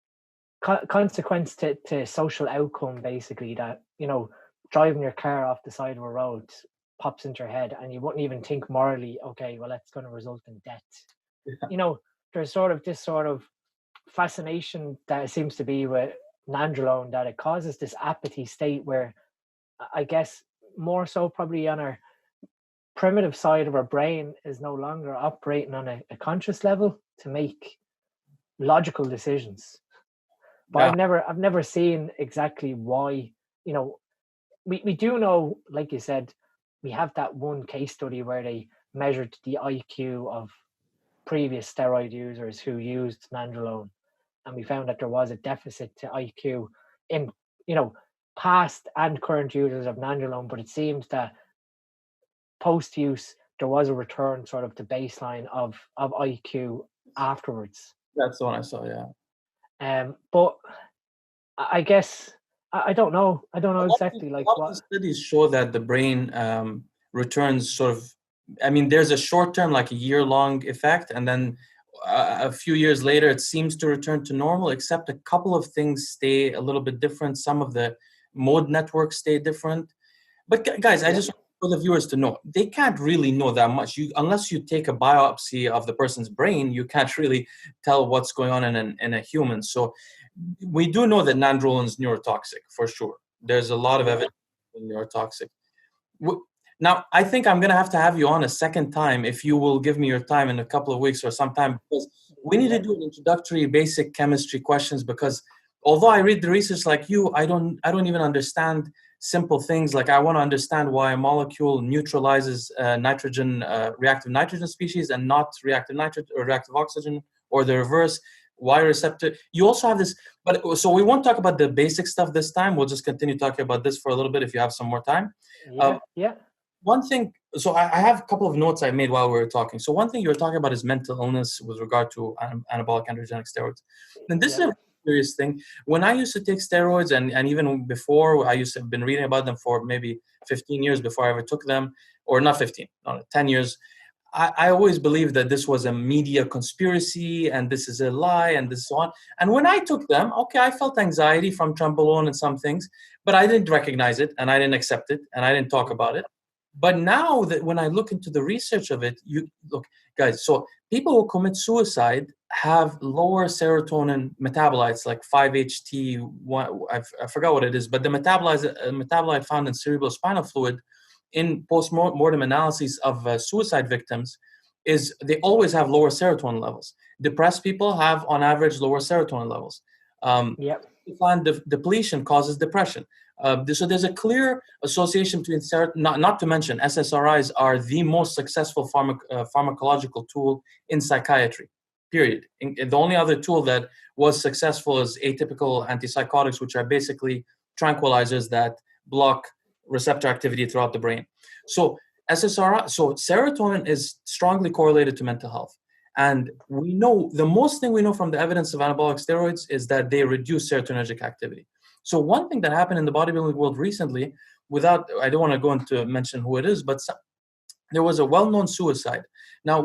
consequence to social outcome, basically, that driving your car off the side of a road, pops into your head, and you wouldn't even think morally, okay, well, that's going to result in death. Yeah. There's sort of this sort of fascination that it seems to be with nandrolone, that it causes this apathy state where, I guess, more so probably on our primitive side of our brain is no longer operating on a conscious level to make logical decisions. But I've never seen exactly why. We do know, like you said, we have that one case study where they measured the IQ of previous steroid users who used nandrolone, and we found that there was a deficit to IQ in past and current users of nandrolone, but it seems that post use there was a return sort of to baseline of IQ afterwards. That's the one I saw. Yeah. But I guess I don't know. I don't know exactly A like lot of what. the studies show that the brain returns sort of. I mean, there's a short term, like a year-long effect, and then a few years later, it seems to return to normal. Except a couple of things stay a little bit different. Some of the mode networks stay different. But guys, I just want for the viewers to know, they can't really know that much. Unless you take a biopsy of the person's brain, you can't really tell what's going on in a human. So we do know that nandrolone is neurotoxic for sure. There's a lot of evidence in neurotoxic. Now, I think I'm going to have you on a second time if you will give me your time in a couple of weeks or sometime, because we need to do an introductory basic chemistry questions, because although I read the research like you, I don't even understand simple things. Like I want to understand why a molecule neutralizes nitrogen, reactive nitrogen species, and not reactive nitrogen or reactive oxygen, or the reverse. Y receptor. You also have this, but so we won't talk about the basic stuff this time. We'll just continue talking about this for a little bit if you have some more time. Yeah. One thing, so I have a couple of notes I made while we were talking. So one thing you were talking about is mental illness with regard to anabolic androgenic steroids. And this is a serious thing. When I used to take steroids, and even before, I used to have been reading about them for maybe 15 years before I ever took them, or not 15, no, 10 years. I always believed that this was a media conspiracy and this is a lie and this so on. And when I took them, okay, I felt anxiety from trembolone and some things, but I didn't recognize it and I didn't accept it and I didn't talk about it. But now that when I look into the research of it, you look, guys, so people who commit suicide have lower serotonin metabolites like 5-HT1, I forgot what it is, but the metabolite found in cerebrospinal fluid in post-mortem analyses of suicide victims is they always have lower serotonin levels. Depressed people have, on average, lower serotonin levels. Depletion causes depression. So there's a clear association between not to mention SSRIs are the most successful pharmacological tool in psychiatry, period. The only other tool that was successful is atypical antipsychotics, which are basically tranquilizers that block receptor activity throughout the brain. So serotonin is strongly correlated to mental health. And we know, the most thing we know from the evidence of anabolic steroids is that they reduce serotonergic activity. So one thing that happened in the bodybuilding world recently, I don't want to go into mention who it is, but there was a well-known suicide. Now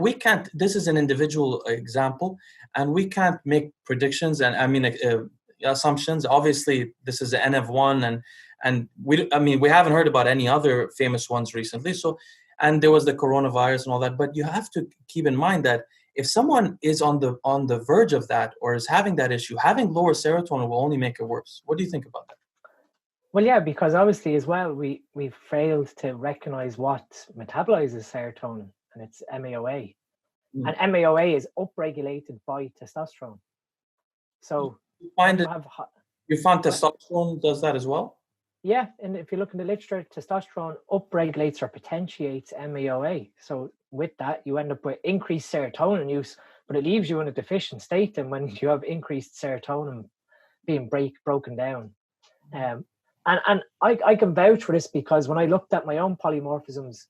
this is an individual example, and we can't make predictions and assumptions. Obviously, this is an N of one, and we haven't heard about any other famous ones recently. So, and there was the coronavirus and all that. But you have to keep in mind that if someone is on the verge of that or is having that issue, having lower serotonin will only make it worse. What do you think about that? Well, yeah, because obviously as well, we've failed to recognize what metabolizes serotonin, and it's MAOA. And MAOA is upregulated by testosterone. So you found testosterone does that as well? Yeah, and if you look in the literature, testosterone upregulates or potentiates MAOA. So with that, you end up with increased serotonin use, but it leaves you in a deficient state. And when you have increased serotonin being broken down, and I can vouch for this, because when I looked at my own polymorphisms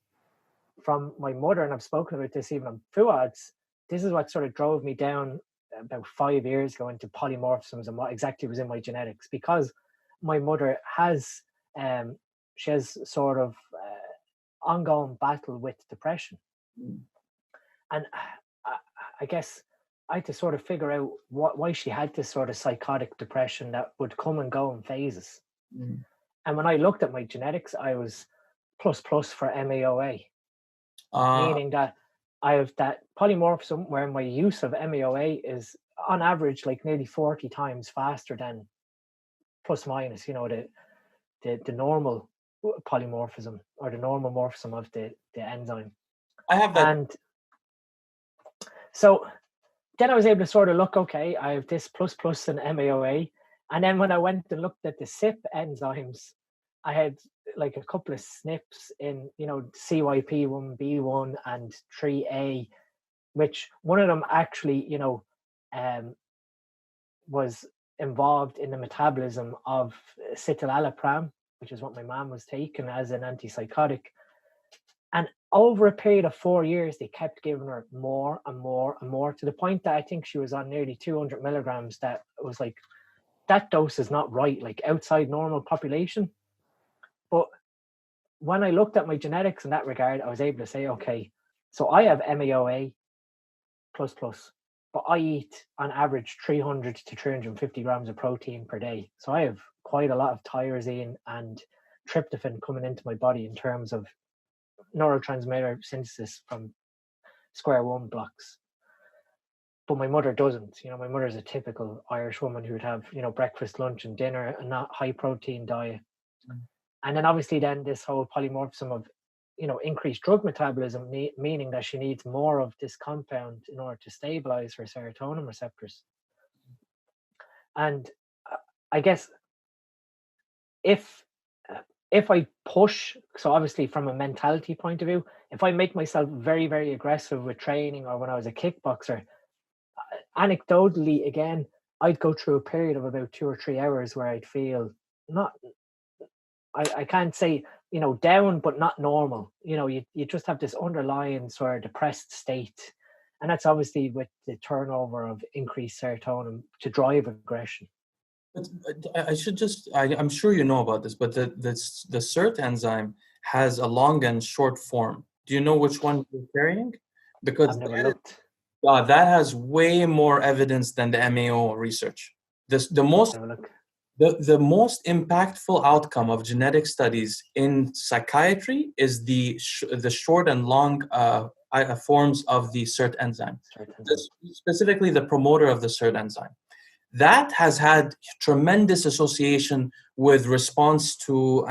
from my mother, and I've spoken about this even on Fuads, this is what sort of drove me down about 5 years ago into polymorphisms and what exactly was in my genetics, because my mother has she has sort of ongoing battle with depression. And I guess I had to sort of figure out why she had this sort of psychotic depression that would come and go in phases. And when I looked at my genetics, I was plus plus for MAOA, Uh, meaning that I have that polymorphism where my use of MAOA is on average like nearly 40 times faster than plus minus, the normal polymorphism or the normal morphism of the enzyme. I have that. And so then I was able to sort of look, okay, I have this plus plus and MAOA. And then when I went and looked at the CYP enzymes, I had like a couple of SNPs in, CYP1B1 and 3A, which one of them actually, was involved in the metabolism of citalopram, which is what my mom was taking as an antipsychotic. And over a period of 4 years, they kept giving her more and more and more, to the point that I think she was on nearly 200 milligrams. That was like, that dose is not right, like outside normal population. But when I looked at my genetics in that regard, I was able to say, okay, so I have MAOA plus plus, but I eat on average 300 to 350 grams of protein per day. So I have quite a lot of tyrosine and tryptophan coming into my body in terms of neurotransmitter synthesis from square one blocks. But my mother doesn't. My mother's a typical Irish woman who would have, breakfast, lunch, and dinner, and not high protein diet. And then obviously then this whole polymorphism of, increased drug metabolism, meaning that she needs more of this compound in order to stabilize her serotonin receptors. And I guess if I push, so obviously from a mentality point of view, if I make myself very, very aggressive with training, or when I was a kickboxer, anecdotally, again, I'd go through a period of about 2 or 3 hours where I'd feel I can't say, down, but not normal. You just have this underlying sort of depressed state. And that's obviously with the turnover of increased serotonin to drive aggression. But I should just, I'm sure you know about this, but the SIRT enzyme has a long and short form. Do you know which one you're carrying? Because I've never looked. that has way more evidence than the MAO research. The most impactful outcome of genetic studies in psychiatry is the short and long forms of the SIRT enzyme. Specifically the promoter of the SIRT enzyme. That has had tremendous association with response to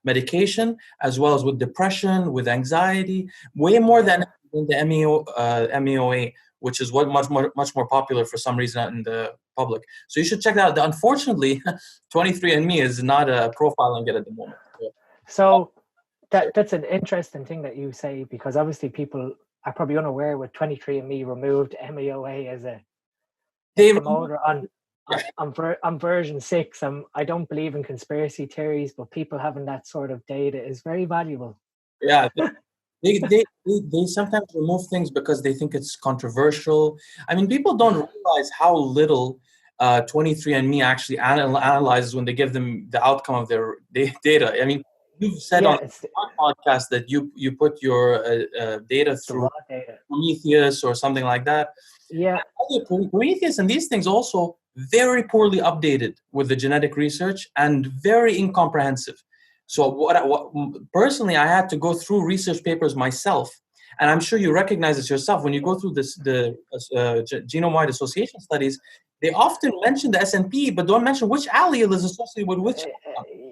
medication, as well as with depression, with anxiety, way more than the MAOA, which is much more popular for some reason in the public. So you should check that out. Unfortunately, 23andMe is not a profiling it at the moment. So that's an interesting thing that you say, because obviously people are probably unaware with 23andMe removed MAOA as a promoter on version 6. I don't believe in conspiracy theories, but people having that sort of data is very valuable. Yeah. They sometimes remove things because they think it's controversial. I mean, people don't realize how little 23andMe actually analyzes when they give them the outcome of their data. I mean, you've said on our podcast that you put your data through Prometheus or something like that. Yeah. Prometheus and these things also very poorly updated with the genetic research and very incomprehensive. So what personally, I had to go through research papers myself, and I'm sure you recognize this yourself when you go through the genome-wide association studies. They often mention the SNP, but don't mention which allele is associated with which.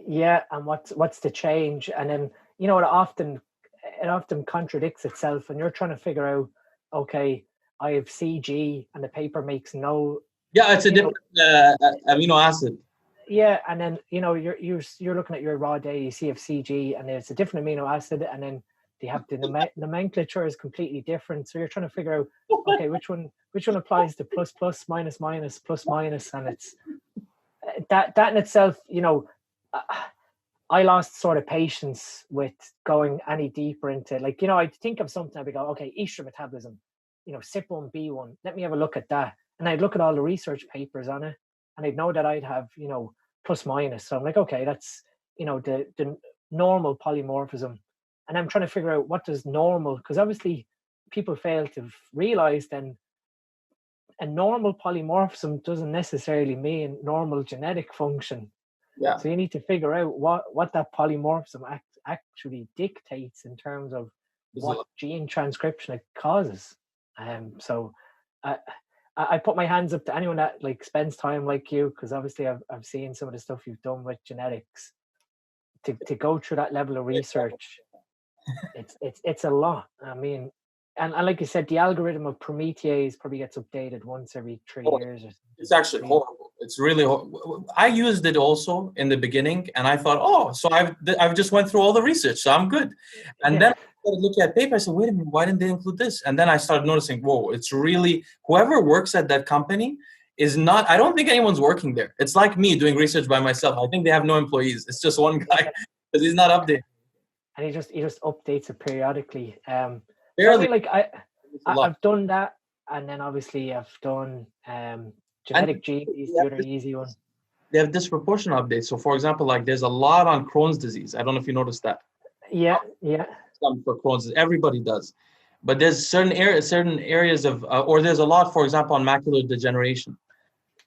Yeah, and what's the change, and then it often contradicts itself, and you're trying to figure out, okay, I have CG, and the paper makes no. Yeah, it's a different amino acid. Yeah, and then you're looking at your raw data, you see FCG, and it's a different amino acid, and then they have the nomenclature is completely different. So you're trying to figure out, okay, which one applies to plus plus, minus minus, plus minus, and it's that in itself. I lost sort of patience with going any deeper into, like, I'd think of something, I'd go, okay, estrogen metabolism, CYP1B1. Let me have a look at that, and I'd look at all the research papers on it. And I'd know that I'd have, plus minus. So I'm like, okay, that's, the normal polymorphism. And I'm trying to figure out what does normal, because obviously people fail to realize then a normal polymorphism doesn't necessarily mean normal genetic function. Yeah. So you need to figure out what that polymorphism actually dictates in terms of what gene transcription it causes. So I put my hands up to anyone that like spends time like you, because obviously I've seen some of the stuff you've done with genetics. To go through that level of research, it's a lot. I mean, and like you said, the algorithm of Prometheus probably gets updated once every 3 years or something. It's actually horrible. It's really I used it also in the beginning, and I thought, oh, so I've just went through all the research, so I'm good. And then I started looking at paper. I said, wait a minute, why didn't they include this? And then I started noticing, whoa, it's really whoever works at that company is not. I don't think anyone's working there. It's like me doing research by myself. I think they have no employees. It's just one guy because he's not updating. And he just updates it periodically. So Barely. I mean, like I've done that, and then obviously I've done genetic genes, the other easy one. They have disproportionate updates. So, for example, like there's a lot on Crohn's disease. I don't know if you noticed that. Yeah. Some for Crohn's disease. Everybody does, but there's certain areas of, or there's a lot, for example, on macular degeneration.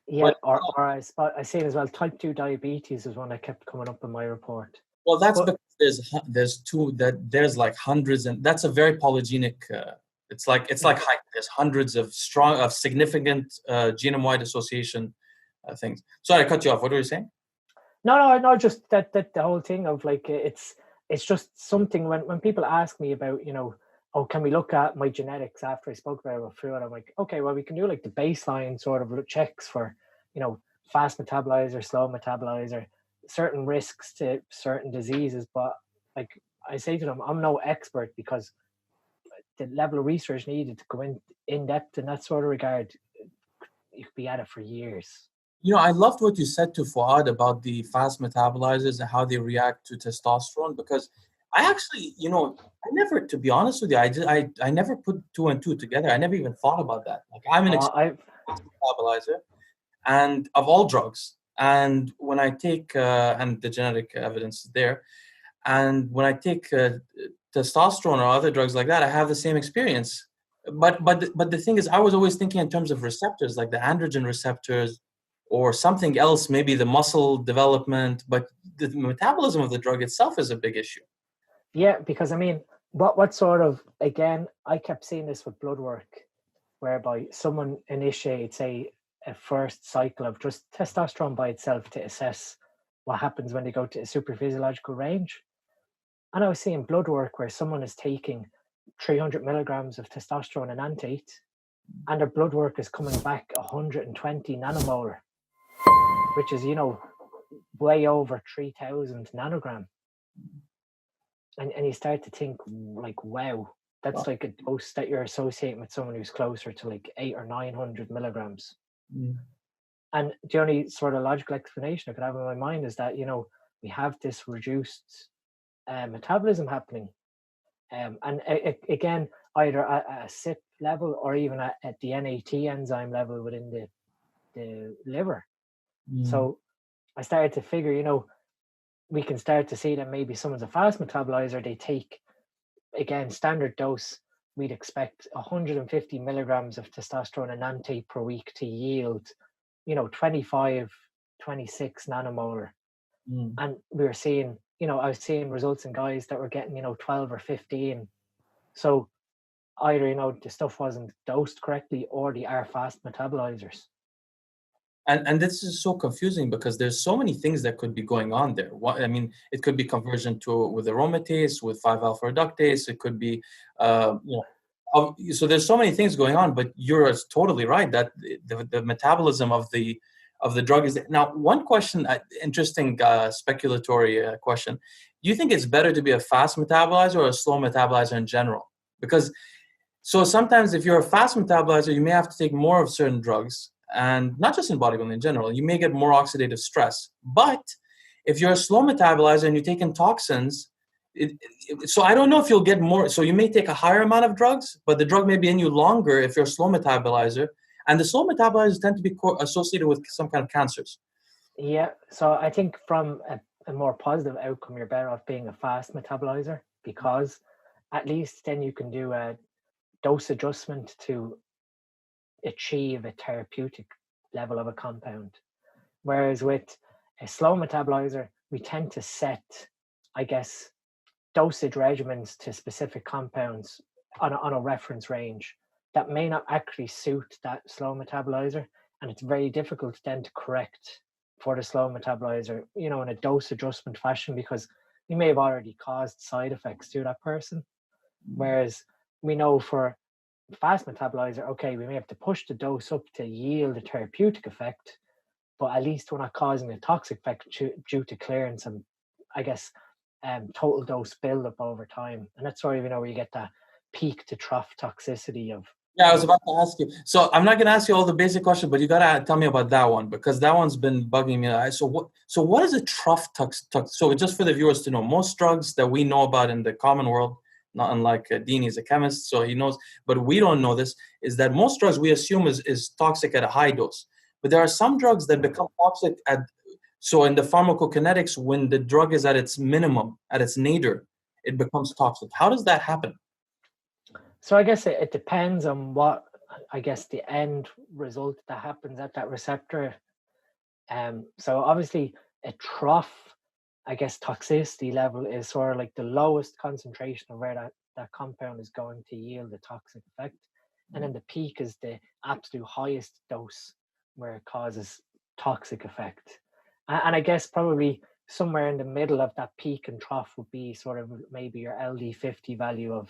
Yeah, but, or I seen as well. Type 2 diabetes is one that kept coming up in my report. Well, that's because there's like hundreds, and that's a very polygenic. It's like height. There's hundreds of significant genome-wide association things. Sorry, I cut you off. What were you saying? No. Just that the whole thing of like it's just something when people ask me about, oh, can we look at my genetics after I spoke about food? I'm like, okay, well, we can do like the baseline sort of checks for, fast metabolizer, slow metabolizer, certain risks to certain diseases. But like I say to them, I'm no expert, because the level of research needed to go in depth in that sort of regard, you could be at it for years. I loved what you said to Fuad about the fast metabolizers and how they react to testosterone, because I actually, I never, to be honest with you, I never put 2 and 2 together. I never even thought about that. Like I'm an metabolizer, and of all drugs, and when I take and the genetic evidence is there, and when I take testosterone or other drugs like that, I have the same experience. But the thing is, I was always thinking in terms of receptors, like the androgen receptors, or something else, maybe the muscle development, but the metabolism of the drug itself is a big issue. Yeah, because I mean, what sort of, again, I kept seeing this with blood work, whereby someone initiates a first cycle of just testosterone by itself to assess what happens when they go to a super physiological range. And I was seeing blood work where someone is taking 300 milligrams of testosterone enanthate, and their blood work is coming back 120 nanomolar, which is, way over 3,000 nanogram. And you start to think, like, wow, that's like a dose that you're associating with someone who's closer to like 800 or 900 milligrams. And the only sort of logical explanation I could have in my mind is that, we have this reduced metabolism happening. And again, either at a CYP level or even at the NAT enzyme level within the liver. So I started to figure, we can start to see that maybe someone's a fast metabolizer. They take, again, standard dose. We'd expect 150 milligrams of testosterone enanthate per week to yield, 25, 26 nanomolar. And we were seeing, I was seeing results in guys that were getting, 12 or 15. So either, the stuff wasn't dosed correctly, or they are fast metabolizers. And this is so confusing because there's so many things that could be going on there. It could be conversion with aromatase, with 5-alpha reductase. It could be, so there's so many things going on. But you're totally right that the metabolism of the drug is there. Now, one question, interesting speculatory question: do you think it's better to be a fast metabolizer or a slow metabolizer in general? Because so sometimes if you're a fast metabolizer, you may have to take more of certain drugs. And not just in bodybuilding in general, you may get more oxidative stress. But if you're a slow metabolizer and you're taking toxins, so I don't know if you'll get more. So you may take a higher amount of drugs, but the drug may be in you longer if you're a slow metabolizer. And the slow metabolizers tend to be associated with some kind of cancers. Yeah. So I think from a more positive outcome, you're better off being a fast metabolizer, because at least then you can do a dose adjustment to achieve a therapeutic level of a compound. Whereas with A slow metabolizer, we tend to set, I guess, dosage regimens to specific compounds on a reference range that may not actually suit that slow metabolizer. And it's very difficult then to correct for the slow metabolizer, in a dose adjustment fashion, because you may have already caused side effects to that person. Whereas we know for fast metabolizer, okay, we may have to push the dose up to yield a therapeutic effect, but at least we're not causing a toxic effect due to clearance and, I guess, total dose buildup over time. And that's where you get that peak to trough toxicity of. Yeah, I was about to ask you. So I'm not going to ask you all the basic questions, but you got to tell me about that one, because that one's been bugging me. So what is a trough tox? So just for the viewers to know, most drugs that we know about in the common world, not unlike Deanie is a chemist, so he knows, but we don't know this, is that most drugs we assume is toxic at a high dose. But there are some drugs that become toxic so in the pharmacokinetics, when the drug is at its minimum, at its nadir, it becomes toxic. How does that happen? So I guess it depends on what, I guess, the end result that happens at that receptor. So obviously a trough, I guess, toxicity level is sort of like the lowest concentration of where that compound is going to yield a toxic effect. And then the peak is the absolute highest dose where it causes toxic effect. And I guess probably somewhere in the middle of that peak and trough would be sort of maybe your LD50 value of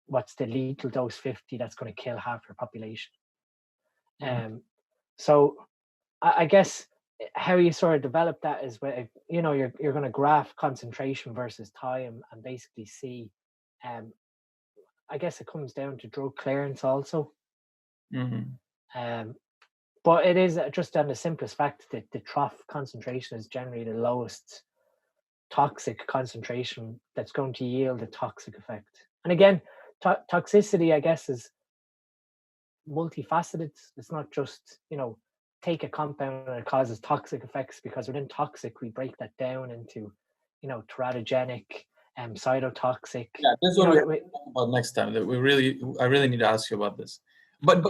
what's the lethal dose 50 that's going to kill half your population. So I guess how you sort of develop that is where you're going to graph concentration versus time and basically see. I guess it comes down to drug clearance also. But it is just on the simplest fact that the trough concentration is generally the lowest toxic concentration that's going to yield a toxic effect. And again, toxicity, I guess, is multifaceted. It's not just, take a compound and it causes toxic effects, because within toxic, we break that down into, teratogenic, cytotoxic. Yeah, this is what we're talking about next time. That I really need to ask you about this. But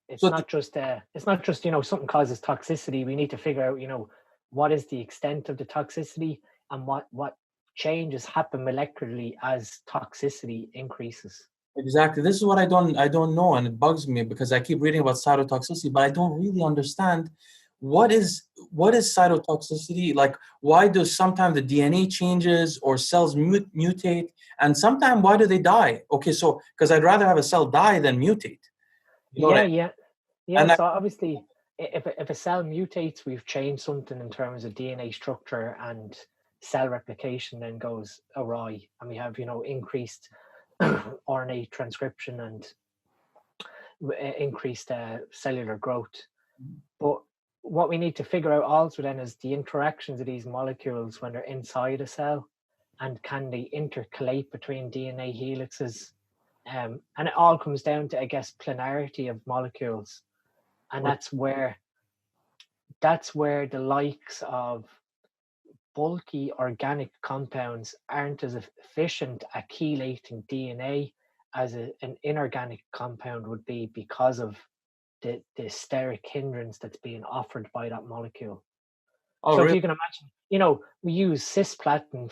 it's not just something causes toxicity. We need to figure out, what is the extent of the toxicity and what changes happen molecularly as toxicity increases. Exactly. This is what I don't know, and it bugs me because I keep reading about cytotoxicity, but I don't really understand what is cytotoxicity. Like, why do sometimes the DNA changes or cells mutate, and sometimes why do they die? Okay, so because I'd rather have a cell die than mutate. Yeah. So obviously, if a cell mutates, we've changed something in terms of DNA structure, and cell replication then goes awry, and we have increased RNA transcription and increased cellular growth. But what we need to figure out also then is the interactions of these molecules when they're inside a cell, and can they intercalate between DNA helixes? And it all comes down to, I guess, planarity of molecules. And that's where the likes of bulky organic compounds aren't as efficient at chelating DNA as an inorganic compound would be, because of the steric hindrance that's being offered by that molecule. So really? If you can imagine, we use cisplatin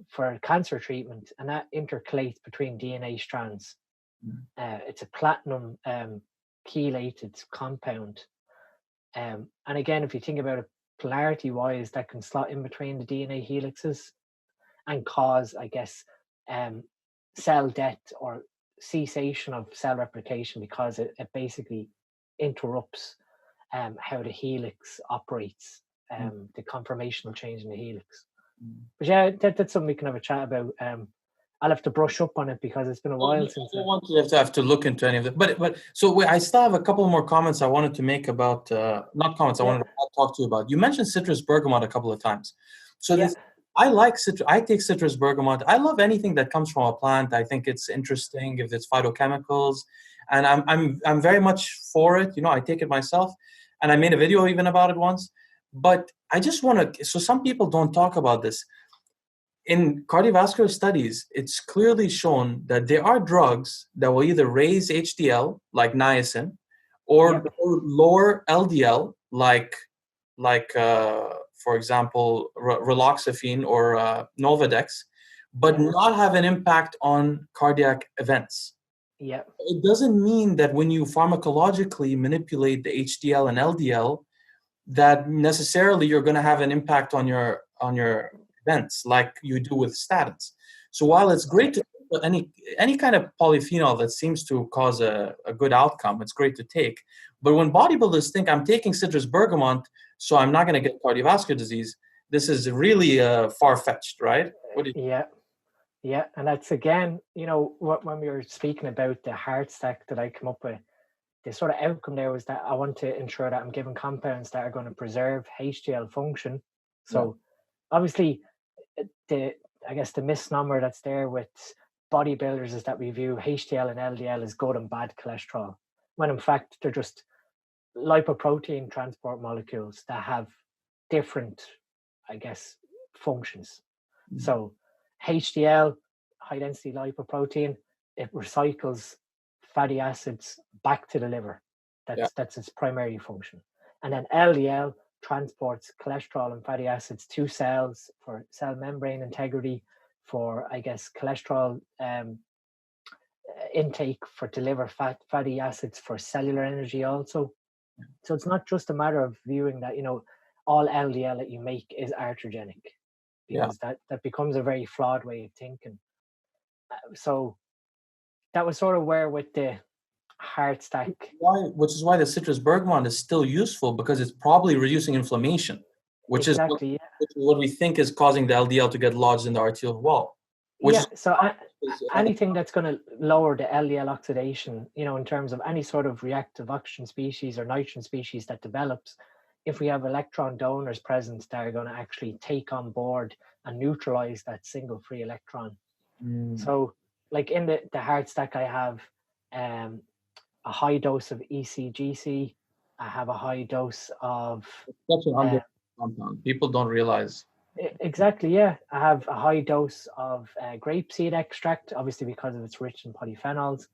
for cancer treatment, and that intercalates between DNA strands. It's a platinum chelated compound. And again, if you think about it polarity wise, that can slot in between the DNA helixes and cause, I guess, cell death or cessation of cell replication, because it basically interrupts how the helix operates, the conformational change in the helix. But yeah, that's something we can have a chat about. I'll have to brush up on it because it's been a while since. I don't want to have to look into any of it. But so I still have a couple more comments I wanted to make about, not comments, I wanted to talk to you about. You mentioned citrus bergamot a couple of times. So I like citrus. I take citrus bergamot. I love anything that comes from a plant. I think it's interesting if it's phytochemicals, and I'm very much for it. I take it myself, and I made a video even about it once. But I just want to. So some people don't talk about this. In cardiovascular studies, it's clearly shown that there are drugs that will either raise HDL, like niacin, or lower LDL, like like, for example, raloxifene or Nolvadex, but not have an impact on cardiac events. Yeah. It doesn't mean that when you pharmacologically manipulate the HDL and LDL, that necessarily you're going to have an impact on your events like you do with statins. So while it's great to any kind of polyphenol that seems to cause a good outcome, it's great to take. But when bodybuilders think I'm taking citrus bergamot, so I'm not going to get cardiovascular disease, this is really far-fetched, right? Yeah, and that's again, when we were speaking about the heart stack that I come up with, the sort of outcome there was that I want to ensure that I'm giving compounds that are going to preserve HDL function. So obviously, I guess the misnomer that's there with bodybuilders is that we view HDL and LDL as good and bad cholesterol, when in fact they're just lipoprotein transport molecules that have different, I guess, functions. So HDL, high density lipoprotein, it recycles fatty acids back to the liver. That's its primary function. And then LDL transports cholesterol and fatty acids to cells for cell membrane integrity, for, I guess, cholesterol intake, for deliver fatty acids for cellular energy also. So it's not just a matter of viewing that, all LDL that you make is arterogenic, because that becomes a very flawed way of thinking. So that was sort of where with the heart stack. Which is why the citrus bergamot is still useful, because it's probably reducing inflammation, which is what we think is causing the LDL to get lodged in the arterial wall. Anything that's going to lower the LDL oxidation, in terms of any sort of reactive oxygen species or nitrogen species that develops, if we have electron donors present that are going to actually take on board and neutralize that single free electron. So like in the heart stack, I have a high dose of ECGC. I have a high dose of compound. People don't realize. Exactly, yeah. I have a high dose of grapeseed extract, obviously because of it's rich in polyphenols.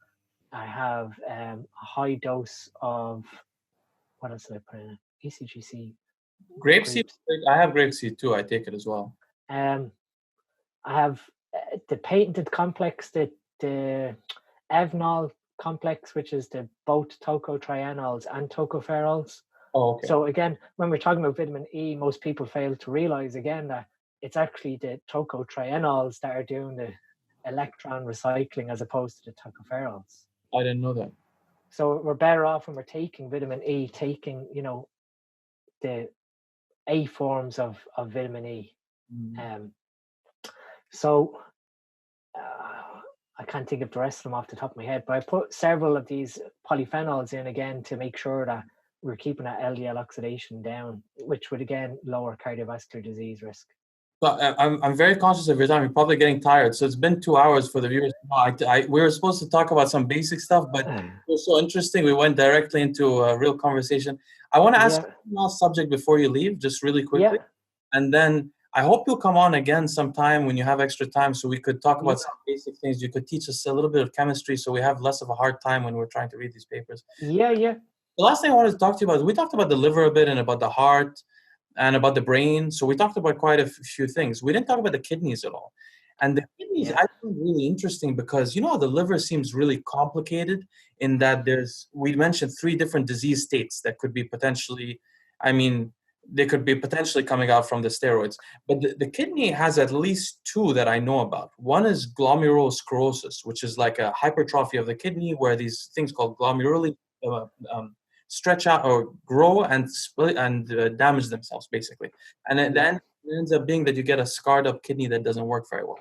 I have a high dose of, what else did I put in it? ECGC. Grapeseed. I have grapeseed too. I take it as well. I have the patented complex, the Evnol complex, which is both tocotrienols and tocopherols. Oh, okay. So again, when we're talking about vitamin E, most people fail to realize again that it's actually the tocotrienols that are doing the electron recycling as opposed to the tocopherols. I didn't know that. So we're better off when we're taking vitamin E, taking, the A forms of vitamin E. So I can't think of the rest of them off the top of my head, but I put several of these polyphenols in again to make sure that we're keeping that LDL oxidation down, which would again lower cardiovascular disease risk. But I'm very conscious of your time. You're probably getting tired. So it's been 2 hours for the viewers. We were supposed to talk about some basic stuff, but it was so interesting. We went directly into a real conversation. I want to ask one last subject before you leave, just really quickly. And then I hope you'll come on again sometime when you have extra time, so we could talk about some basic things. You could teach us a little bit of chemistry, so we have less of a hard time when we're trying to read these papers. The last thing I wanted to talk to you about is we talked about the liver a bit and about the heart and about the brain. So we talked about quite a few things. We didn't talk about the kidneys at all. And the kidneys I find really interesting because, the liver seems really complicated in that we mentioned 3 different disease states that could be potentially, they could be potentially coming out from the steroids. But the kidney has at least 2 that I know about. One is glomerulosclerosis, which is like a hypertrophy of the kidney where these things called glomeruli stretch out or grow and split and damage themselves, basically. And then it ends up being that you get a scarred up kidney that doesn't work very well.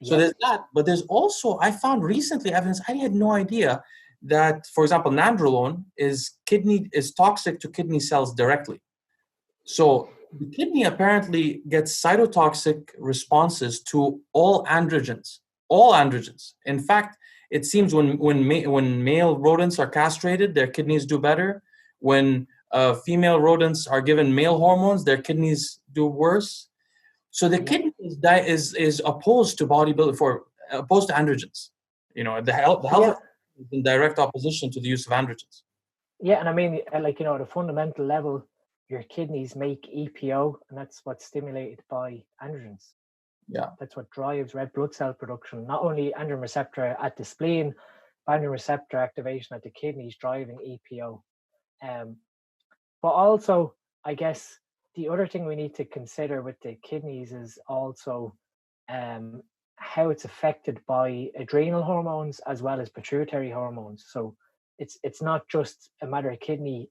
So there's that. But there's also, I found recently evidence, I had no idea that, for example, nandrolone is toxic to kidney cells directly. So the kidney apparently gets cytotoxic responses to all androgens. In fact, it seems when male rodents are castrated, their kidneys do better. When female rodents are given male hormones, their kidneys do worse. So the kidney is opposed to bodybuilding, opposed to androgens. The health is in direct opposition to the use of androgens. Yeah, and at a fundamental level, your kidneys make EPO, and that's what's stimulated by androgens. Yeah. That's what drives red blood cell production. Not only androgen receptor at the spleen, but androgen receptor activation at the kidneys driving EPO. But also, I guess the other thing we need to consider with the kidneys is also how it's affected by adrenal hormones as well as pituitary hormones. So it's not just a matter of kidney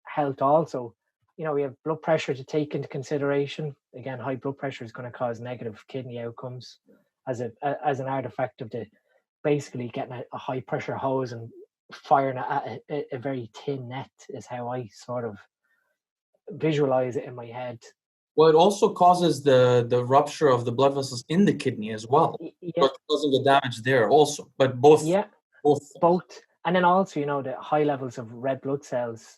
health also. You know, we have blood pressure to take into consideration. Again, high blood pressure is going to cause negative kidney outcomes as an artifact of the basically getting a high pressure hose and firing at a very thin net is how I sort of visualize it in my head. Well, it also causes the rupture of the blood vessels in the kidney as well. Yeah. So it's causing the damage there also. But both. Yeah. Both. And then also, you know, the high levels of red blood cells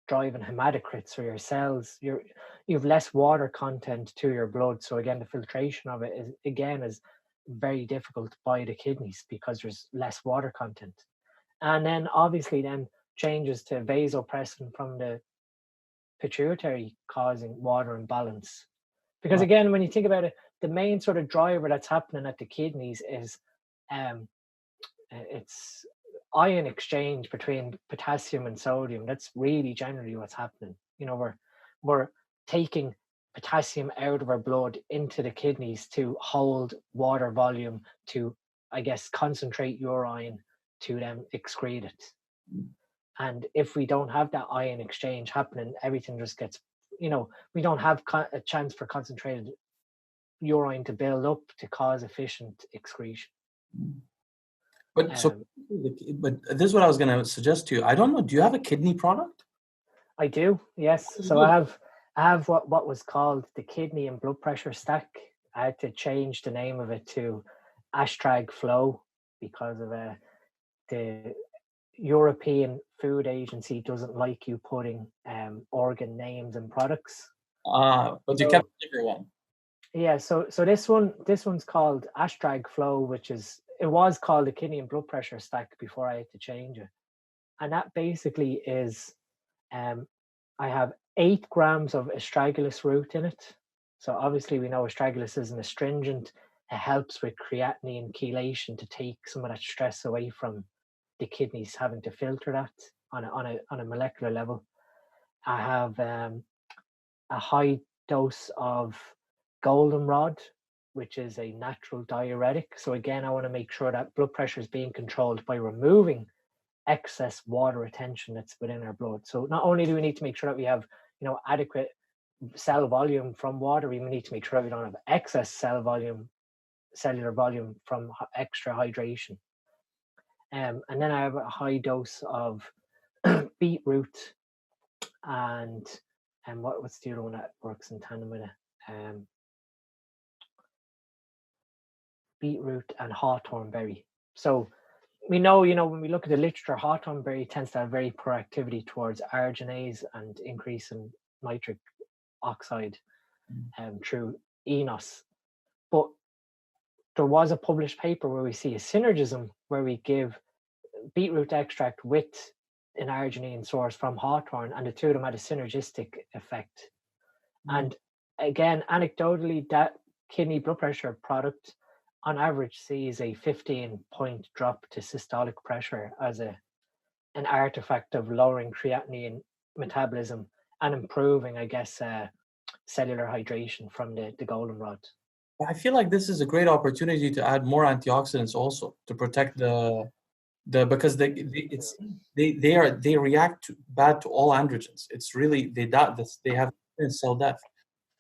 driving hematocrits, or your cells, you have less water content to your blood. So again, the filtration of it is very difficult by the kidneys because there's less water content. And then obviously then changes to vasopressin from the pituitary causing water imbalance. Because again, when you think about it, the main sort of driver that's happening at the kidneys is it's ion exchange between potassium and sodium. That's really generally what's happening. You know, we're taking potassium out of our blood into the kidneys to hold water volume, to, I guess, concentrate urine to then excrete it. And if we don't have that ion exchange happening, everything just gets, you know, we don't have a chance for concentrated urine to build up to cause efficient excretion. But this is what I was going to suggest to you. I don't know. Do you have a kidney product? I do, yes. So I have what was called the kidney and blood pressure stack. I had to change the name of it to #Flow because of the European Food Agency doesn't like you putting organ names and products. But you kept the bigger one. Yeah, so this one's called #Flow, which it was called the kidney and blood pressure stack before I had to change it. And that basically is I have 8 grams of astragalus root in it. So obviously we know astragalus is an astringent. It helps with creatinine chelation to take some of that stress away from the kidneys having to filter that on a molecular level. I have a high dose of goldenrod, which is a natural diuretic. So again, I want to make sure that blood pressure is being controlled by removing excess water retention that's within our blood. So not only do we need to make sure that we have, you know, adequate cell volume from water, we need to make sure that we don't have excess cellular volume from extra hydration. And then I have a high dose of beetroot and what's the other one that works in tandem with it? Beetroot and hawthorn berry. So we know, you know, when we look at the literature, hawthorn berry tends to have very poor activity towards arginase and increase in nitric oxide through enos. But there was a published paper where we see a synergism where we give beetroot extract with an arginine source from hawthorn, and the two of them had a synergistic effect. And again, anecdotally, that kidney blood pressure product on average sees a 15-point drop to systolic pressure as an artifact of lowering creatinine metabolism and improving, I guess, cellular hydration from the goldenrod. I feel like this is a great opportunity to add more antioxidants also to protect because they react bad to all androgens. It's really they have cell death.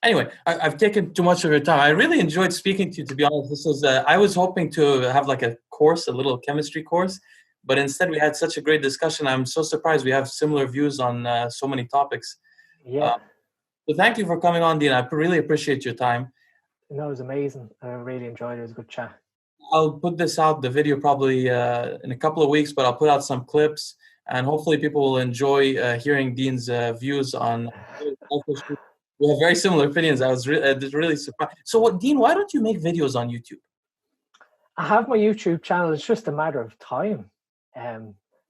Anyway, I've taken too much of your time. I really enjoyed speaking to you. To be honest, this was I was hoping to have like a little chemistry course, but instead we had such a great discussion. I'm so surprised we have similar views on so many topics. Yeah. So thank you for coming on, Dean. I really appreciate your time. No, it was amazing. I really enjoyed it. It was a good chat. I'll put this out, the video, probably in a couple of weeks, but I'll put out some clips, and hopefully people will enjoy hearing Dean's views on. We have very similar opinions. I was really surprised. So, Dean, why don't you make videos on YouTube? I have my YouTube channel. It's just a matter of time.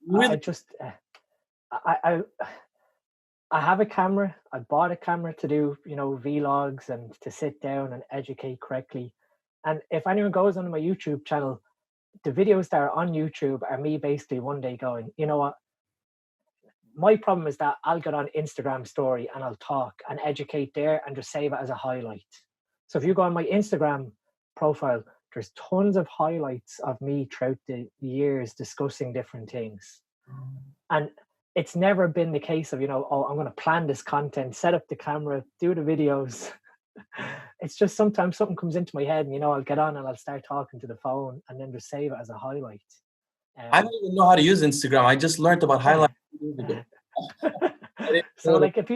Really? I have a camera. I bought a camera to do, vlogs and to sit down and educate correctly. And if anyone goes on my YouTube channel, the videos that are on YouTube are me basically one day going, you know what? My problem is that I'll get on Instagram story and I'll talk and educate there and just save it as a highlight. So if you go on my Instagram profile, there's tons of highlights of me throughout the years discussing different things. And it's never been the case of, oh, I'm going to plan this content, set up the camera, do the videos. It's just sometimes something comes into my head and, I'll get on and I'll start talking to the phone and then just save it as a highlight. I don't even know how to use Instagram. I just learned about highlights. So like if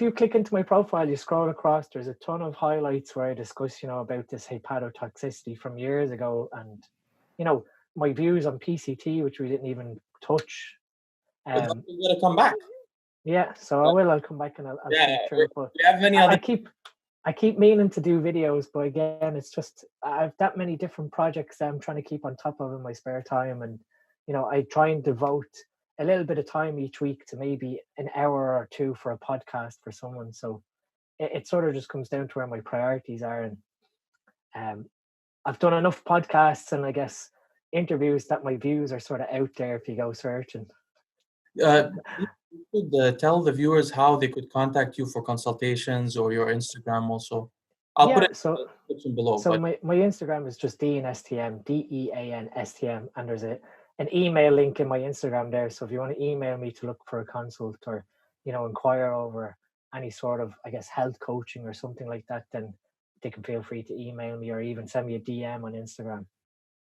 you click into my profile, you scroll across, there's a ton of highlights where I discuss, about this hepatotoxicity from years ago and, my views on PCT, which we didn't even touch. You're gonna come back. Yeah, so I'll come back and I'll speak through it. But do you have any other? I keep meaning to do videos, but again, it's just I have that many different projects that I'm trying to keep on top of in my spare time, and I try and devote a little bit of time each week to maybe an hour or two for a podcast for someone. So it sort of just comes down to where my priorities are, and I've done enough podcasts and I guess interviews that my views are sort of out there if you go searching. You could tell the viewers how they could contact you for consultations or your Instagram also. I'll put it in the description below. So my Instagram is just DeanSTM, DeanSTM, and there's an email link in my Instagram there. So if you want to email me to look for a consult or, inquire over any sort of, I guess, health coaching or something like that, then they can feel free to email me or even send me a DM on Instagram.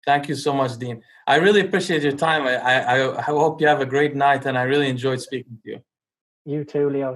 Thank you so much, Dean. I really appreciate your time. I hope you have a great night, and I really enjoyed speaking to you. You too, Leo.